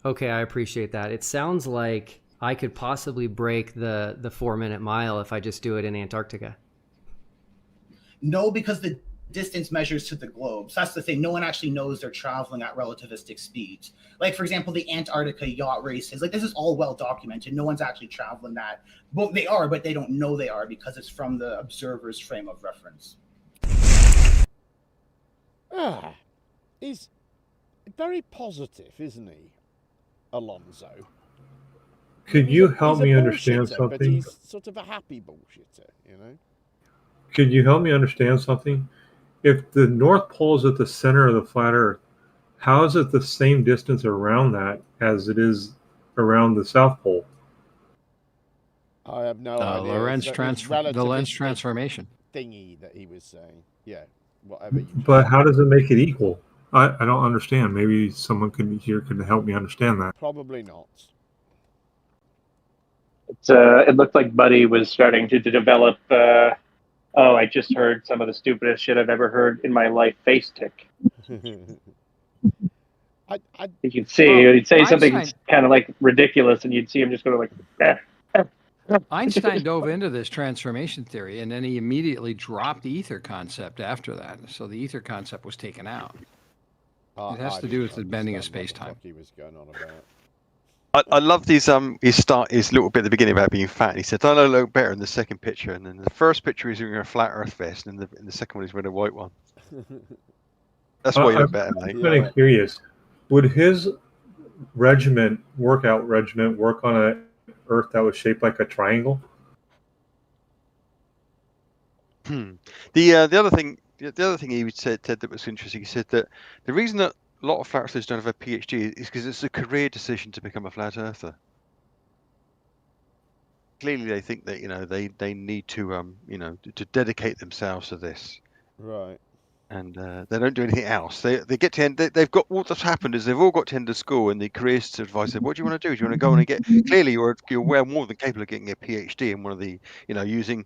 Okay, I appreciate that. It sounds like I could possibly break the 4-minute mile if I just do it in Antarctica. No, because the distance measures to the globe. So that's the thing. No one actually knows they're traveling at relativistic speeds. Like, for example, the Antarctica yacht races. Like, this is all well documented. No one's actually traveling that. Well, they are, but they don't know they are because it's from the observer's frame of reference. He's very positive, isn't he, Alonzo? Could you help me understand something? But he's sort of a happy bullshitter, you know? Could you help me understand something? If the North Pole is at the center of the flat Earth, how is it the same distance around that as it is around the South Pole? I have no idea. The lens transformation thingy that he was saying. Yeah, whatever. But how does it make it equal? I don't understand. Maybe someone could help me understand that. Probably not. It looked like Buddy was starting to develop. I just heard some of the stupidest shit I've ever heard in my life. Face tick. You'd say something kind of like ridiculous, and you'd see him just go like. Einstein dove into this transformation theory, and then he immediately dropped the ether concept after that. So the ether concept was taken out. It has to do with the bending of space-time. He was going on about. I love his little bit at the beginning about being fat. And he said, "I look better in the second picture." And then the first picture he's wearing a flat Earth vest, and in the second one he's wearing a white one. That's why you look better, mate. I'm kind of curious. Would his workout regimen, work on a Earth that was shaped like a triangle? The other thing he said that was interesting. He said that the reason that a lot of flat earthers don't have a PhD is because it's a career decision to become a flat earther. Clearly, they think that they need to to dedicate themselves to this. Right. And they don't do anything else. They get to end. They've got what's happened is they've all got to end of school, and the careers advice said, "What do you want to do? Do you want to go on and get?" Clearly, you're well more than capable of getting a PhD in one of the using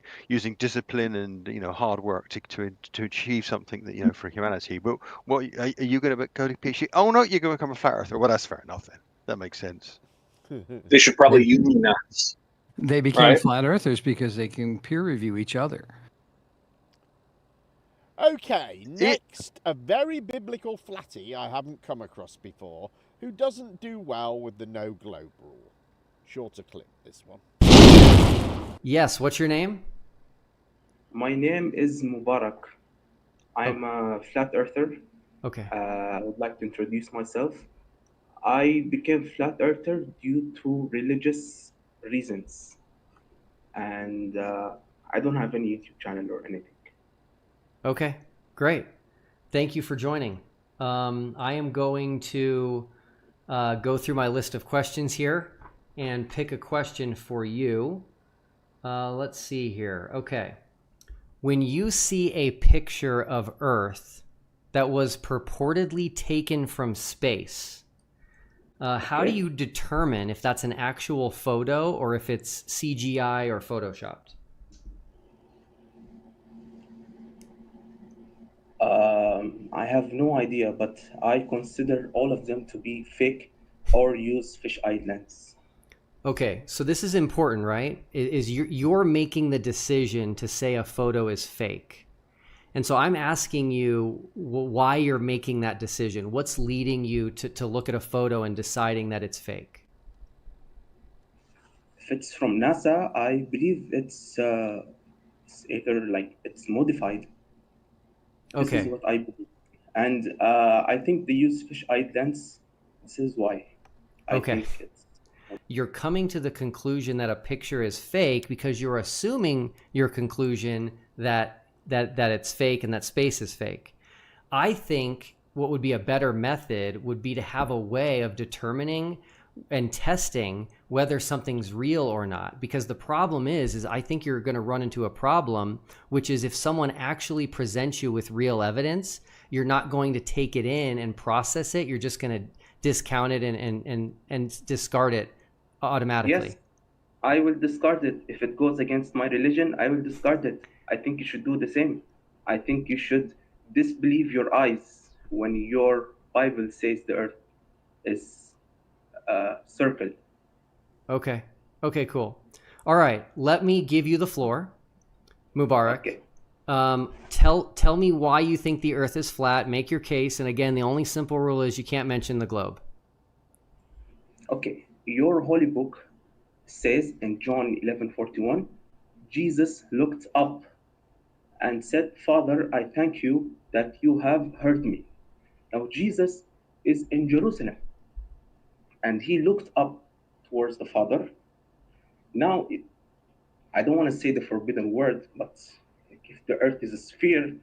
discipline and hard work to achieve something that for humanity. But what are you going to go to PhD? Oh no, you're going to become a flat earther. Well, that's fair enough then. That makes sense. They should probably unionize. They became flat earthers because they can peer review each other. Okay, next, a very biblical flatty I haven't come across before, who doesn't do well with the no globe rule. Shorter clip, this one. Yes, what's your name? My name is Mubarak. I'm a flat earther. Okay. I would like to introduce myself. I became flat earther due to religious reasons. And I don't have any YouTube channel or anything. Okay, great. Thank you for joining. I am going to go through my list of questions here and pick a question for you. Let's see here. Okay. When you see a picture of Earth that was purportedly taken from space, how do you determine if that's an actual photo or if it's CGI or Photoshopped? I have no idea, but I consider all of them to be fake or use fish-eyed lens. Okay, so this is important, right? You're making the decision to say a photo is fake. And so I'm asking you why you're making that decision. What's leading you to look at a photo and deciding that it's fake? If it's from NASA, I believe it's either like it's modified. Okay. This is what I believe. And I think they use fish-eyed lens. This is why. I think it's... You're coming to the conclusion that a picture is fake because you're assuming your conclusion that it's fake and that space is fake. I think what would be a better method would be to have a way of determining and testing whether something's real or not. Because the problem is I think you're going to run into a problem, which is if someone actually presents you with real evidence, you're not going to take it in and process it. You're just going to discount it and discard it automatically. Yes, I will discard it. If it goes against my religion, I will discard it. I think you should do the same. I think you should disbelieve your eyes when your Bible says the earth is circle. Okay, cool. All right, let me give you the floor, Mubarak. Okay. Tell me why you think the earth is flat. Make your case. And again, the only simple rule is you can't mention the globe. Okay, your holy book says in John 11:41, Jesus looked up and said, Father, I thank you that you have heard me. Now Jesus is in Jerusalem and he looked up towards the Father. Now, I don't want to say the forbidden word, but if the earth is a sphere,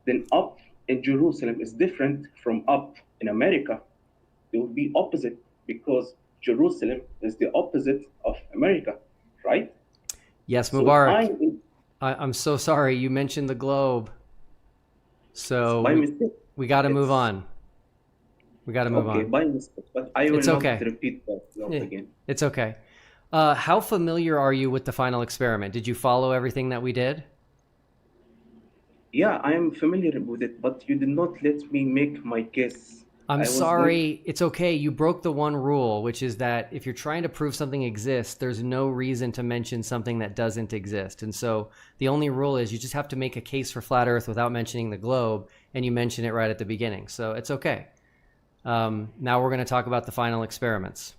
then up in Jerusalem is different from up in America. It would be opposite because Jerusalem is the opposite of America, right? Yes, Mubarak. I'm so sorry. You mentioned the globe. So we got to move on. We got to move on. Okay, by mistake, but I will not repeat that again. It's okay. How familiar are you with the final experiment? Did you follow everything that we did? Yeah, I am familiar with it, but you did not let me make my case. I'm sorry. It's okay. You broke the one rule, which is that if you're trying to prove something exists, there's no reason to mention something that doesn't exist. And so the only rule is you just have to make a case for flat Earth without mentioning the globe, and you mention it right at the beginning. So it's okay. Now we're going to talk about the final experiments.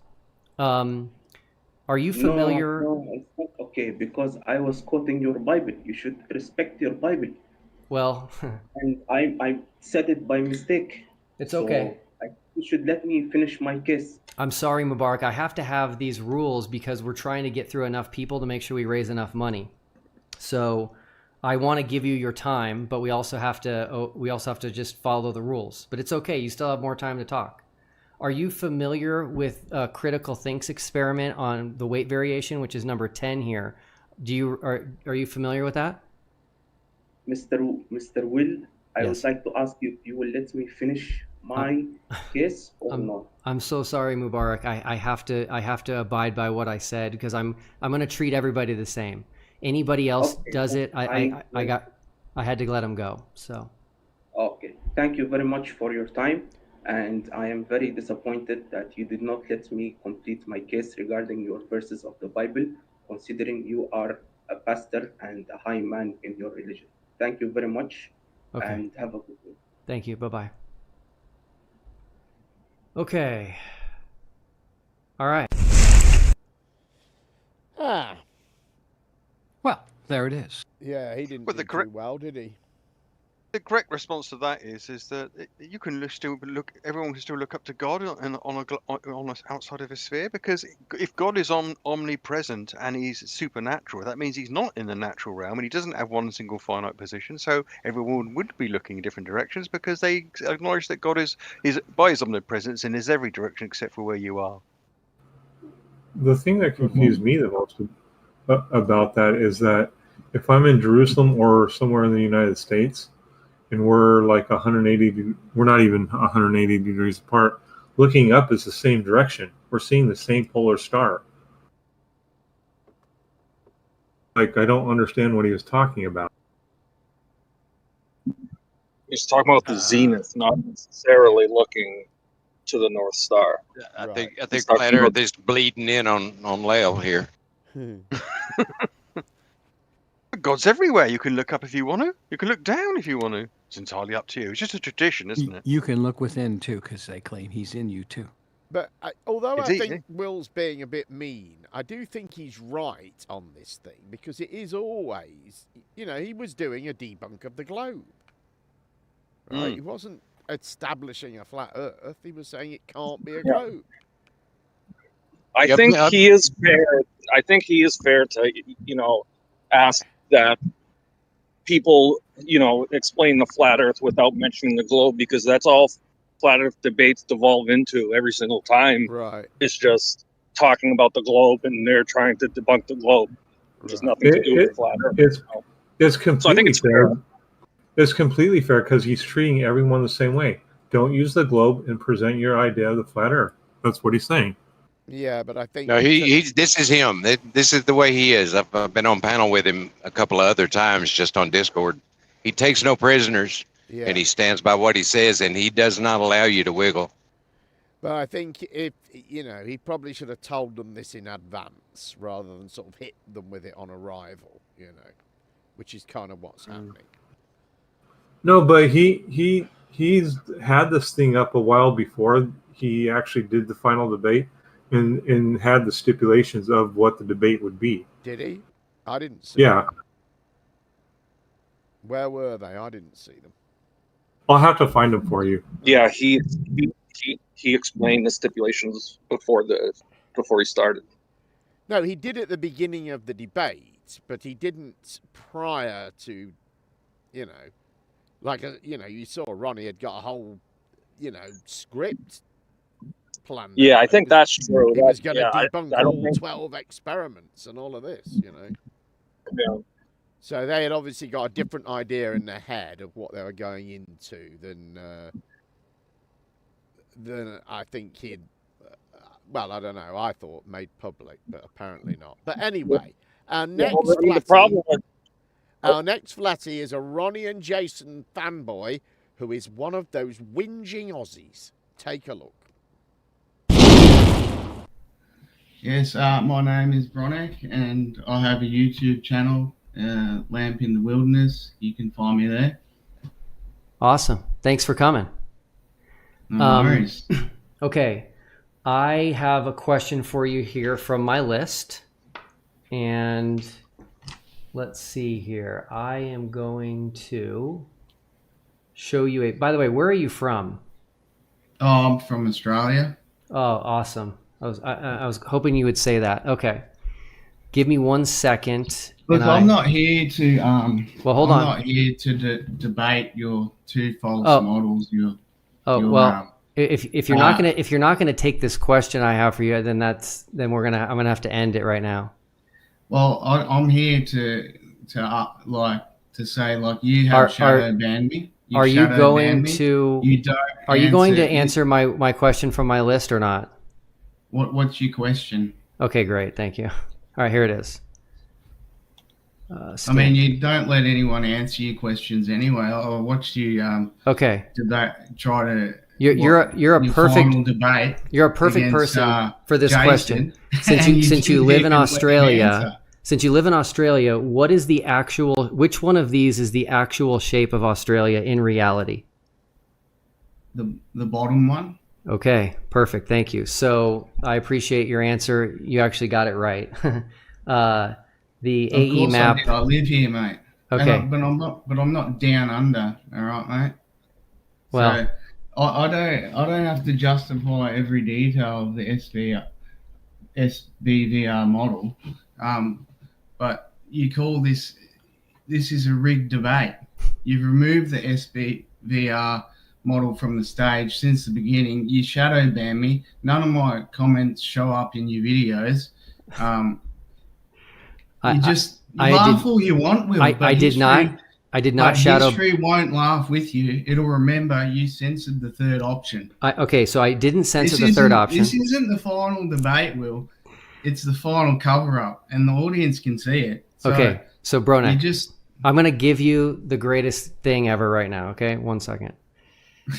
Are you familiar? No, it's not okay, because I was quoting your Bible. You should respect your Bible. Well, and I said it by mistake. It's okay. You should let me finish my case. I'm sorry, Mubarak. I have to have these rules because we're trying to get through enough people to make sure we raise enough money. So I want to give you your time, but we also have to just follow the rules. But it's okay. You still have more time to talk. Are you familiar with Critical Think's experiment on the weight variation, which is number 10 here? Are you familiar with that? Mr. Will, I would like to ask you if you will let me finish my case or not. I'm so sorry, Mubarak. I have to abide by what I said because I'm going to treat everybody the same. Anybody else does it, I had to let them go. So. Okay. Thank you very much for your time. And I am very disappointed that you did not let me complete my case regarding your verses of the Bible, considering you are a pastor and a high man in your religion. Thank you very much, and have a good day. Thank you. Bye-bye. Okay. All right. Well, there it is. Yeah, he didn't do too well, did he? The correct response to that is that you can still look. Everyone can still look up to God on outside of a sphere, because if God is omnipresent and he's supernatural, that means he's not in the natural realm and he doesn't have one single finite position. So everyone would be looking in different directions because they acknowledge that God is by his omnipresence and is every direction except for where you are. The thing that confused me the most about that is that if I'm in Jerusalem or somewhere in the United States, and we're like 180, we're not even 180 degrees apart, looking up is the same direction. We're seeing the same polar star. Like, I don't understand what he was talking about. He's talking about the zenith, not necessarily looking to the North Star. I think planet Earth is bleeding in on Leo here. God's everywhere. You can look up if you want to. You can look down if you want to. It's entirely up to you. It's just a tradition, isn't it? You can look within too, because they claim he's in you too. But although I think Will's being a bit mean, I do think he's right on this thing, because it is always, he was doing a debunk of the globe. Right? He wasn't establishing a flat Earth. He was saying it can't be a globe. I think he is fair. I think he is fair to, ask that people, explain the flat Earth without mentioning the globe, because that's all flat Earth debates devolve into every single time. Right. It's just talking about the globe, and they're trying to debunk the globe, which has nothing to do with flat Earth. It's completely So I think it's fair. It's completely fair because he's treating everyone the same way. Don't use the globe and present your idea of the flat Earth. That's what he's saying. Yeah, but I think No, this is him. This is the way he is. I've been on panel with him a couple of other times just on Discord. He takes no prisoners, and he stands by what he says, and he does not allow you to wiggle. But I think if, he probably should have told them this in advance rather than sort of hit them with it on arrival, which is kind of what's happening. No, but he's had this thing up a while before he actually did the final debate and had the stipulations of what the debate would be. Did he? I didn't see Yeah. them. Where were they? I didn't see them. I'll have to find them for you. Yeah, he explained the stipulations before he started. No, he did at the beginning of the but he didn't prior to, you saw Ronnie had got a whole, script planned. Yeah, I think that's true. He was going to Yeah, debunk I don't all think- 12 experiments and all of this, Yeah. So they had obviously got a different idea in their head of what they were going into than I think he'd. Well, I don't know. I thought made public, but apparently not. But anyway, our next flatty is a Ronnie and Jason fanboy who is one of those whinging Aussies. Take a look. Yes, my name is Bron, and I have a YouTube channel, Lamp in the Wilderness. You can find me there. Awesome. Thanks for coming. No worries. Okay. I have a question for you here from my list. And let's see here. I am going to show you by the way, where are you from? Oh, I'm from Australia. Oh, awesome. I was hoping you would say that. Okay. Give me 1 second. Look, I'm not here to well, hold on. I'm not here to debate your two false models. If you're not gonna take this question I have for you, then I'm gonna have to end it right now. Well, I'm here to say you have shadow banned me. Are you going to answer my question from my list or not? What's your question? Okay, great, thank you. All right, here it is. I mean, you don't let anyone answer your questions anyway. I watched you. Debate. Try to. You're a perfect debate. You're a perfect against, person for this Jason, question. Since you live in Australia, what is the actual? Which one of these is the actual shape of Australia in reality? The bottom one. Okay, perfect. Thank you. So I appreciate your answer. You actually got it right. The of AE map. I live here, mate. Okay. But I'm not down under. All right, mate. Well, so I don't have to justify every detail of the SBVR model. But you call this is a rigged debate. You've removed the SBVR model from the stage since the beginning. You shadow ban me. None of my comments show up in your videos. Laugh all you want, Will. I did not shadow. History won't laugh with you. It'll remember you censored the third option. So I didn't censor the third option. This isn't the final debate, Will. It's the final cover-up, and the audience can see it. So Bronek, I'm going to give you the greatest thing ever right now, okay? 1 second.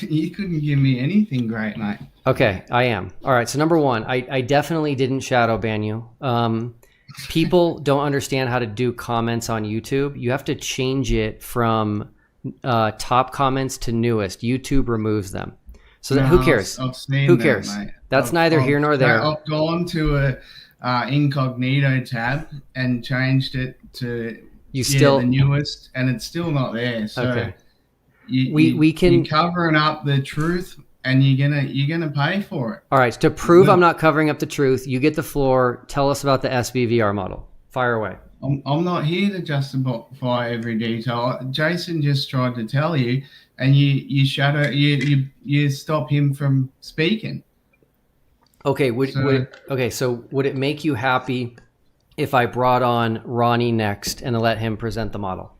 You couldn't give me anything great, mate. Okay, I am. All right, so number one, I definitely didn't shadow ban you. People don't understand how to do comments on YouTube. You have to change it from top comments to newest. YouTube removes them. So who cares? Who cares? That's neither here nor there. I've gone to a incognito tab and changed it to the newest, and it's still not there. So okay. You're covering up the truth, and you're gonna pay for it. All right. To prove I'm not covering up the truth, you get the floor. Tell us about the SBVR model. Fire away. I'm not here to justify every detail. Jason just tried to tell you and you stop him from speaking. Okay. So would it make you happy if I brought on Ronnie next and let him present the model?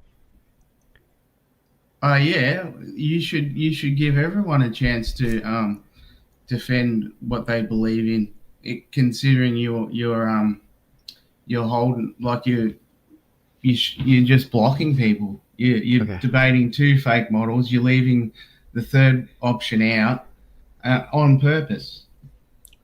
Yeah, you should give everyone a chance to defend what they believe in, considering you're holding like you're just blocking people. You're debating two fake models. You're leaving the third option out on purpose.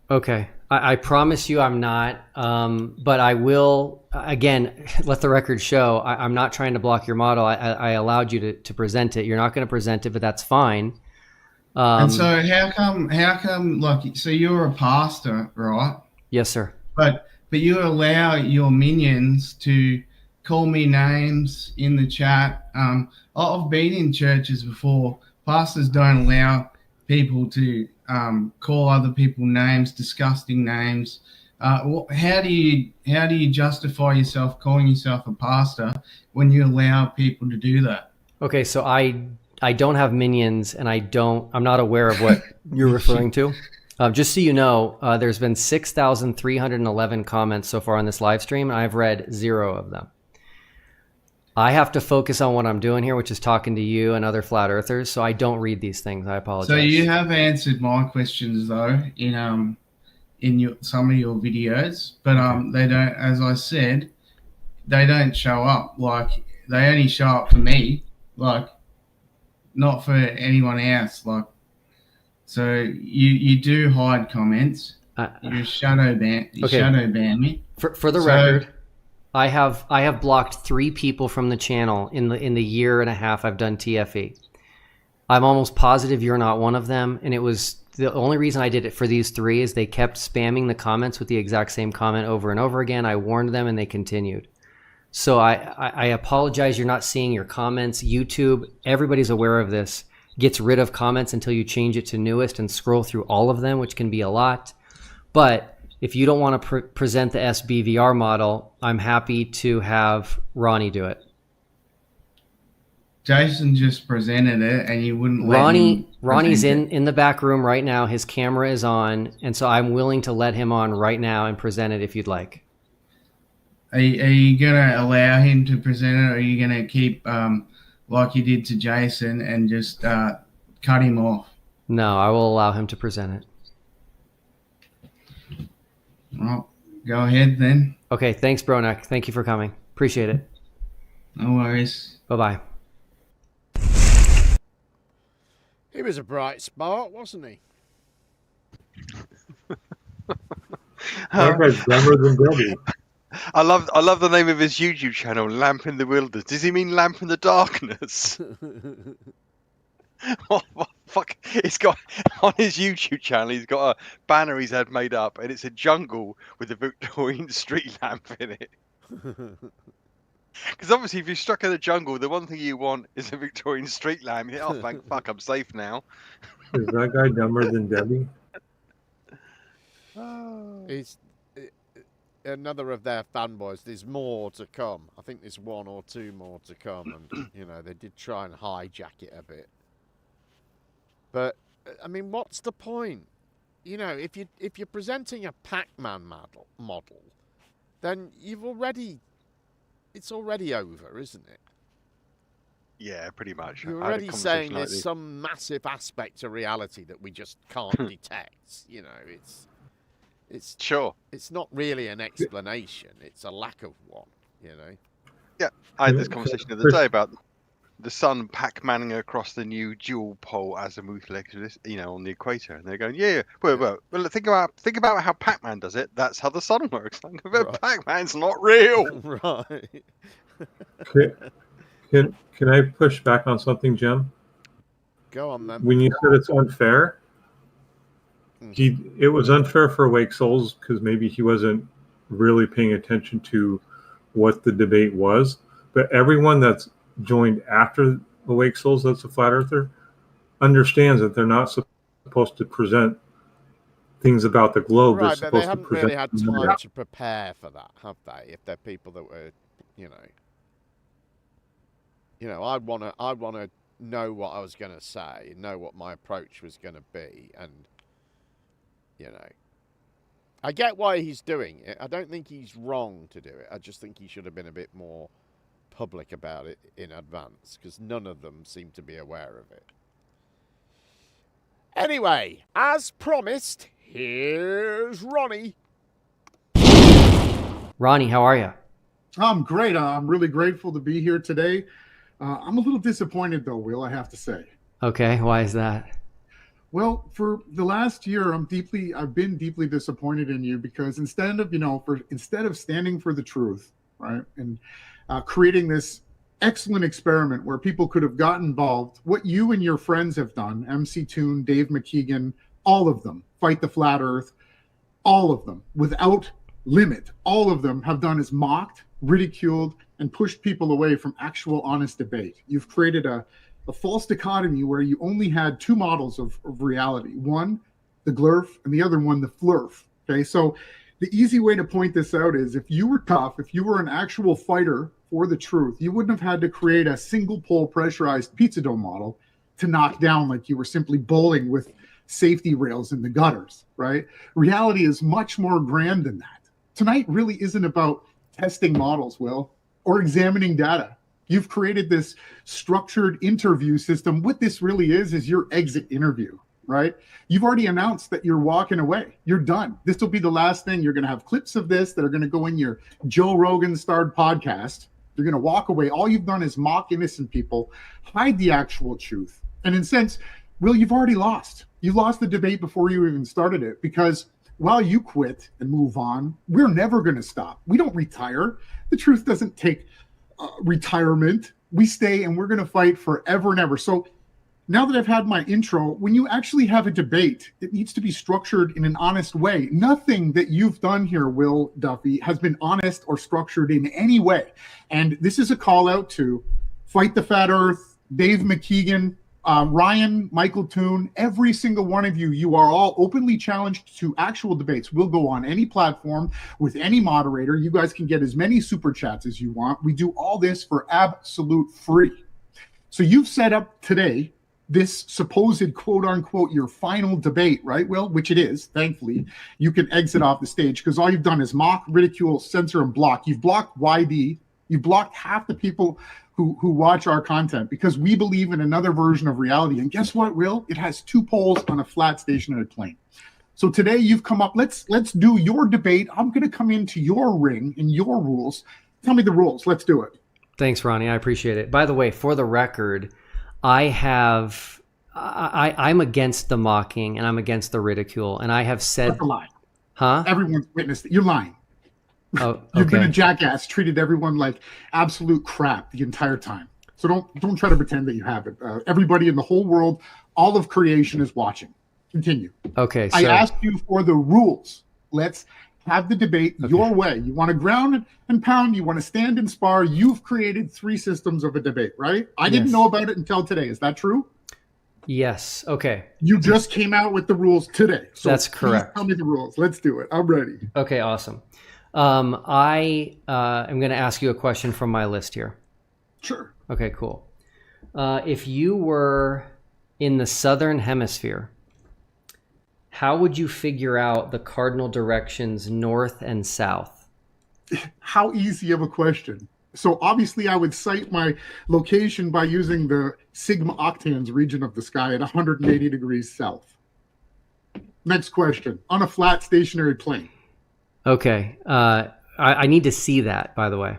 Okay. I promise you I'm not, but I will, again, let the record show, I'm not trying to block your model. I allowed you to present it. You're not going to present it, but that's fine. And so how come, like, so you're a pastor, right? Yes, sir. But you allow your minions to call me names in the chat. I've been in churches before. Pastors don't allow people to call other people names, disgusting names. How do you justify yourself calling yourself a pastor when you allow people to do that? Okay, so I don't have minions, and I'm not aware of what you're referring to. Just so you know, there's been 6,311 comments so far on this live stream, and I've read 0 of them. I have to focus on what I'm doing here, which is talking to you and other flat earthers, so I don't read these things. I apologize. So you have answered my questions though in some of your videos, but they don't, as I said, they don't show up. Like, they only show up for me, like, not for anyone else. Like, so you do hide comments. You shadow ban. You shadow ban me. For the record, I have blocked 3 people from the channel in the year and a half I've done TFE. I'm almost positive you're not one of them, and it was the only reason I did it for these 3 is they kept spamming the comments with the exact same comment over and over again. I warned them and they continued. So I apologize you're not seeing your comments. YouTube, everybody's aware of this, gets rid of comments until you change it to newest and scroll through all of them, which can be a lot. But if you don't want to present the SBVR model, I'm happy to have Ronnie do it. Jason just presented it, and you wouldn't let him. Ronnie's in the back room right now. His camera is on, and so I'm willing to let him on right now and present it if you'd like. Are you gonna allow him to present it, or are you gonna keep like you did to Jason and just cut him off? No, I will allow him to present it. Well, go ahead then. Okay, thanks, Bronek. Thank you for coming. Appreciate it. No worries. Bye-bye. He was a bright spark, wasn't he? That guy's dumber than Debbie. I love the name of his YouTube channel, Lamp in the Wilderness. Does he mean Lamp in the Darkness? What fuck? It's got on his YouTube channel. He's got a banner he's had made up, and it's a jungle with a Victorian street lamp in it. Because obviously, if you're stuck in a jungle, the one thing you want is a Victorian street lamp. Oh, thank fuck, I'm safe now. Is that guy dumber than Debbie? He's another of their fanboys. There's more to come. I think there's 1 or 2 more to come, and you know they did try and hijack it a bit. But I mean, what's the point? You know, if you're presenting a Pac-Man model, then it's already over, isn't it? Yeah, pretty much. You're already saying there's some massive aspect of reality that we just can't detect. You know, it's sure. It's not really an explanation. It's a lack of one. You know. Yeah, I had this conversation the other day about the sun Pac-Manning across the new dual pole azimuth, you know, on the equator, and they're going, yeah. Well, think about how Pac-Man does it. That's how the sun works. Right. Pac-Man's not real. Right. Can I push back on something, Jim? Go on, then. When you said it's unfair, it was unfair for Awake Souls because maybe he wasn't really paying attention to what the debate was. But everyone that's joined after Awake Souls, that's a flat earther, understands that they're not supposed to present things about the globe. Right, but they haven't really had time to prepare for that, have they? If they're people that were, you know, I'd want to know what I was going to say, know what my approach was going to be, and, you know, I get why he's doing it. I don't think he's wrong to do it. I just think he should have been a bit more public about it in advance, because none of them seem to be aware of it. Anyway, as promised, here's Ronnie. Ronnie, how are you? I'm great. I'm really grateful to be here today. I'm a little disappointed, though, Will, I have to say. Okay, why is that? Well, for the last year, I've been deeply disappointed in you, because instead of standing for the truth, right, and creating this excellent experiment where people could have got involved, what you and your friends have done, MC Toon, Dave McKeegan, all of them, Fight the Flat Earth, all of them, without limit, all of them have done is mocked, ridiculed, and pushed people away from actual honest debate. You've created a false dichotomy where you only had two models of reality. One, the glurf, and the other one, the flurf. Okay, so the easy way to point this out is if you were tough, if you were an actual fighter for the truth, you wouldn't have had to create a single pole pressurized pizza dough model to knock down like you were simply bowling with safety rails in the gutters, right? Reality is much more grand than that. Tonight really isn't about testing models, Will, or examining data. You've created this structured interview system. What this really is your exit interview, right? You've already announced that you're walking away. You're done. This will be the last thing. You're going to have clips of this that are going to go in your Joe Rogan starred podcast. You're going to walk away. All you've done is mock innocent people, hide the actual truth. And in a sense, Will, you've already lost. You lost the debate before you even started it, because while you quit and move on, we're never going to stop. We don't retire. The truth doesn't take retirement. We stay and we're going to fight forever and ever. So now that I've had my intro, when you actually have a debate, it needs to be structured in an honest way. Nothing that you've done here, Will Duffy, has been honest or structured in any way. And this is a call out to Fight the Fat Earth, Dave McKeegan, Ryan, Michael Toon, every single one of you. You are all openly challenged to actual debates. We'll go on any platform with any moderator. You guys can get as many super chats as you want. We do all this for absolute free. So you've set up today this supposed quote unquote your final debate, right, Will? Which it is, thankfully. You can exit off the stage because all you've done is mock, ridicule, censor, and block. You've blocked YD. You've blocked half the people who watch our content because we believe in another version of reality. And guess what, Will? It has two poles on a flat stationary plane. So today you've come up, let's do your debate. I'm going to come into your ring and your rules. Tell me the rules. Let's do it. Thanks, Ronnie. I appreciate it. By the way, for the record, I'm against the mocking and I'm against the ridicule. And I have said... That's a lie. Huh? Everyone's witnessed it. You're lying. Oh, okay. You've been a jackass, treated everyone like absolute crap the entire time. So don't try to pretend that you haven't. Everybody in the whole world, all of creation is watching. Continue. Okay. So... I asked you for the rules. Let's have the debate your way. You want to ground and pound. You want to stand and spar. You've created three systems of a debate, right? I didn't know about it until today. Is that true? Yes. Okay. You just came out with the rules today. So that's correct. Tell me the rules. Let's do it. I'm ready. Okay. Awesome. I am going to ask you a question from my list here. Sure. Okay, cool. If you were in the southern hemisphere, how would you figure out the cardinal directions north and south? How easy of a question. So obviously I would cite my location by using the sigma octans region of the sky at 180 degrees south. Next question. On a flat stationary plane. Okay. I need to see that, by the way.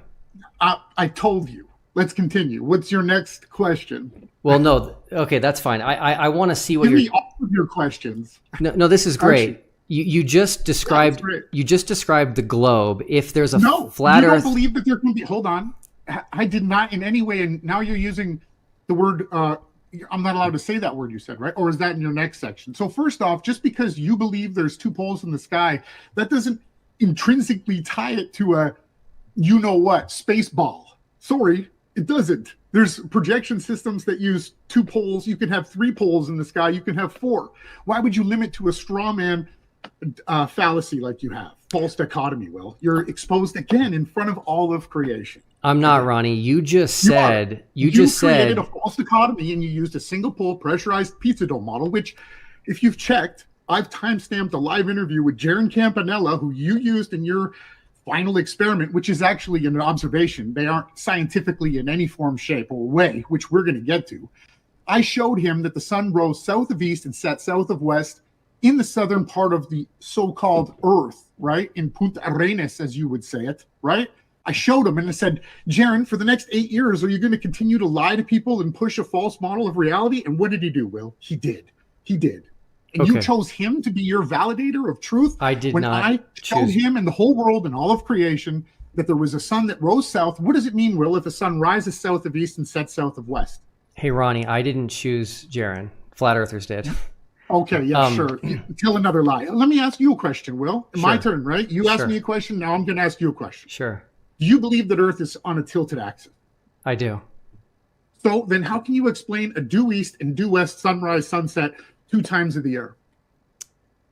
I told you. Let's continue. What's your next question? Well, no. Okay, that's fine. I want to see what Give me all of your questions. No, this is great. You just described the globe. If there's a flat Earth... No, you don't believe that there can be... Hold on. I did not in any way, and now you're using the word... I'm not allowed to say that word you said, right? Or is that in your next section? So first off, just because you believe there's two poles in the sky, that doesn't intrinsically tie it to a you-know-what, space ball. Sorry, it doesn't. There's projection systems that use two poles. You can have three poles in the sky. You can have four. Why would you limit to a straw man fallacy like you have? False dichotomy, Will. You're exposed again in front of all of creation. I'm not, Ronnie. You just said you created a false dichotomy, and you used a single pole pressurized pizza dough model, which, if you've checked, I've timestamped a live interview with Jaron Campanella, who you used in your final experiment, which is actually an observation. They aren't scientifically in any form, shape, or way, which we're going to get to. I showed him that the sun rose south of east and set south of west in the southern part of the so-called Earth, right? In Punta Arenas, as you would say it, right? I showed him and I said, Jaron, for the next 8 years, are you going to continue to lie to people and push a false model of reality? And what did he do, Will? He did. He did. And you chose him to be your validator of truth. I did when not I showed him and the whole world and all of creation that there was a sun that rose south. What does it mean, Will, if a sun rises south of east and sets south of west? Hey, Ronnie, I didn't choose Jaron. Flat Earthers did. Okay, yeah, sure. Tell another lie. Let me ask you a question, Will. My turn, right? You asked me a question. Now I'm going to ask you a question. Sure. Do you believe that Earth is on a tilted axis? I do. So then how can you explain a due east and due west sunrise, sunset 2 times of the year?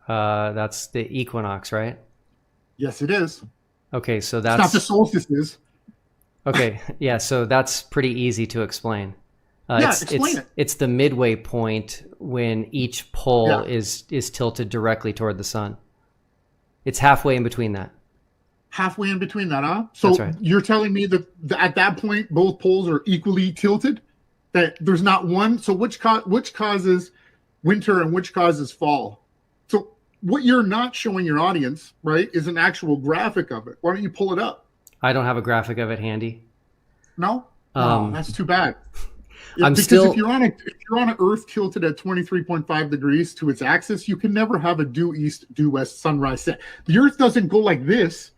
That's the equinox, right? Yes, it is. Okay, so It's that's not the solstices. okay. Yeah, so that's pretty easy to explain. Explain it. It's the midway point when each pole is tilted directly toward the sun. It's halfway in between that. Halfway in between that, huh? So That's right. You're telling me that at that point both poles are equally tilted? That there's not one? So which causes winter and which causes fall? So what you're not showing your audience, right, is an actual graphic of it. Why don't you pull it up? I don't have a graphic of it handy. No? Oh, that's too bad. If you're on an Earth tilted at 23.5 degrees to its axis, you can never have a due east, due west sunrise set. The Earth doesn't go like this.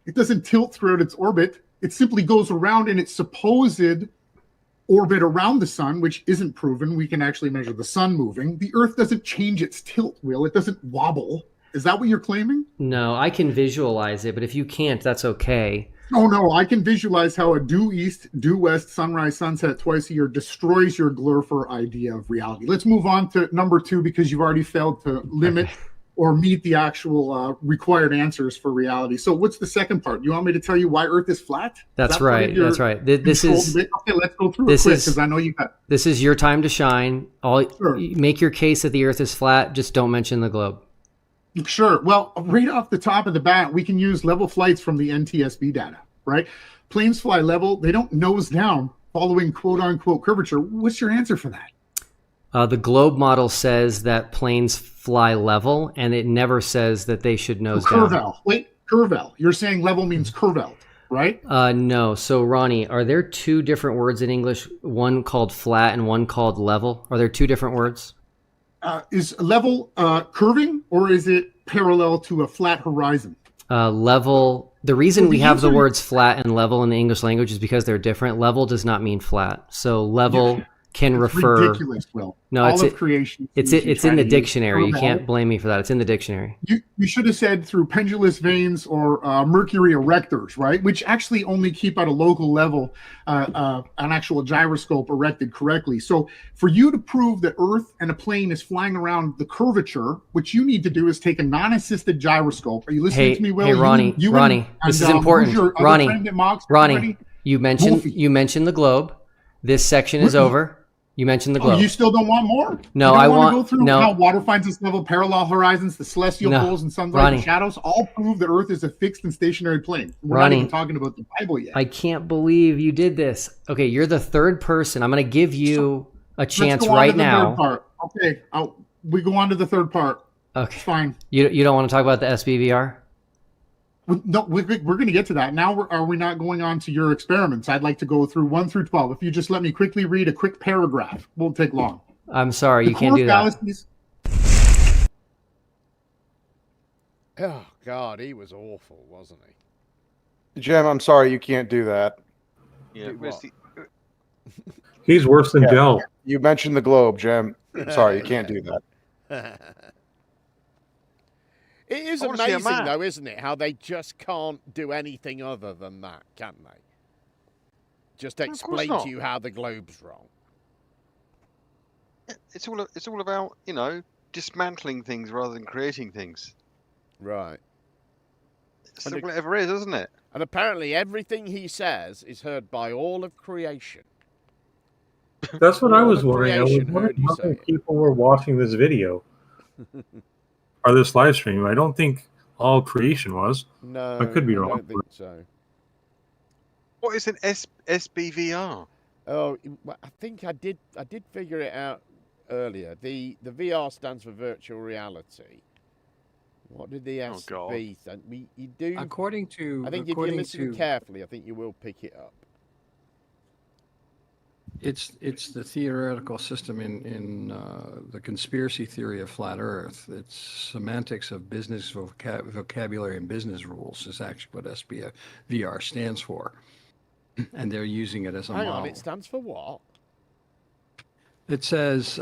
It doesn't tilt throughout its orbit. It simply goes around in its supposed orbit around the sun, which isn't proven. We can actually measure the sun moving. The Earth doesn't change its tilt, Will. It doesn't wobble. Is that what you're claiming? No, I can visualize it, but if you can't, that's okay. Oh, no, I can visualize how a due east, due west, sunrise, sunset twice a year destroys your glurfer idea of reality. Let's move on to number 2 because you've already failed to limit or meet the actual required answers for reality. So what's the second part? You want me to tell you why Earth is flat? That's right. That's right. This is okay. Let's go through it quick because I know you got. This is your time to shine. Make your case that the Earth is flat. Just don't mention the globe. Sure. Well, right off the top of the bat, we can use level flights from the NTSB data, right? Planes fly level. They don't nose down following quote unquote curvature. What's your answer for that? The globe model says that planes fly level, and it never says that they should nose down. Curvel. Wait, curvel. You're saying level means curvelled, right? No. So, Ronnie, are there 2 different words in English, one called flat and one called level? Are there 2 different words? Is level curving, or is it parallel to a flat horizon? Level. The reason we have the words flat and level in the English language is because they're different. Level does not mean flat. So level can refer. Ridiculous, Will. No, all of creation. It's in the dictionary. You can't blame me for that. It's in the dictionary. You should have said through pendulous veins or Mercury erectors, right? Which actually only keep at a local level an actual gyroscope erected correctly. So for you to prove that Earth and a plane is flying around the curvature, what you need to do is take a non-assisted gyroscope. Are you listening to me, Will? Hey, Ronnie. Ronnie, this is important. Ronnie, you mentioned the globe. This section is over. You mentioned the globe. You still don't want more? No, I want to go through how water finds its level, parallel horizons, the celestial poles, and sunlight and shadows all prove that Earth is a fixed and stationary plane. We're not even talking about the Bible yet. I can't believe you did this. Okay, you're the 3rd person. I'm going to give you a chance right now. Part. Okay, we go on to the 3rd part. Okay, it's fine. You don't want to talk about the SBVR? No, we're going to get to that. Now, are we not going on to your experiments? I'd like to go through 1 through 12. If you just let me quickly read a quick paragraph, won't take long. I'm sorry, you can't do that. Oh, God, he was awful, wasn't he? Jim, I'm sorry, you can't do that. Yeah, he's worse than Dell. You mentioned the globe, Jim. I'm sorry, you can't do that. It is amazing, though, isn't it? How they just can't do anything other than that, can they? Just explain to you how the globe's wrong. It's all about, dismantling things rather than creating things. Right. It's all it ever is, isn't it? And apparently everything he says is heard by all of creation. That's what I was All of wondering. I was creation wondering heard you how say many it. people were watching this video or this live stream. I don't think all creation was. No, I could be wrong. I don't think so. What is an SBVR? Oh, I think I did figure it out earlier. The VR stands for virtual reality. What did the SB stand? You do. According to, I think if you listen carefully, I think you will pick it up. It's the theoretical system in the conspiracy theory of flat Earth. It's semantics of business vocabulary and business rules is actually what SBVR stands for, and they're using it as a model. Hang on, it stands for what? It says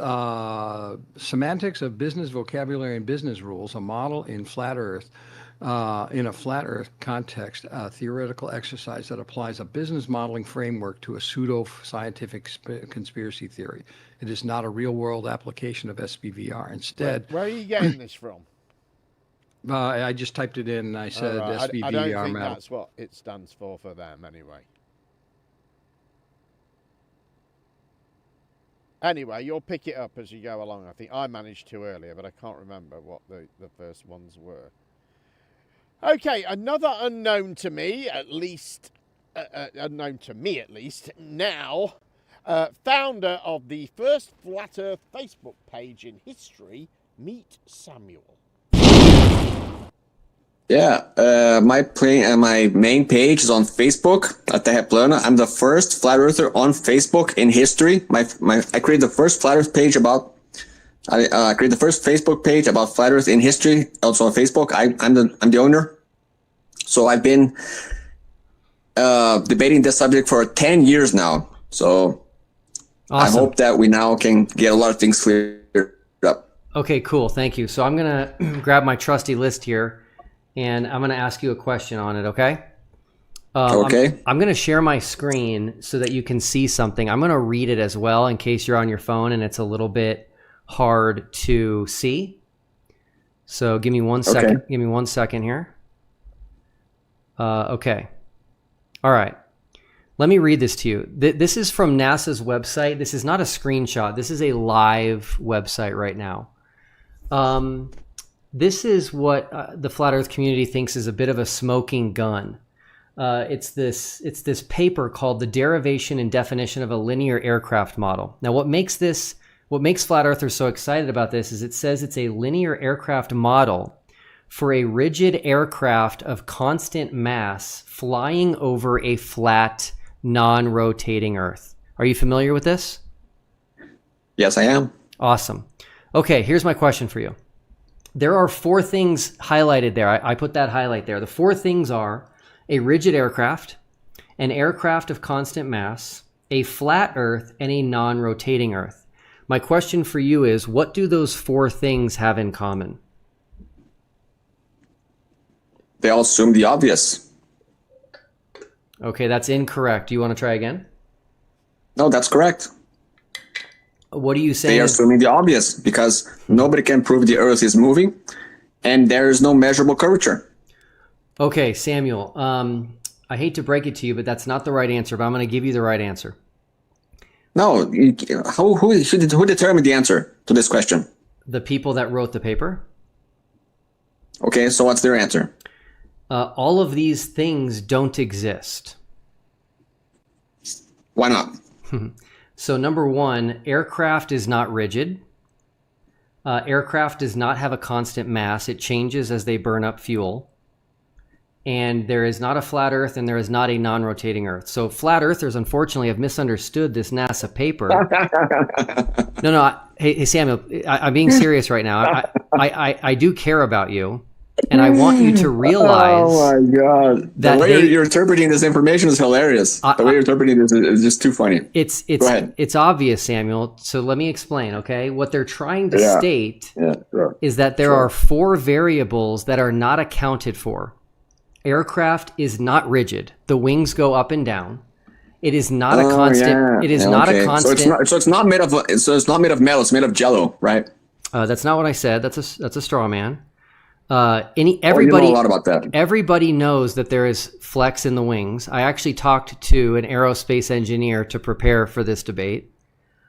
semantics of business vocabulary and business rules, a model in flat Earth. In a flat Earth context, a theoretical exercise that applies a business modeling framework to a pseudo-scientific conspiracy theory. It is not a real-world application of SBVR. Instead, where are you getting this from? I just typed it in. And I said SBVR. I don't think that's what it stands for them, anyway. Anyway, you'll pick it up as you go along. I think I managed to earlier, but I can't remember what the first ones were. Okay, another unknown to me, at least, now, founder of the first flat Earth Facebook page in history, meet Samuel. Yeah, my main page is on Facebook at the Plana. I'm the first flat earther on Facebook in history. I created the first flat Earth page about. I created the first Facebook page about flat Earth in history, also on Facebook. I'm the owner. So I've been debating this subject for 10 years now. So awesome. I hope that we now can get a lot of things cleared up. Okay, cool. Thank you. So I'm going to grab my trusty list here, and I'm going to ask you a question on it, okay? Okay. I'm going to share my screen so that you can see something. I'm going to read it as well in case you're on your phone and it's a little bit hard to see. So give me 1 second. Okay. Give me 1 second here. Okay. All right. Let me read this to you. This is from NASA's website. This is not a screenshot. This is a live website right now. This is what the flat Earth community thinks is a bit of a smoking gun. It's this paper called The Derivation and Definition of a Linear Aircraft Model. Now, what makes flat earthers so excited about this is it says it's a linear aircraft model for a rigid aircraft of constant mass flying over a flat, non-rotating Earth. Are you familiar with this? Yes, I am. Awesome. Okay, here's my question for you. There are 4 things highlighted there. I put that highlight there. The 4 things are a rigid aircraft, an aircraft of constant mass, a flat Earth, and a non-rotating Earth. My question for you is, what do those 4 things have in common? They all assume the obvious. Okay, that's incorrect. Do you want to try again? No, that's correct. What are you saying? They are assuming the obvious because nobody can prove the Earth is moving and there is no measurable curvature. Okay, Samuel, I hate to break it to you, but that's not the right answer, but I'm going to give you the right answer. No, who determined the answer to this question? The people that wrote the paper. Okay, so what's their answer? All of these things don't exist. Why not? So number 1, aircraft is not rigid. Aircraft does not have a constant mass. It changes as they burn up fuel. And there is not a flat Earth and there is not a non-rotating Earth. So flat Earthers, unfortunately, have misunderstood this NASA paper. Hey, Samuel, I'm being serious right now. I do care about you. And I want you to realize. Oh my God! The way you're interpreting this information is hilarious. The way you're interpreting this is just too funny. It's obvious, Samuel. So let me explain. Okay, what they're trying to state is that there are 4 variables that are not accounted for. Aircraft is not rigid. The wings go up and down. It is not a constant. Yeah. It is not a constant. So it's not made of. So it's not made of metal. It's made of jello, right? That's not what I said. That's a straw man. You know a lot about that. Everybody knows that there is flex in the wings. I actually talked to an aerospace engineer to prepare for this debate.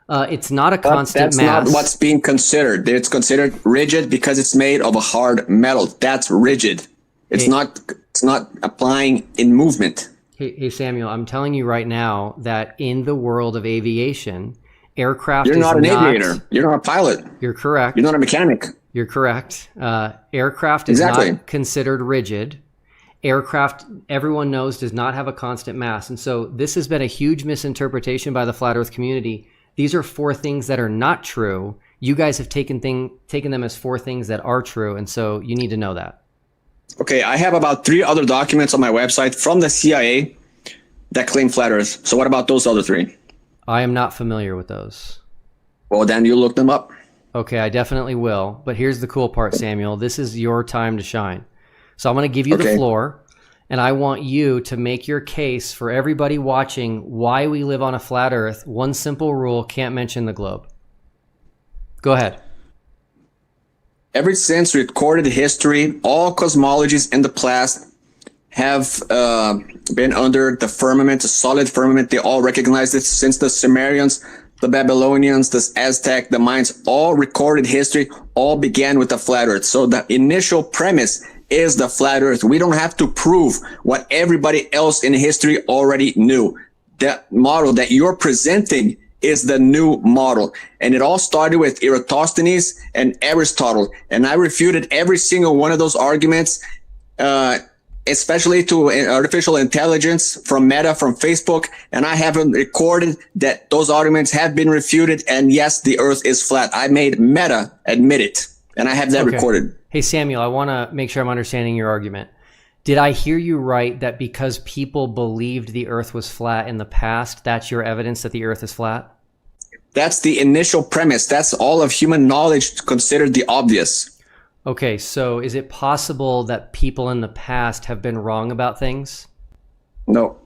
It's not a constant mass. That's not what's being considered. It's considered rigid because it's made of a hard metal. That's rigid. It's not applying in movement. Hey, Samuel, I'm telling you right now that in the world of aviation, aircraft You're is not an aviator. You're not a pilot. You're correct. You're not a mechanic. You're correct. Aircraft is not considered rigid. Aircraft, everyone knows, does not have a constant mass. And so this has been a huge misinterpretation by the flat earth community. These are 4 things that are not true. You guys have taken them as 4 things that are true. And so you need to know that. Okay, I have about 3 other documents on my website from the CIA that claim flat earth. So what about those other 3? I am not familiar with those. Well, then you look them up. Okay, I definitely will. But here's the cool part, Samuel. This is your time to shine. So I'm going to give you the floor, and I want you to make your case for everybody watching why we live on a flat earth. One simple rule: can't mention the globe. Go ahead. Ever since recorded history, all cosmologies in the past have been under the firmament, a solid firmament. They all recognize it since the Sumerians, the Babylonians, the Aztec, the Mayans, all recorded history, all began with the flat earth. So the initial premise is the flat earth. We don't have to prove what everybody else in history already knew. The model that you're presenting is the new model. And it all started with Eratosthenes and Aristotle. And I refuted every single one of those arguments, especially to artificial intelligence from Meta, from Facebook. And I haven't recorded that those arguments have been refuted. And yes, the earth is flat. I made Meta admit it. And I have that recorded. Hey, Samuel, I want to make sure I'm understanding your argument. Did I hear you right that because people believed the earth was flat in the past, that's your evidence that the earth is flat? That's the initial premise. That's all of human knowledge considered the obvious. Okay, so is it possible that people in the past have been wrong about things? No.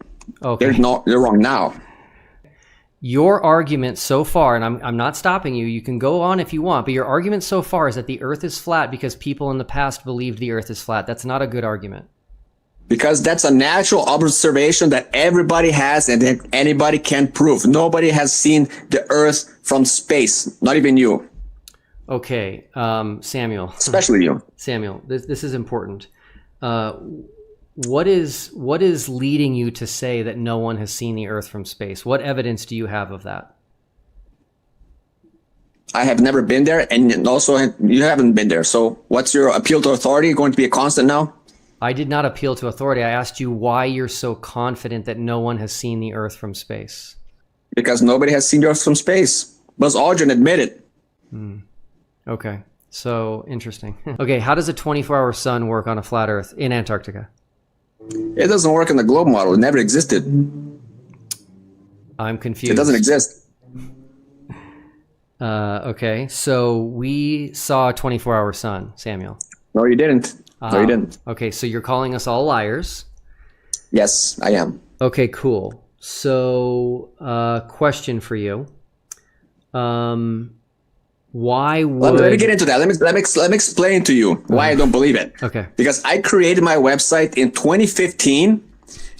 Okay. They're wrong now. Your argument so far, and I'm not stopping you, you can go on if you want, but your argument so far is that the earth is flat because people in the past believed the earth is flat. That's not a good argument. Because that's a natural observation that everybody has and that anybody can prove. Nobody has seen the earth from space, not even you. Okay, Samuel. Especially you. Samuel, this is important. What is leading you to say that no one has seen the earth from space? What evidence do you have of that? I have never been there, and also you haven't been there. So what's your appeal to authority going to be a constant now? I did not appeal to authority. I asked you why you're so confident that no one has seen the earth from space. Because nobody has seen the earth from space. Buzz Aldrin admitted. Okay, so interesting. Okay, how does a 24-hour sun work on a flat earth in Antarctica? It doesn't work in the globe model. It never existed. I'm confused. It doesn't exist. Okay, so we saw a 24-hour sun, Samuel. No, you didn't. No, you didn't. Okay, so you're calling us all liars. Yes, I am. Okay, cool. So, question for you. Why would... Let me get into that. Let me explain to you why I don't believe it. Okay. Because I created my website in 2015,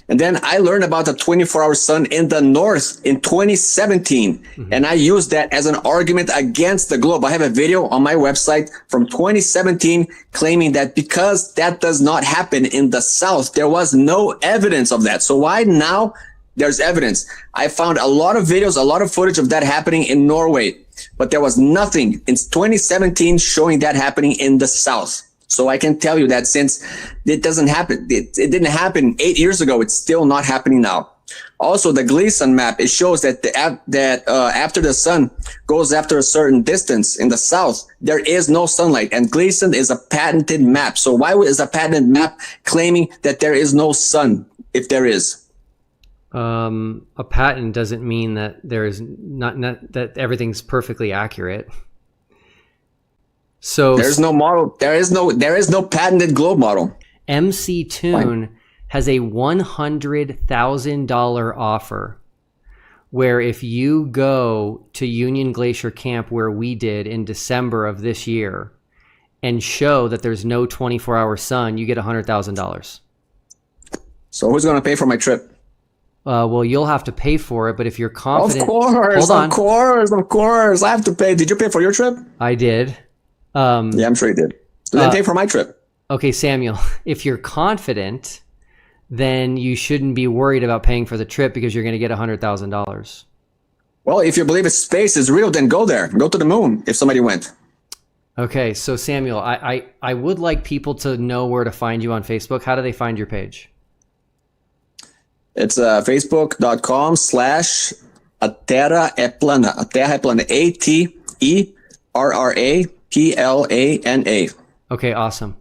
and then I learned about the 24-hour sun in the north in 2017, and I used that as an argument against the globe. I have a video on my website from 2017 claiming that because that does not happen in the south, there was no evidence of that. So why now there's evidence? I found a lot of videos, a lot of footage of that happening in Norway, but there was nothing in 2017 showing that happening in the south. So I can tell you that since it doesn't happen, it didn't happen 8 years ago, it's still not happening now. Also, the Gleason map, it shows that after the sun goes after a certain distance in the south, there is no sunlight. And Gleason is a patented map. So why is a patented map claiming that there is no sun if there is? A patent doesn't mean that there is not that everything's perfectly accurate. So there's no model. There is no patented globe model. MC Toon has a $100,000 offer where if you go to Union Glacier Camp where we did in December of this year and show that there's no 24-hour sun, you get $100,000. So who's going to pay for my trip? Well, you'll have to pay for it, but if you're confident... Of course, Hold on. of course. I have to pay. Did you pay for your trip? I did. Yeah, I'm sure you did. So then pay for my trip. Okay, Samuel, if you're confident, then you shouldn't be worried about paying for the trip because you're going to get $100,000. Well, if you believe space is real, then go there. Go to the moon if somebody went. Okay, so Samuel, I would like people to know where to find you on Facebook. How do they find your page? It's facebook.com/Aterra é plana. Aterra é plana. ATERRAPLANA. Okay, awesome.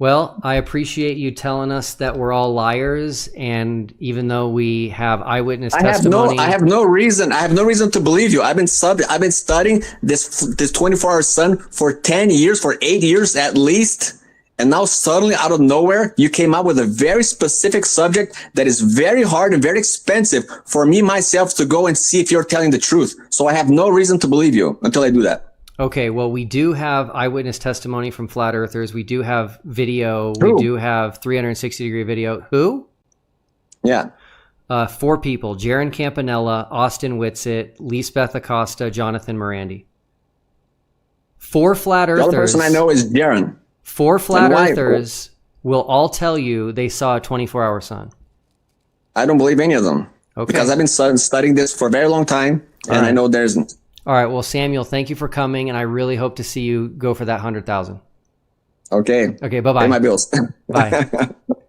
Well, I appreciate you telling us that we're all liars, and even though we have eyewitness testimony, I have no reason to believe you. I've been studying this 24-hour sun for 10 years, for 8 years at least. And now suddenly out of nowhere, you came up with a very specific subject that is very hard and very expensive for me myself to go and see if you're telling the truth. So I have no reason to believe you until I do that. Okay, well, we do have eyewitness testimony from flat earthers. We do have video. Who? We do have 360-degree video. Who? Yeah. 4 people: Jaron Campanella, Austin Whitsitt, Lisbeth Acosta, Jonathan Morandi. 4 flat earthers. The other person I know is Jaron. 4 flat earthers will all tell you they saw a 24-hour sun. I don't believe any of them. Okay. Because I've been studying this for a very long time, and I know there isn't. All right. Well, Samuel, thank you for coming, and I really hope to see you go for that 100,000. Okay. Okay. Bye-bye. Pay my bills. Bye.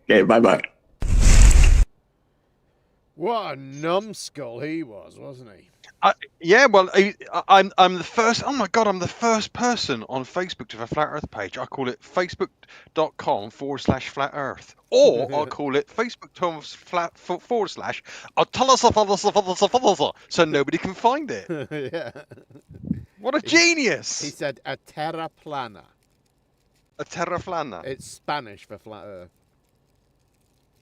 Okay. Bye-bye. What a numbskull he was, wasn't he? Yeah, well, I'm the first. Oh my God, I'm the first person on Facebook to have a flat Earth page. I call it facebook.com/flat Earth, or I'll call it facebook.com/. I'll tell us so nobody can find it. Yeah. What a genius! He said a terra plana. A terra plana. It's Spanish for flat Earth.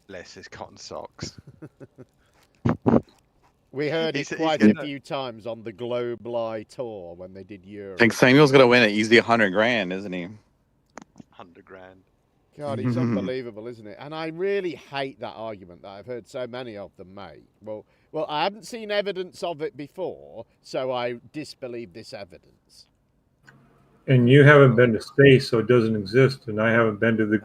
Bless his cotton socks. We heard it quite a few times on the Globe Lie tour when they did Europe. I think Samuel's going to win an easy 100 grand, isn't he? 100 grand. God, he's unbelievable, isn't it? And I really hate that argument that I've heard so many of them make. Well, I haven't seen evidence of it before, so I disbelieve this evidence. And you haven't been to space, so it doesn't exist. And I haven't been to the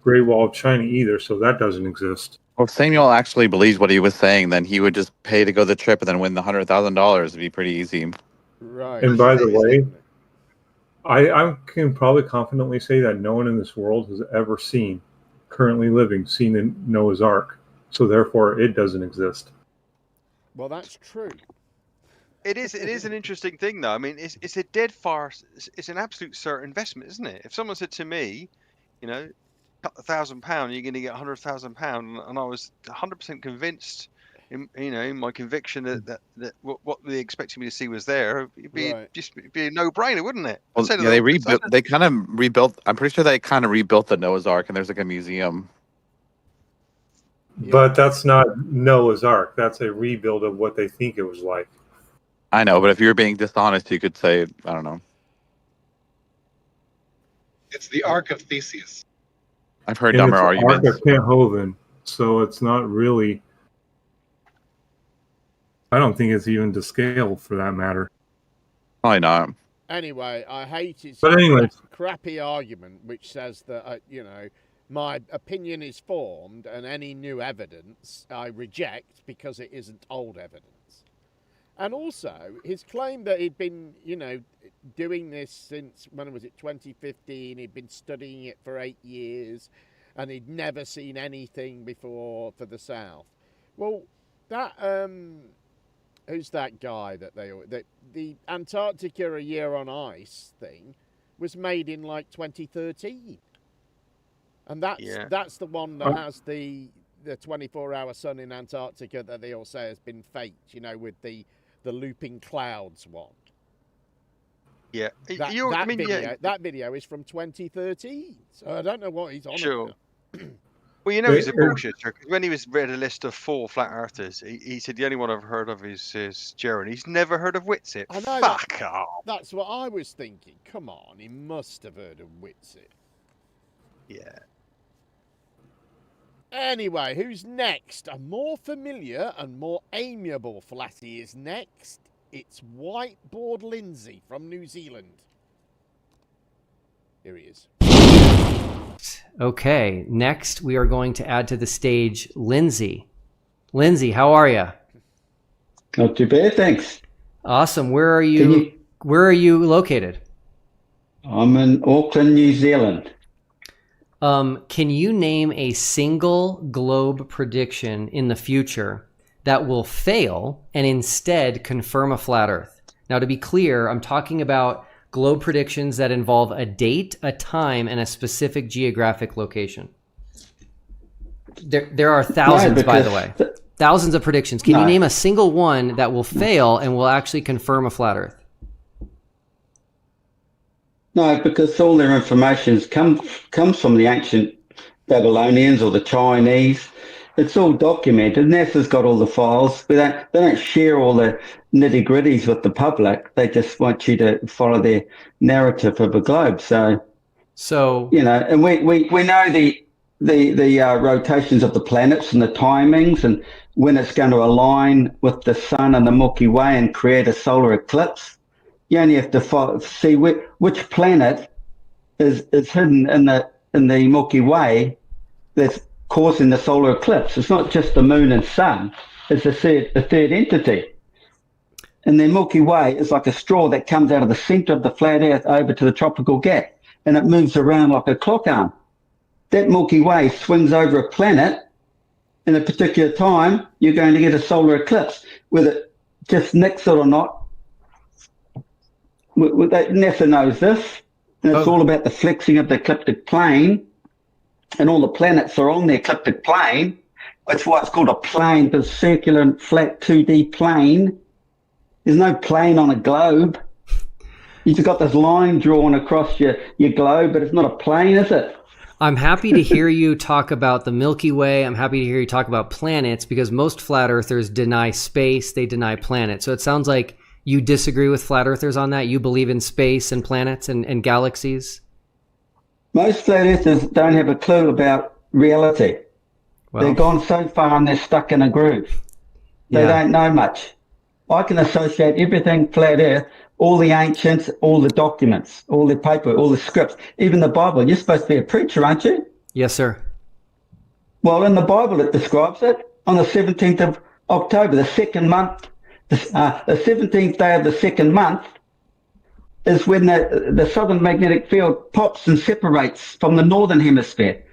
Great Wall of China either, so that doesn't exist. Well, if Samuel actually believes what he was saying, then he would just pay to go the trip and then win the $100,000. It'd be pretty easy. Right. And by the way, I can probably confidently say that no one in this world has ever seen in Noah's Ark. So therefore, it doesn't exist. Well, that's true. It is an interesting thing, though. I mean, it's a dead farce. It's an absolute certain investment, isn't it? If someone said to me, £1,000, you're going to get £100,000, and I was 100% convinced, in my conviction that what they expected me to see was there. It'd be a no-brainer, wouldn't it? Well, yeah, they rebuilt. They kind of rebuilt. I'm pretty sure they kind of rebuilt the Noah's Ark, and there's like a museum. But that's not Noah's Ark. That's a rebuild of what they think it was like. I know, but if you're being dishonest, you could say, I don't know. It's the Ark of Theseus. I've heard dumber arguments. Ark of Kenthoven, so it's not really. I don't think it's even to scale for that matter. Probably not. Anyway, I hate it. But anyway, crappy argument which says that my opinion is formed, and any new evidence I reject because it isn't old evidence. And also, his claim that he'd been, doing this since, when was it, 2015, he'd been studying it for 8 years, and he'd never seen anything before for the South. Well, that, who's that guy that the Antarctica a Year on Ice thing was made in, 2013. And that's the one that has the 24-hour sun in Antarctica that they all say has been faked, with the looping clouds one. Yeah, that video is from 2013, so I don't know what he's on about. Well, you know he's a bullshitter because when he was read a list of 4 flat earthers, he said the only one I've heard of is Jaron. He's never heard of Whitsitt. I know. Fuck off. That's what I was thinking. Come on, he must have heard of Whitsitt. Yeah. Anyway, who's next? A more familiar and more amiable flatty is next. It's Whiteboard Lindsay from New Zealand. Here he is. Okay, next we are going to add to the stage Lindsay. Lindsay, how are you? Not too bad, thanks. Awesome. Where are you? Where are you located? I'm in Auckland, New Zealand. Can you name a single globe prediction in the future that will fail and instead confirm a flat Earth? Now, to be clear, I'm talking about globe predictions that involve a date, a time, and a specific geographic location. There are thousands, by the way. Thousands of predictions. Can you name a single one that will fail and will actually confirm a flat Earth? No, because all their information comes from the ancient Babylonians or the Chinese. It's all documented. NASA's got all the files. They don't share all the nitty-gritties with the public. They just want you to follow their narrative of a globe. So you know, and we know the rotations of the planets and the timings and when it's going to align with the sun and the Milky Way and create a solar eclipse. You only have to see which planet is hidden in the Milky Way that's causing the solar eclipse. It's not just the moon and sun. It's a third entity. And the Milky Way is like a straw that comes out of the center of the flat Earth over to the tropical gap, and it moves around like a clock arm. That Milky Way swings over a planet in a particular time, you're going to get a solar eclipse. Whether it just nicks it or not, NASA knows this, and it's all about the flexing of the ecliptic plane, and all the planets are on the ecliptic plane. That's why it's called a plane, the circular and flat 2D plane. There's no plane on a globe. You've got this line drawn across your globe, but it's not a plane, is it? I'm happy to hear you talk about the Milky Way. I'm happy to hear you talk about planets because most flat earthers deny space, they deny planets. So it sounds like you disagree with flat earthers on that? You believe in space and planets and galaxies? Most flat earthers don't have a clue about reality. Well, they've gone so far and they're stuck in a groove. They don't know much. I can associate everything flat earth, all the ancients, all the documents, all the paper, all the scripts, even the Bible. You're supposed to be a preacher, aren't you? Yes, sir. Well, in the Bible it describes it. On the 17th of October, the second month, the 17th day of the second month is when the southern magnetic field pops and separates from the northern hemisphere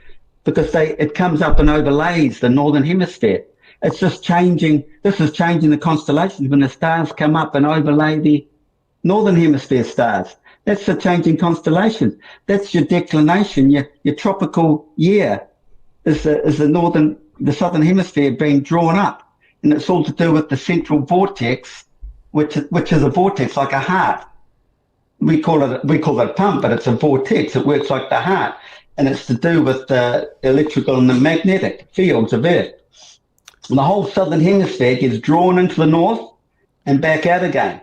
because it comes up and overlays the northern hemisphere. It's just changing. This is changing the constellations when the stars come up and overlay the northern hemisphere stars. That's the changing constellations. That's your declination. Your tropical year is the southern hemisphere being drawn up. And it's all to do with the central vortex, which is a vortex like a heart. We call it a pump, but it's a vortex. It works like the heart, and it's to do with the electrical and the magnetic fields of Earth. And the whole southern hemisphere gets drawn into the north and back out again.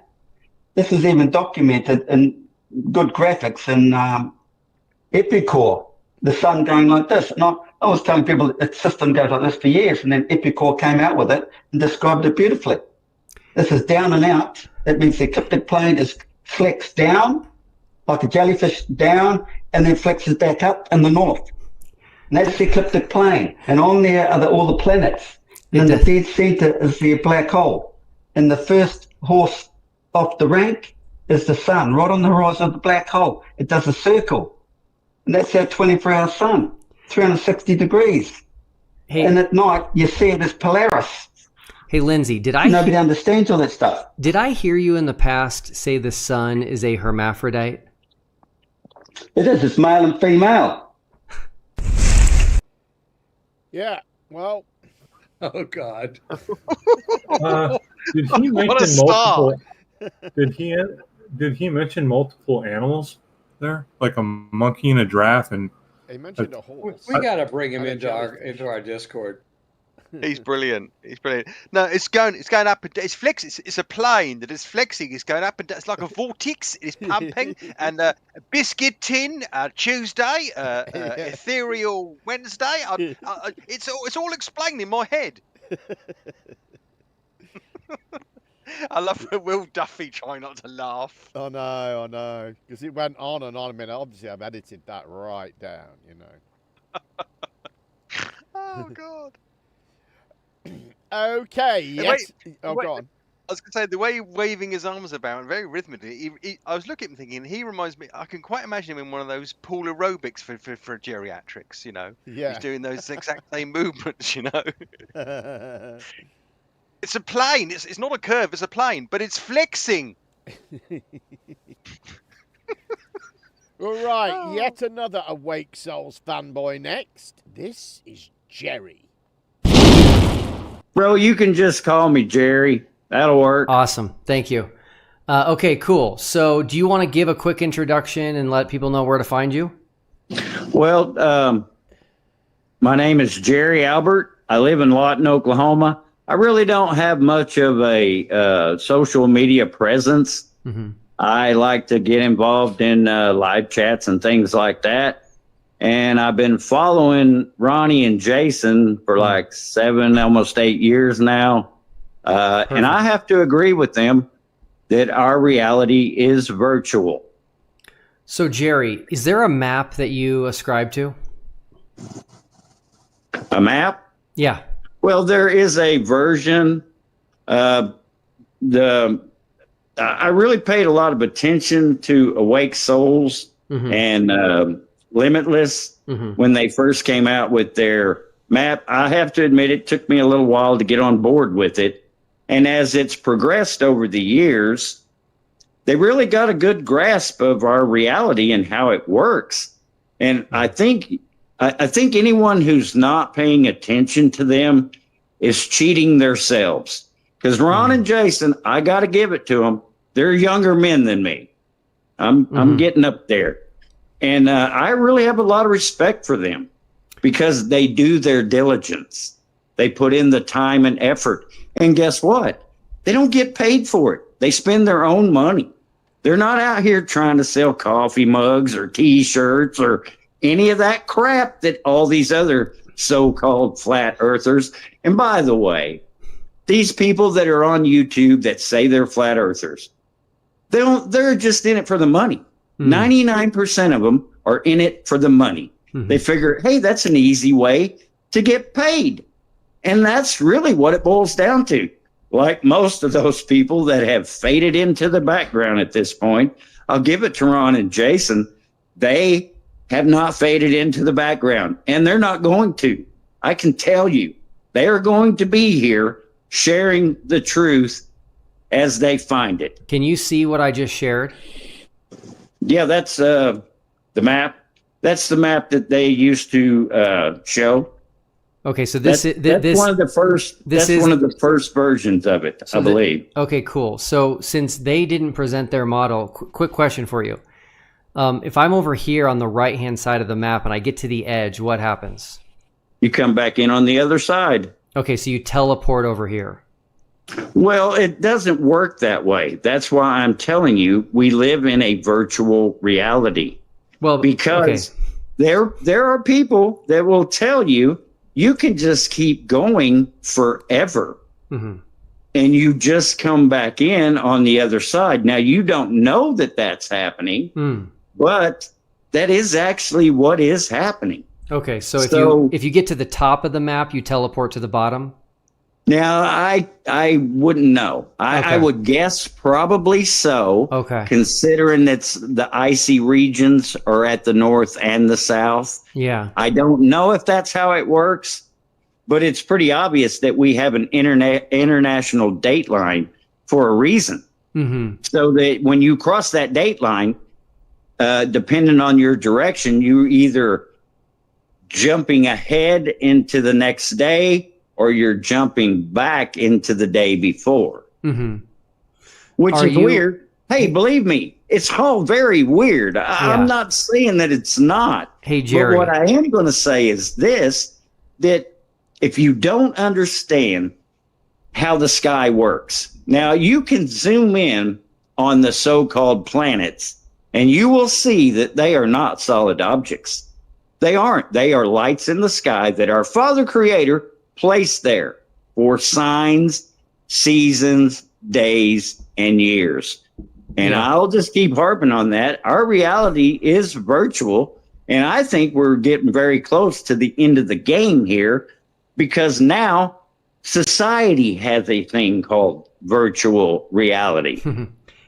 This is even documented in good graphics in Epicor, the sun going like this. And I was telling people that the system goes like this for years, and then Epicor came out with it and described it beautifully. This is down and out. That means the ecliptic plane is flexed down, like a jellyfish down, and then flexes back up in the north. And that's the ecliptic plane. And on there are all the planets. And in the dead center is the black hole. And the first horse off the rank is the sun, right on the horizon of the black hole. It does a circle. And that's our 24-hour sun, 360 degrees. Hey, and at night, you see it as Polaris. Hey, Lindsay, nobody understands all that stuff. Did I hear you in the past say the sun is a hermaphrodite? It is. It's male and female. Yeah, well. Oh, God. Did he mention multiple? Did he mention multiple animals there, like a monkey and a giraffe and He mentioned a horse. We got to bring him into our Discord. He's brilliant. He's brilliant. No, it's going up and it's flexing. It's a plane that is flexing. It's going up and down. It's like a vortex. It's pumping. And biscuit tin Tuesday, ethereal Wednesday. It's all explained in my head. I love Will Duffy trying not to laugh. I know, because it went on and on. I mean, obviously, I've edited that right down, you know. Oh God. Okay. Yes. Go on. I was going to say the way he's waving his arms about, very rhythmically. I was looking at him thinking, he reminds me. I can quite imagine him in one of those pool aerobics for geriatrics. You know, yeah, he's doing those exact same movements. You know. It's a plane. It's not a curve. It's a plane, but it's flexing. All right, yet another Awake Souls fanboy next. This is Jerry. Bro, you can just call me Jerry. That'll work. Awesome. Thank you. Okay, cool. So do you want to give a quick introduction and let people know where to find you? Well, my name is Jerry Albert. I live in Lawton, Oklahoma. I really don't have much of a social media presence. Mm-hmm. I like to get involved in live chats and things like that. And I've been following Ronnie and Jason for like 7, almost 8 years now. And I have to agree with them that our reality is virtual. So, Jerry, is there a map that you ascribe to? A map? Yeah. Well, there is a version. I really paid a lot of attention to Awake Souls and Limitless when they first came out with their map. I have to admit, it took me a little while to get on board with it. And as it's progressed over the years, they really got a good grasp of our reality and how it works. And I think anyone who's not paying attention to them is cheating themselves. Because Ron and Jason, I got to give it to them. They're younger men than me. I'm getting up there. And I really have a lot of respect for them because they do their diligence. They put in the time and effort. And guess what? They don't get paid for it. They spend their own money. They're not out here trying to sell coffee mugs or T-shirts or any of that crap that all these other so-called flat earthers. And by the way, these people that are on YouTube that say they're flat earthers, they're just in it for the money. 99% of them are in it for the money. They figure, hey, that's an easy way to get paid. And that's really what it boils down to. Like most of those people that have faded into the background at this point, I'll give it to Ron and Jason. They have not faded into the background, and they're not going to. I can tell you, they are going to be here sharing the truth as they find it. Can you see what I just shared? Yeah, that's the map. That's the map that they used to show. Okay, so that's one of the first. One of the first versions of it, I believe. Okay, cool. So since they didn't present their model, quick question for you: if I'm over here on the right-hand side of the map and I get to the edge, what happens? You come back in on the other side. Okay, so you teleport over here. Well, it doesn't work that way. That's why I'm telling you, we live in a virtual reality. Well, because there are people that will tell you you can just keep going forever. And you just come back in on the other side. Now, you don't know that that's happening, but that is actually what is happening. Okay, so if you get to the top of the map, you teleport to the bottom? Now, I wouldn't know. I would guess probably so. Okay. Considering it's the icy regions are at the north and the south. Yeah. I don't know if that's how it works, but it's pretty obvious that we have an international date line for a reason. So that when you cross that date line, depending on your direction, you're either jumping ahead into the next day or you're jumping back into the day before. Which is weird. Hey, believe me, it's all very weird. I'm not saying that it's not. Hey, Jerry. But what I am going to say is this, that if you don't understand how the sky works, now you can zoom in on the so-called planets and you will see that they are not solid objects. They aren't. They are lights in the sky that our Father Creator placed there for signs, seasons, days, and years. And I'll just keep harping on that. Our reality is virtual. And I think we're getting very close to the end of the game here, because now society has a thing called virtual reality.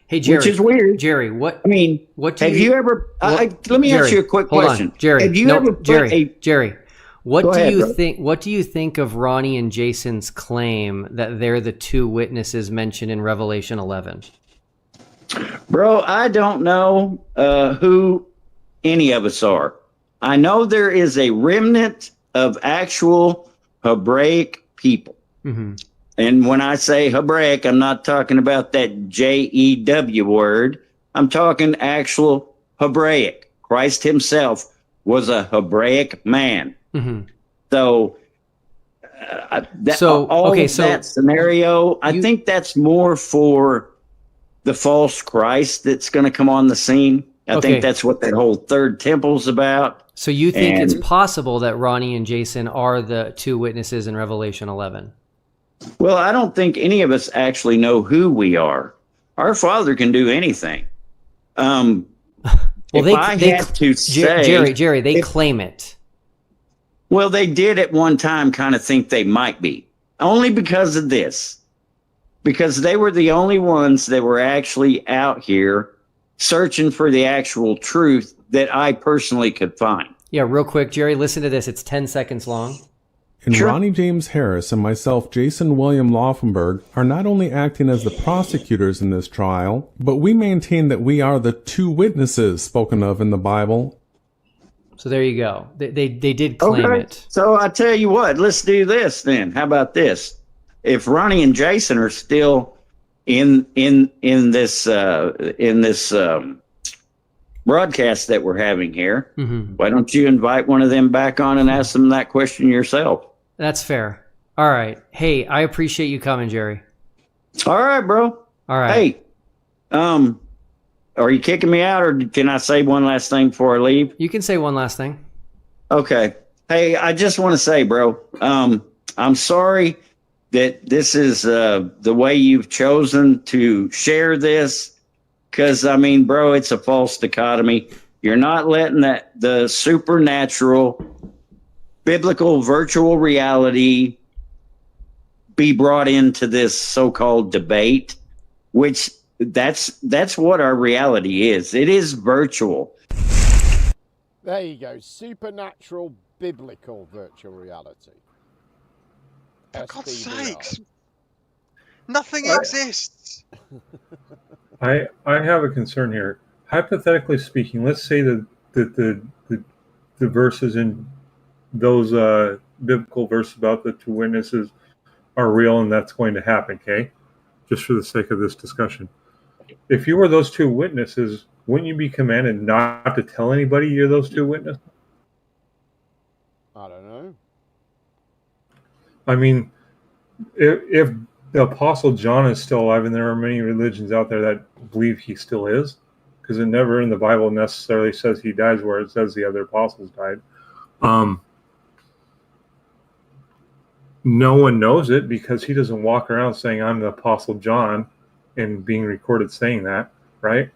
Hey, Jerry. Which is weird. Jerry, what do have you ever, let me ask you a quick question. Jerry, have you ever Jerry, what Go do ahead, you bro. think? What do you think of Ronnie and Jason's claim that they're the two witnesses mentioned in Revelation 11? Bro, I don't know who any of us are. I know there is a remnant of actual Hebraic people. Mm-hmm. And when I say Hebraic, I'm not talking about that J-E-W word. I'm talking actual Hebraic. Christ himself was a Hebraic man. Mm-hmm. So, that scenario, I think that's more for the false Christ that's going to come on the scene. I think that's what that whole third temple's about. So you think it's possible that Ronnie and Jason are the two witnesses in Revelation 11? Well, I don't think any of us actually know who we are. Our Father can do anything. Well, Jerry, they claim it. Well, they did at one time kind of think they might be, only because of this, because they were the only ones that were actually out here searching for the actual truth that I personally could find. Yeah, real quick, Jerry, listen to this. It's 10 seconds long. And Ronnie James Harris and myself, Jason William Laufenberg, are not only acting as the prosecutors in this trial, but we maintain that we are the two witnesses spoken of in the Bible. So there you go. They did claim it. So I tell you what, let's do this then. How about this? If Ronnie and Jason are still in this broadcast that we're having here, why don't you invite one of them back on and ask them that question yourself? That's fair. All right. Hey, I appreciate you coming, Jerry. All right, bro. All right. Hey, are you kicking me out, or can I say one last thing before I leave? You can say one last thing. Okay. Hey, I just want to say, bro, I'm sorry that this is the way you've chosen to share this, because, I mean, bro, it's a false dichotomy. You're not letting the supernatural, biblical, virtual reality be brought into this so-called debate, which that's what our reality is. It is virtual. There you go. Supernatural, biblical virtual reality. For God's sakes, nothing exists. I have a concern here. Hypothetically speaking, let's say that the verses in those biblical verses about the two witnesses are real, and that's going to happen. Okay, just for the sake of this discussion, if you were those two witnesses, wouldn't you be commanded not to tell anybody you're those two witnesses? I don't know. I mean, if the Apostle John is still alive, and there are many religions out there that believe he still is, because it never in the Bible necessarily says he dies where it says the other apostles died. No one knows it because he doesn't walk around saying, I'm the Apostle John, and being recorded saying that, right?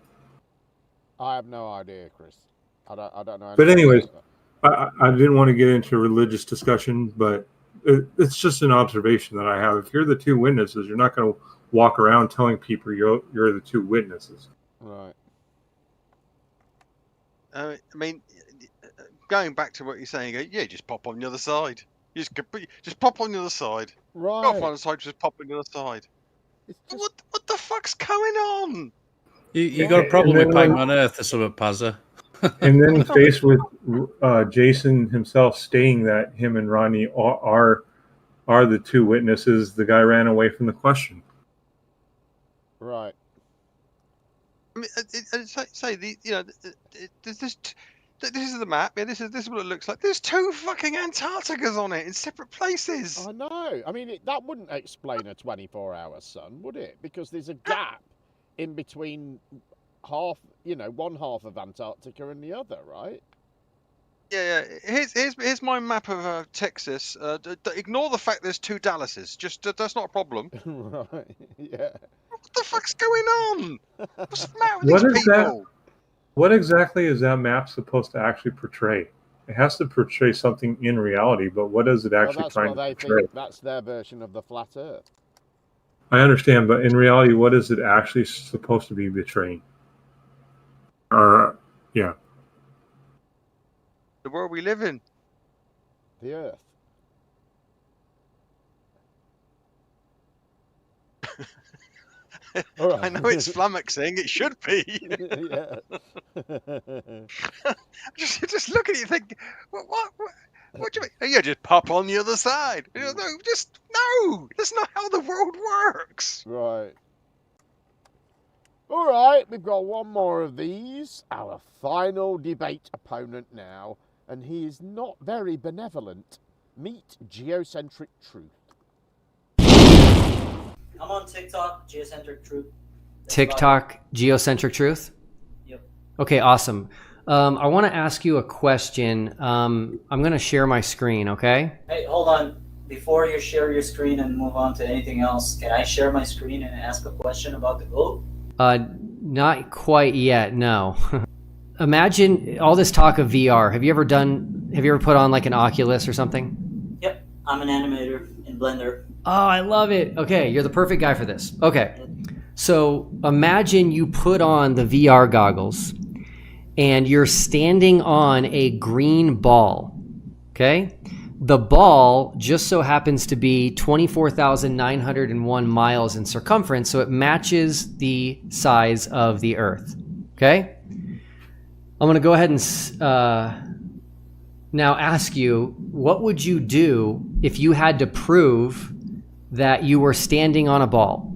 I have no idea, Chris. I don't know. But anyways, I didn't want to get into a religious discussion, but it's just an observation that I have. If you're the two witnesses, you're not going to walk around telling people you're the two witnesses. Right. I mean, going back to what you're saying, yeah, just pop on the other side. Just pop on the other side. Right. Go off on the side, just pop on the other side. What the fuck's going on? You got a problem with Pike on Earth or something, Pazza? And then faced with Jason himself stating that him and Ronnie are the two witnesses, the guy ran away from the question. Right. I mean, say the this is the map. Yeah, this is what it looks like. There's 2 fucking Antarcticas on it in separate places. I know. I mean, that wouldn't explain a 24-hour sun, would it? Because there's a gap in between one half of Antarctica and the other, right? Yeah. Here's my map of Texas. Ignore the fact there's 2 Dallases. Just that's not a problem. Right. Yeah. What the fuck's going on? What's the matter with these people? What exactly is that map supposed to actually portray? It has to portray something in reality, but what is it actually trying to portray? Think that's their version of the flat Earth. I understand, but in reality, what is it actually supposed to be betraying? Yeah. The world we live in. The Earth. I know it's flummoxing. It should be. Yeah. just look at it and think, what do you mean? Yeah, just pop on the other side. No, that's not how the world works. Right. All right, we've got one more of these. Our final debate opponent now, and he is not very benevolent. Meet Geocentric Truth. I'm on TikTok, Geocentric Truth. TikTok, Geocentric Truth? Yep. Okay, awesome. I want to ask you a question. I'm going to share my screen, okay? Hey, hold on. Before you share your screen and move on to anything else, can I share my screen and ask a question about the globe? Not quite yet, no. Imagine all this talk of VR. Have you ever put on like an Oculus or something? Yep, I'm an animator in Blender. Oh, I love it. Okay, you're the perfect guy for this. Okay, so imagine you put on the VR goggles and you're standing on a green ball, okay? The ball just so happens to be 24,901 miles in circumference, so it matches the size of the Earth, okay? I'm going to go ahead and now ask you, what would you do if you had to prove that you were standing on a ball?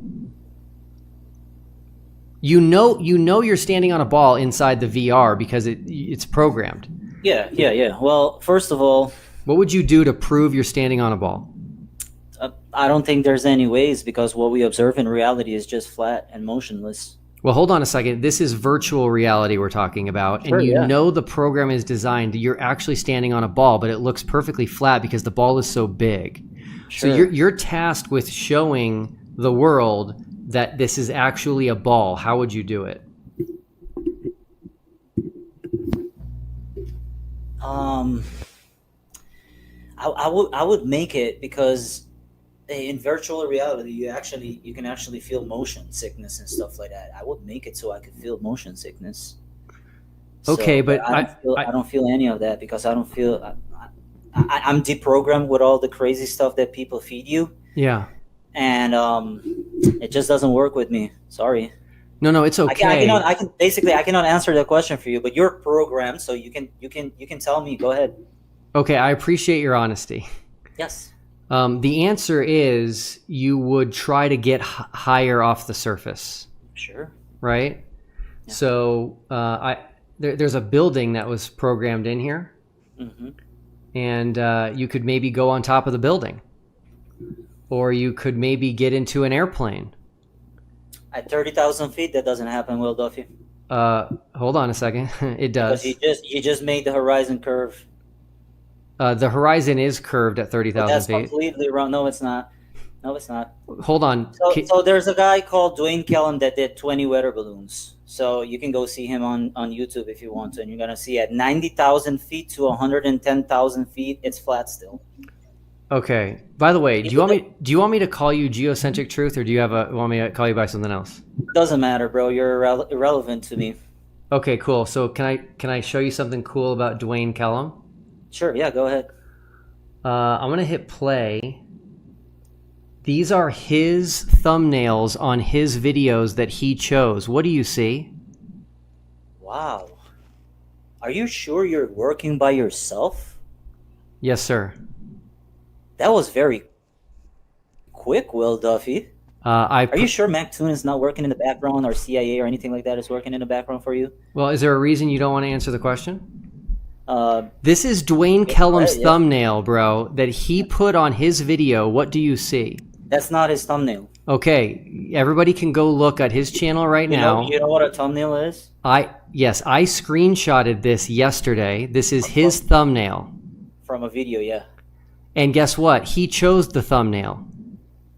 You know you're standing on a ball inside the VR because it's programmed. Yeah. Well, first of all, what would you do to prove you're standing on a ball? I don't think there's any ways, because what we observe in reality is just flat and motionless. Well, hold on a second. This is virtual reality we're talking about. Sure, and you yeah. know the program is designed, you're actually standing on a ball, but it looks perfectly flat because the ball is so big. Sure. So you're tasked with showing the world that this is actually a ball. How would you do it? I would make it, because in virtual reality you can actually feel motion sickness and stuff like that. I would make it so I could feel motion sickness. Okay, but I don't feel any of that, because I don't feel I'm deprogrammed with all the crazy stuff that people feed you. Yeah. And it just doesn't work with me. Sorry. No, it's okay. I cannot answer that question for you, but you're programmed, so you can tell me. Go ahead. Okay, I appreciate your honesty. Yes. The answer is you would try to get higher off the surface. Sure. Right? Yeah. So there's a building that was programmed in here. Mm-hmm. And you could maybe go on top of the building. Or you could maybe get into an airplane. At 30,000 feet, that doesn't happen, Will Duffy. Hold on a second. It does. Because you just made the horizon curve. The horizon is curved at 30,000 feet. That's completely wrong. No, it's not. Hold on. So there's a guy called Dwayne Kellum that did 20 weather balloons. So you can go see him on YouTube if you want to, and you're gonna see at 90,000 feet to 110,000 feet, it's flat still. Okay. By the way, do you want me to call you Geocentric Truth, or do you want me to call you by something else? Doesn't matter, bro. You're irrelevant to me. Okay, cool. So can I show you something cool about Dwayne Kellum? Sure. Yeah. Go ahead. I'm gonna hit play. These are his thumbnails on his videos that he chose. What do you see? Wow. Are you sure you're working by yourself? Yes, sir. That was very quick, Will Duffy. Are you sure MacToon is not working in the background, or CIA or anything like that is working in the background for you? Well, is there a reason you don't want to answer the question? This is Dwayne Kellum's thumbnail, bro, that he put on his video. What do you see? That's not his thumbnail. Okay, everybody can go look at his channel right now. You know what a thumbnail is? Yes, I screenshotted this yesterday. This is his thumbnail. From a video, yeah. And guess what? He chose the thumbnail.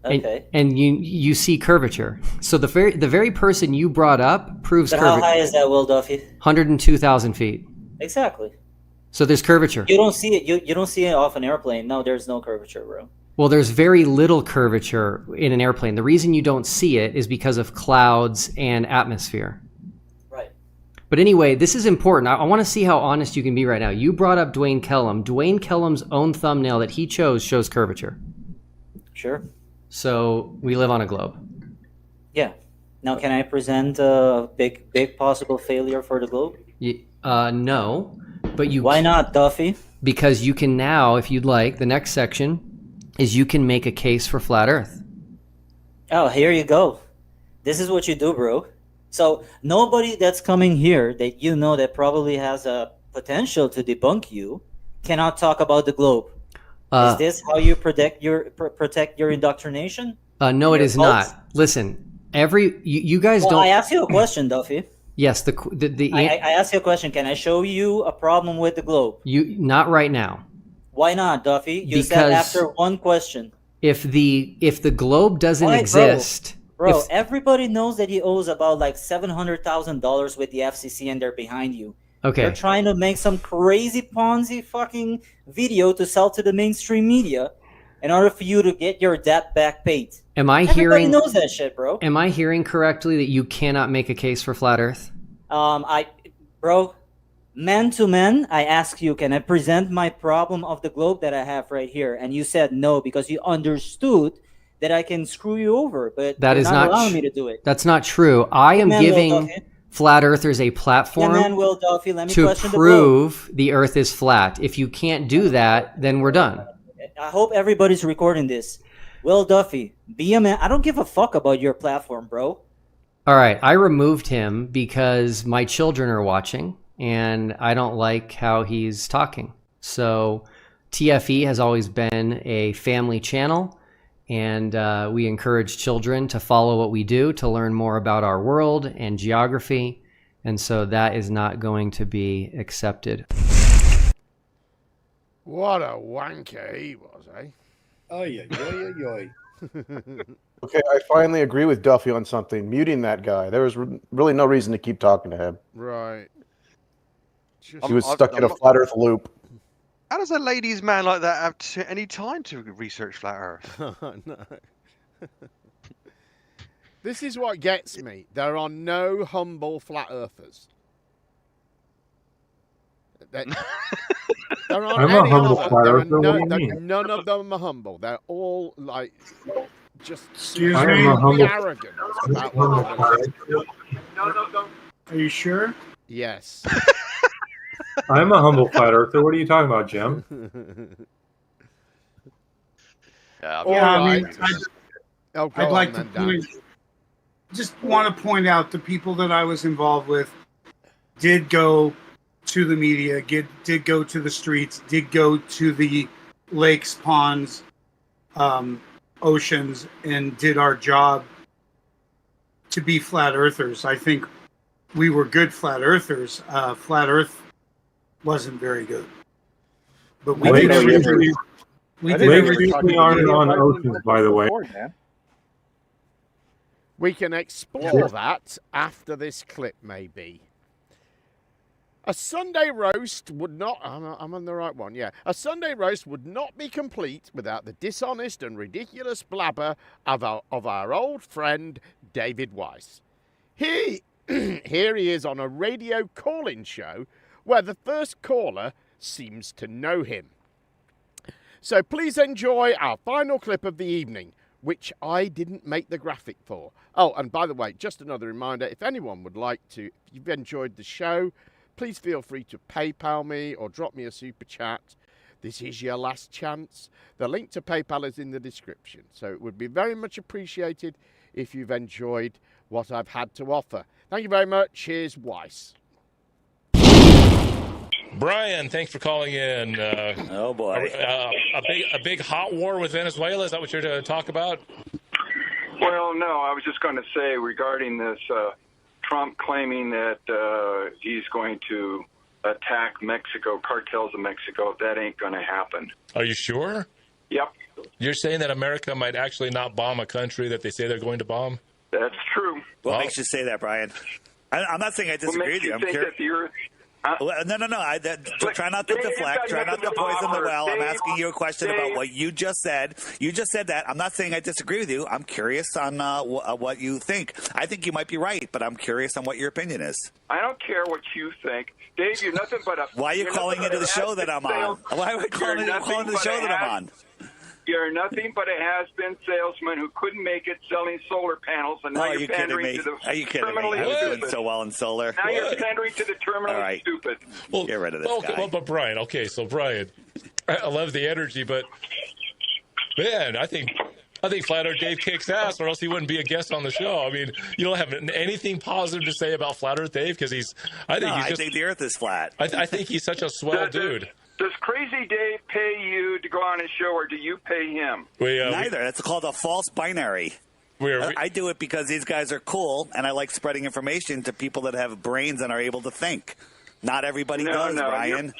Okay. And you see curvature. So the very person you brought up proves curvature. How high is that, Will Duffy? 102,000 feet. Exactly. So there's curvature. You don't see it. You don't see it off an airplane. No, there's no curvature, bro. Well, there's very little curvature in an airplane. The reason you don't see it is because of clouds and atmosphere. Right. But anyway, this is important. I want to see how honest you can be right now. You brought up Dwayne Kellum. Dwayne Kellum's own thumbnail that he chose shows curvature. Sure. So we live on a globe. Yeah. Now, can I present a big possible failure for the globe? No, but you. Why not, Duffy? Because you can now, if you'd like, the next section is you can make a case for flat Earth. Oh, here you go. This is what you do, bro. So nobody that's coming here that you know that probably has a potential to debunk you cannot talk about the globe. Is this how you protect your indoctrination? No, it is not. Listen, you guys don't. I asked you a question, Duffy. Yes, I asked you a question. Can I show you a problem with the globe? Not right now. Why not, Duffy? You said after one question. If the globe doesn't exist, bro, everybody knows that he owes about like $700,000 with the FCC, and they're behind you. Okay. You're trying to make some crazy Ponzi fucking video to sell to the mainstream media in order for you to get your debt back paid. Everybody knows that shit, bro. Am I hearing correctly that you cannot make a case for flat Earth? Bro, man to man, I ask you, can I present my problem of the globe that I have right here? And you said no because you understood that I can screw you over, but that is not allowing me to do it. That's not true. I am giving flat earthers a platform to prove the Earth is flat. If you can't do that, then we're done. I hope everybody's recording this. Will Duffy, be a man. I don't give a fuck about your platform, bro. All right, I removed him because my children are watching, and I don't like how he's talking. So TFE has always been a family channel, and we encourage children to follow what we do to learn more about our world and geography, and so that is not going to be accepted. What a wanker he was, eh? Okay, I finally agree with Duffy on something. Muting that guy. There was really no reason to keep talking to him. Right. He was stuck in a flat Earth loop. How does a ladies' man like that have any time to research flat Earth? No. This is what gets me. There are no humble flat earthers. There aren't I'm a humble flat earther. What do you mean? None of them are humble. They're all like just arrogant about what they're doing. No. Are you sure? Yes. I'm a humble flat earther. What are you talking about, Jim? I'd like to just want to point out the people that I was involved with did go to the media, did go to the streets, did go to the lakes, ponds, oceans, and did our job to be flat earthers. I think we were good flat earthers. Flat Earth wasn't very good, but we did everything. We did everything on oceans, by the way. We can explore that after this clip, maybe. A Sunday roast would not... I'm on the right one, yeah. A Sunday roast would not be complete without the dishonest and ridiculous blabber of our old friend, David Weiss. Here he is on a radio call-in show where the first caller seems to know him. So please enjoy our final clip of the evening, which I didn't make the graphic for. Oh, and by the way, just another reminder, if anyone would like to, if you've enjoyed the show, please feel free to PayPal me or drop me a super chat. This is your last chance. The link to PayPal is in the description, so it would be very much appreciated if you've enjoyed what I've had to offer. Thank you very much. Here's Weiss. Brian, thanks for calling in. Oh boy, a big hot war with Venezuela. Is that what you're to talk about? Well, no, I was just going to say regarding this Trump claiming that he's going to attack Mexico, cartels of Mexico. That ain't going to happen. Are you sure? Yep. You're saying that America might actually not bomb a country that they say they're going to bomb? That's true. What makes you say that, Brian? I'm not saying I disagree with you. I'm curious. No. Try not to deflect. Try not to poison the well. I'm asking you a question about what you just said. You just said that. I'm not saying I disagree with you. I'm curious on what you think. I think you might be right, but I'm curious on what your opinion is. I don't care what you think. Dave, you're nothing but a... Why are you calling into the show that I'm on? Why are we calling into the show that I'm on? You're nothing but a has-been salesman who couldn't make it selling solar panels, and now you're pandering to the terminally stupid. I was doing so well in solar. Now you're pandering to the terminally stupid. Well, get rid of this guy. Well, but Brian, so Brian, I love the energy, but man, I think Flat Earth Dave kicks ass, or else he wouldn't be a guest on the show. I mean, you don't have anything positive to say about Flat Earth Dave because I think the Earth is flat. I think he's such a swell dude. Does Crazy Dave pay you to go on his show, or do you pay him? Neither. That's called a false binary. I do it because these guys are cool, and I like spreading information to people that have brains and are able to think. Not everybody does, Brian.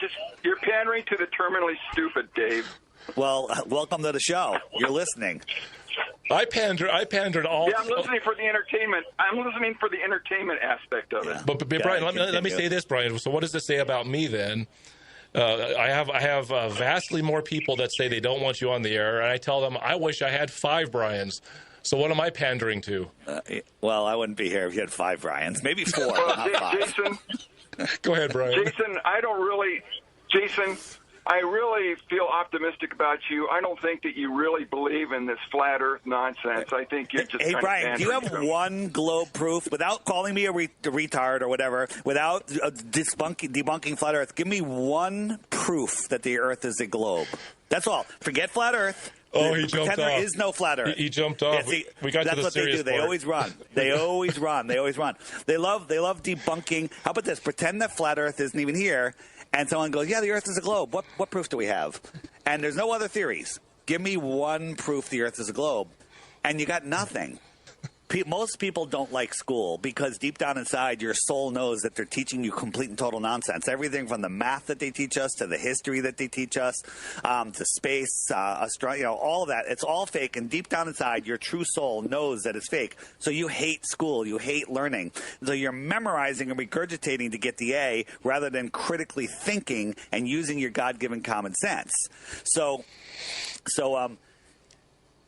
You're pandering to the terminally stupid, Dave. Well, welcome to the show. You're listening. I pandered all. Yeah, I'm listening for the entertainment. I'm listening for the entertainment aspect of it. But Brian, let me say this, Brian. So what does this say about me then? I have vastly more people that say they don't want you on the air, and I tell them I wish I had 5 Brians. So what am I pandering to? Well, I wouldn't be here if you had 5 Brians. Maybe 4, well, not 5. Jason, go ahead, Brian. Jason, I really feel optimistic about you. I don't think that you really believe in this flat Earth nonsense. I think you're just. Hey, Brian, do you have one globe proof without calling me a retard or whatever, without debunking flat Earth? Give me one proof that the Earth is a globe. That's all. Forget flat Earth. Oh, he jumped off. There is no flat Earth. He jumped off. Yeah, see, we got that's to the what they do. They always run. They always run. They always run. They love debunking. How about this? Pretend that flat Earth isn't even here, and someone goes, "Yeah, the Earth is a globe." What proof do we have? And there's no other theories. Give me one proof the Earth is a globe, and you got nothing. Most people don't like school because deep down inside, your soul knows that they're teaching you complete and total nonsense. Everything from the math that they teach us to the history that they teach us, to space, all of that. It's all fake. And deep down inside, your true soul knows that it's fake. So you hate school. You hate learning. So you're memorizing and regurgitating to get the A rather than critically thinking and using your God-given common sense.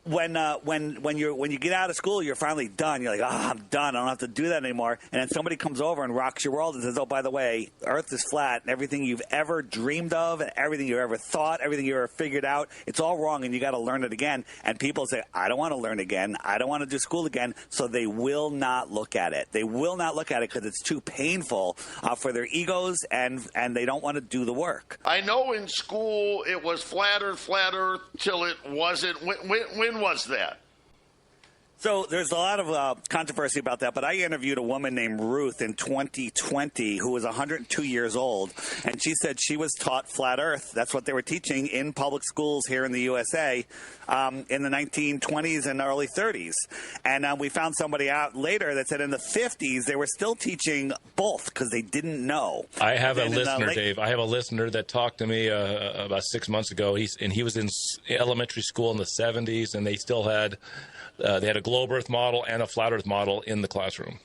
When you get out of school, you're finally done. You're like, I'm done. I don't have to do that anymore. And then somebody comes over and rocks your world and says, oh, by the way, Earth is flat, and everything you've ever dreamed of, and everything you've ever thought, everything you ever figured out, it's all wrong, and you got to learn it again. And people say, I don't want to learn again. I don't want to do school again. So they will not look at it. They will not look at it because it's too painful for their egos, and they don't want to do the work. I know in school it was flat Earth, till it wasn't. When was that? So there's a lot of controversy about that, but I interviewed a woman named Ruth in 2020 who was 102 years old, and she said she was taught flat Earth. That's what they were teaching in public schools here in the USA in the 1920s and early 30s. And we found somebody out later that said in the 50s they were still teaching both because they didn't know. I have a listener, Dave. I have a listener that talked to me about 6 months ago. He was in elementary school in the 70s, and they still had they had a globe Earth model and a flat Earth model in the classroom.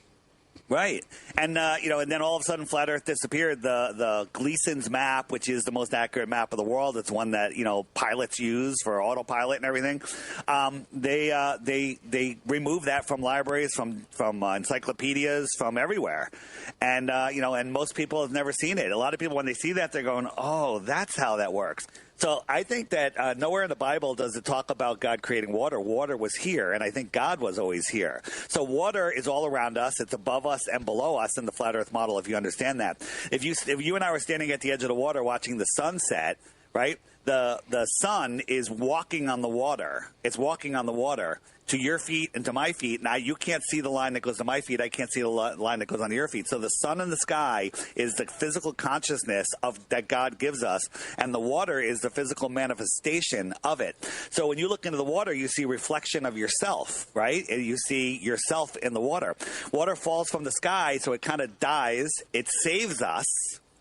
Right. And, and then all of a sudden flat Earth disappeared. The Gleason's map, which is the most accurate map of the world, it's one that, pilots use for autopilot and everything. They removed that from libraries, from encyclopedias, from everywhere. And, and most people have never seen it. A lot of people, when they see that, they're going, oh, that's how that works. So I think that nowhere in the Bible does it talk about God creating water. Water was here, and I think God was always here. So water is all around us. It's above us and below us in the flat Earth model, if you understand that. If you and I were standing at the edge of the water watching the sunset, right? The sun is walking on the water. It's walking on the water to your feet and to my feet. Now, you can't see the line that goes to my feet. I can't see the line that goes onto your feet. So the sun in the sky is the physical consciousness that God gives us, and the water is the physical manifestation of it. So when you look into the water, you see reflection of yourself, right? And you see yourself in the water. Water falls from the sky, so it kind of dies. It saves us,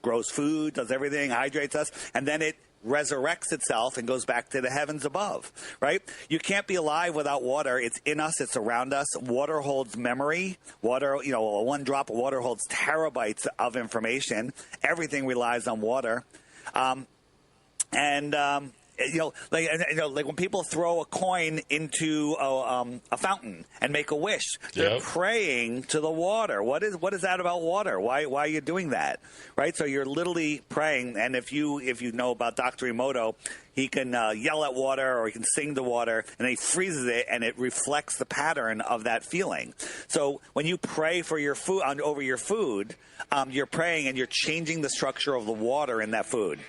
grows food, does everything, hydrates us, and then it resurrects itself and goes back to the heavens above, right? You can't be alive without water. It's in us. It's around us. Water holds memory. Water, one drop of water holds terabytes of information. Everything relies on water. Like when people throw a coin into a fountain and make a wish, they're praying to the water. What is that about water? Why are you doing that? Right? So you're literally praying. And if you know about Dr. Emoto, he can yell at water or he can sing to water, and he freezes it, and it reflects the pattern of that feeling. So when you pray for your food over your food, you're praying and you're changing the structure of the water in that food.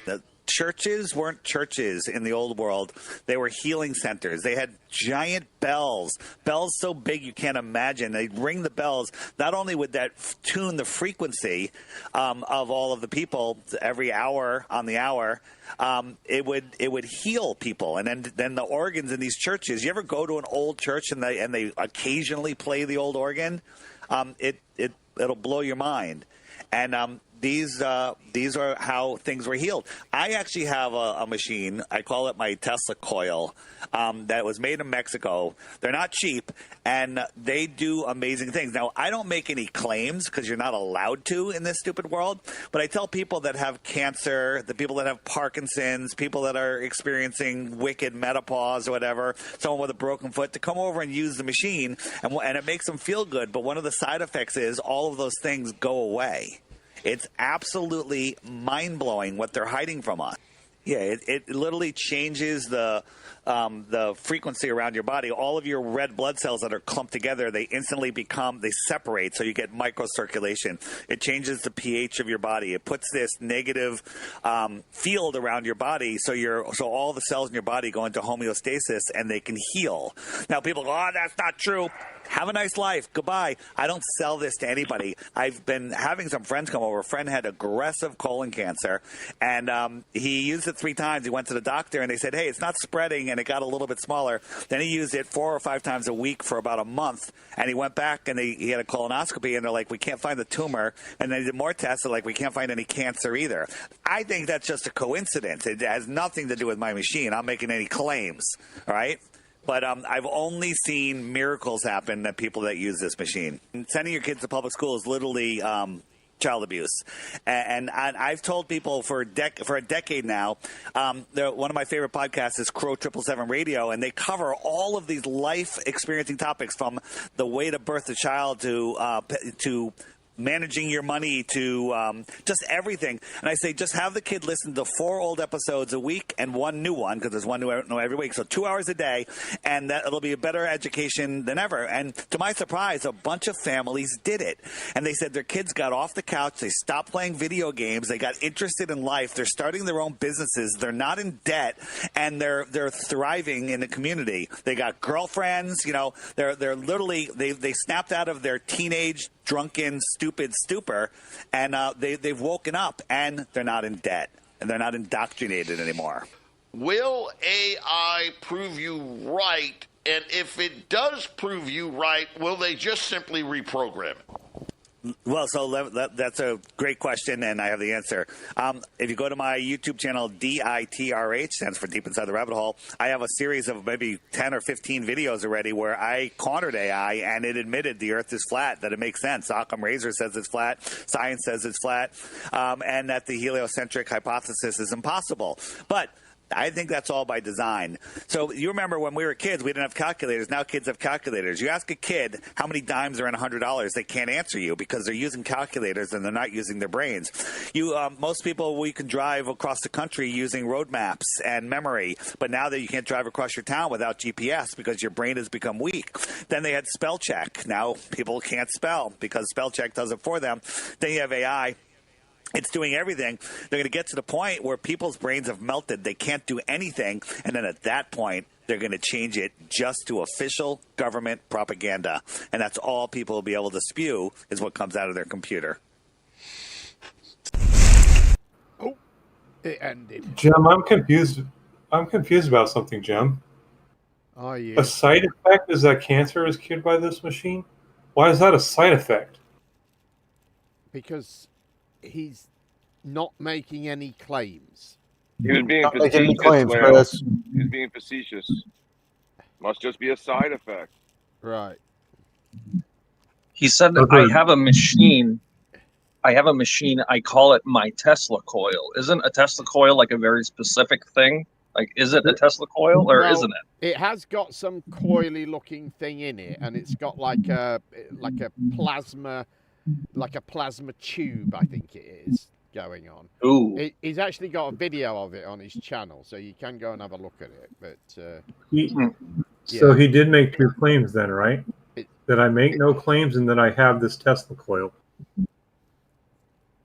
Churches weren't churches in the old world. They were healing centers. They had giant bells so big you can't imagine. They'd ring the bells. Not only would that tune the frequency of all of the people every hour on the hour, it would heal people. And then the organs in these churches. You ever go to an old church and they occasionally play the old organ? It'll blow your mind. And these are how things were healed. I actually have a machine. I call it my Tesla coil that was made in Mexico. They're not cheap, and they do amazing things. Now, I don't make any claims because you're not allowed to in this stupid world, but I tell people that have cancer, the people that have Parkinson's, people that are experiencing wicked menopause or whatever, someone with a broken foot, to come over and use the machine, and it makes them feel good. But one of the side effects is all of those things go away. It's absolutely mind-blowing what they're hiding from us. Yeah, it literally changes the frequency around your body. All of your red blood cells that are clumped together, they separate, so you get microcirculation. It changes the pH of your body. It puts this negative field around your body, so all the cells in your body go into homeostasis and they can heal. Now, people go, "Oh, that's not true." Have a nice life. Goodbye. I don't sell this to anybody. I've been having some friends come over. A friend had aggressive colon cancer, and he used it 3 times. He went to the doctor, and they said, "Hey, it's not spreading," and it got a little bit smaller. Then he used it 4 or 5 times a week for about a month, and he went back, and he had a colonoscopy, and they're like, "We can't find the tumor." And then he did more tests, and like, "We can't find any cancer either." I think that's just a coincidence. It has nothing to do with my machine. I'm making any claims, all right? But I've only seen miracles happen to people that use this machine. And sending your kids to public school is literally child abuse. And I've told people for a decade now, one of my favorite podcasts is Crow 777 Radio, and they cover all of these life-experiencing topics, from the way to birth a child to managing your money to just everything. And I say, just have the kid listen to 4 old episodes a week and 1 new one, because there's 1 new every week. So 2 hours a day, and it'll be a better education than ever. And to my surprise, a bunch of families did it. And they said their kids got off the couch. They stopped playing video games. They got interested in life. They're starting their own businesses. They're not in debt, and they're thriving in the community. They got girlfriends. They're literally, they snapped out of their teenage drunken, stupid stupor, and they've woken up, and they're not in debt, and they're not indoctrinated anymore. Will AI prove you right? And if it does prove you right, will they just simply reprogram it? Well, so that's a great question, and I have the answer. If you go to my YouTube channel, DITRH, stands for Deep Inside the Rabbit Hole, I have a series of maybe 10 or 15 videos already where I countered AI, and it admitted the Earth is flat, that it makes sense. Occam Razor says it's flat, science says it's flat, and that the heliocentric hypothesis is impossible. But I think that's all by design. So you remember when we were kids, we didn't have calculators. Now kids have calculators. You ask a kid how many dimes are in $100, they can't answer you because they're using calculators and they're not using their brains. Most people, we can drive across the country using road maps and memory, but now that you can't drive across your town without GPS because your brain has become weak. Then they had spell check. Now people can't spell because spell check does it for them. Then you have AI. It's doing everything. They're going to get to the point where people's brains have melted. They can't do anything. And then at that point, they're going to change it just to official government propaganda. And that's all people will be able to spew is what comes out of their computer. Oh, it ended. Jim, I'm confused. I'm confused about something, Jim. Are you? A side effect is that cancer is cured by this machine? Why is that a side effect? Because he's not making any claims. He was being Not making any facetious, claims, Leo. Chris. He was being facetious. Must just be a side effect. Right. He said that I have a machine. I call it my Tesla coil. Isn't a Tesla coil like a very specific thing? Like, is it a Tesla coil or isn't it? It has got some coily looking thing in it, and it's got like a plasma tube, I think it is, going on. Ooh. He's actually got a video of it on his channel, so you can go and have a look at it. But So he did make 2 claims then, right? That I make no claims and that I have this Tesla coil.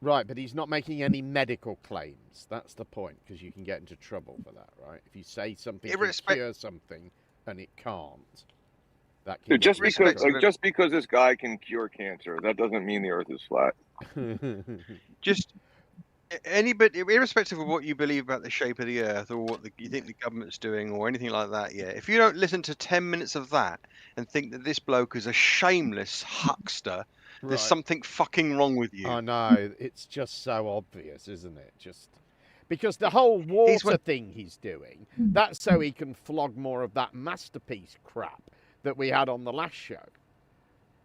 Right, but he's not making any medical claims. That's the point, because you can get into trouble for that, right? If you say something can cure something and it can't, that can Dude, just because this guy can cure cancer, that doesn't mean the Earth is flat. Just anybody, irrespective of what you believe about the shape of the Earth or what you think the government's doing or anything like that, yeah. If you don't listen to 10 minutes of that and think that this bloke is a shameless huckster, there's something fucking wrong with you. I know. It's just so obvious, isn't it? Just because the whole water thing he's doing, that's so he can flog more of that masterpiece crap that we had on the last show.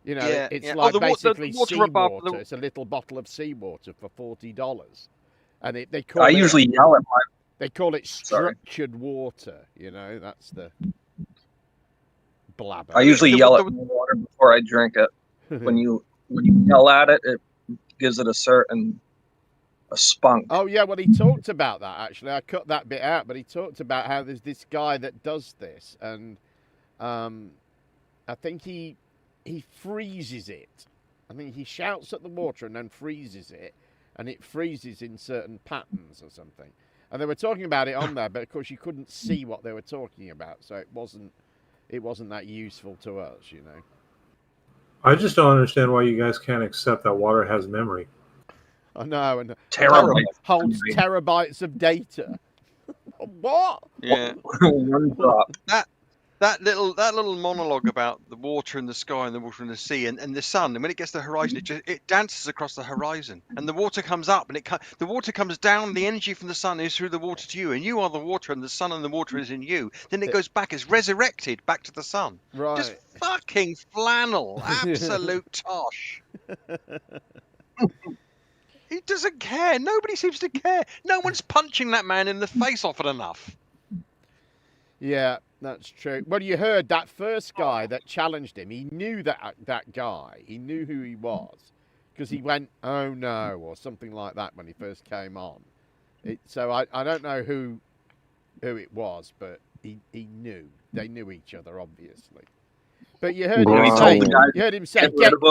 You know, it's like basically seawater. It's a little bottle of seawater for $40, and they call I usually yell at my. They call it structured water. You know, that's the blabber. I usually yell at the water before I drink it. When you yell at it, it gives it a spunk. Oh yeah, well he talked about that actually. I cut that bit out, but he talked about how there's this guy that does this, and I think he freezes it. I think he shouts at the water and then freezes it, and it freezes in certain patterns or something. And they were talking about it on there, but of course you couldn't see what they were talking about, so it wasn't that useful to us, you know. I just don't understand why you guys can't accept that water has memory. I know, and holds terabytes of data. What? Yeah. That little monologue about the water and the sky and the water and the sea and the sun, and when it gets to the horizon, it dances across the horizon, and the water comes up, and the water comes down. The energy from the sun is through the water to you, and you are the water, and the sun and the water is in you. Then it goes back, it's resurrected back to the sun. Right. Just fucking flannel, absolute tosh. He doesn't care. Nobody seems to care. No one's punching that man in the face often enough. Yeah, that's true. Well, you heard that first guy that challenged him. He knew that guy. He knew who he was because he went, "Oh no," or something like that when he first came on. So I don't know who it was, but he knew. They knew each other, obviously. But you heard him say,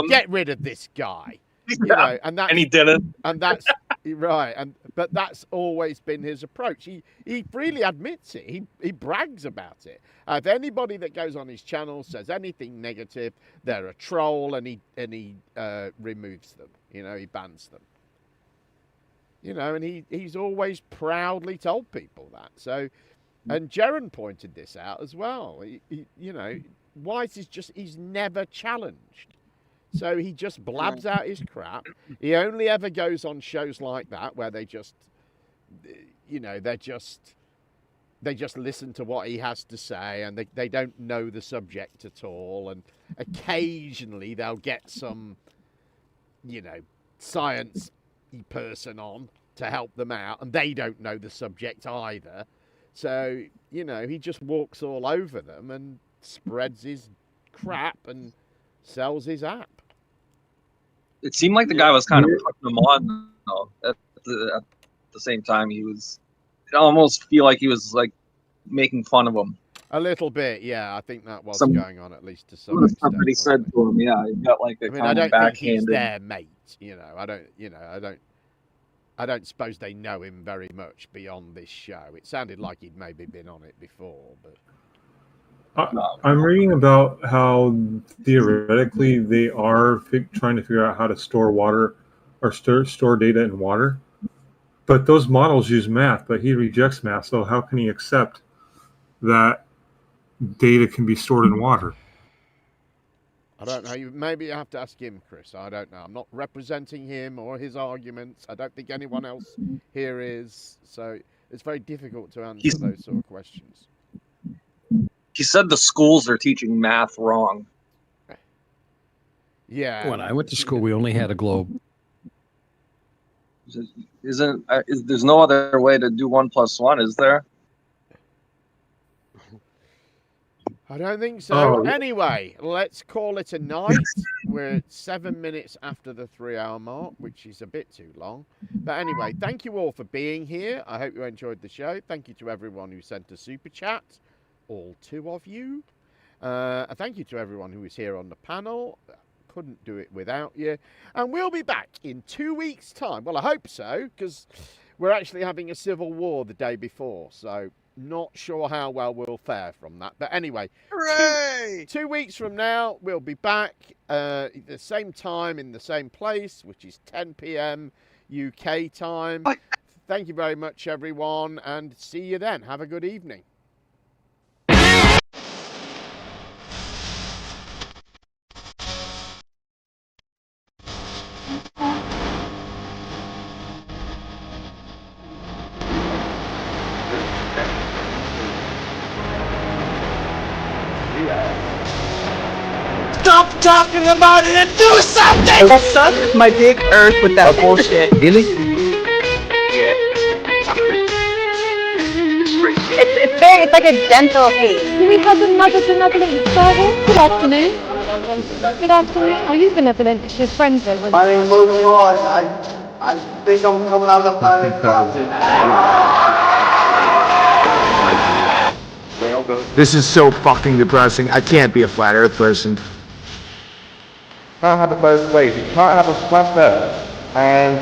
"Get rid of this guy." You know, and he didn't. And that's right. But that's always been his approach. He freely admits it. He brags about it. If anybody that goes on his channel says anything negative, they're a troll, and he removes them. You know, he bans them. You know, and he's always proudly told people that. So, and Jaron pointed this out as well. You know, Weiss he's never challenged. So he just blabs out his crap. He only ever goes on shows like that where they just, you know, they just listen to what he has to say, and they don't know the subject at all. And occasionally they'll get some, you know, science person on to help them out, and they don't know the subject either. So, you know, he just walks all over them and spreads his crap and sells his app. It seemed like the guy was kind of putting them on, though. At the same time, I almost feel like he was like making fun of him. A little bit, yeah. I think that was going on, at least to some extent. Somebody said to him, yeah, he got like a I don't think he's their mate. You know, I don't. I don't suppose they know him very much beyond this show. It sounded like he'd maybe been on it before, but... I'm reading about how theoretically they are trying to figure out how to store water or store data in water. But those models use math, but he rejects math. So how can he accept that data can be stored in water? I don't know. Maybe you have to ask him, Chris. I don't know. I'm not representing him or his arguments. I don't think anyone else here is. So it's very difficult to answer those sort of questions. He said the schools are teaching math wrong. Yeah. When I went to school, we only had a globe. There's no other way to do 1 + 1, is there? I don't think so. Anyway, let's call it a night. We're 7 minutes after the 3-hour mark, which is a bit too long. But anyway, thank you all for being here. I hope you enjoyed the show. Thank you to everyone who sent a super chat. All 2 of you. Thank you to everyone who is here on the panel. Couldn't do it without you. And we'll be back in 2 weeks' time. Well, I hope so, because we're actually having a civil war the day before. So not sure how well we'll fare from that. But anyway, two weeks from now, we'll be back at the same time in the same place, which is 10 p.m. UK time. Thank you very much, everyone, and see you then. Have a good evening. Stop talking about it and do something! Suck my big earth with that bullshit. Really? It's like a gentle hate. Do we have another benevolent service? Good afternoon. Good afternoon. Are you benevolent? It's your friends there. I mean, moving on. I think I'm coming out of the planet. This is so fucking depressing. I can't be a flat earth person. Can't have it both ways. You can't have a flat earth and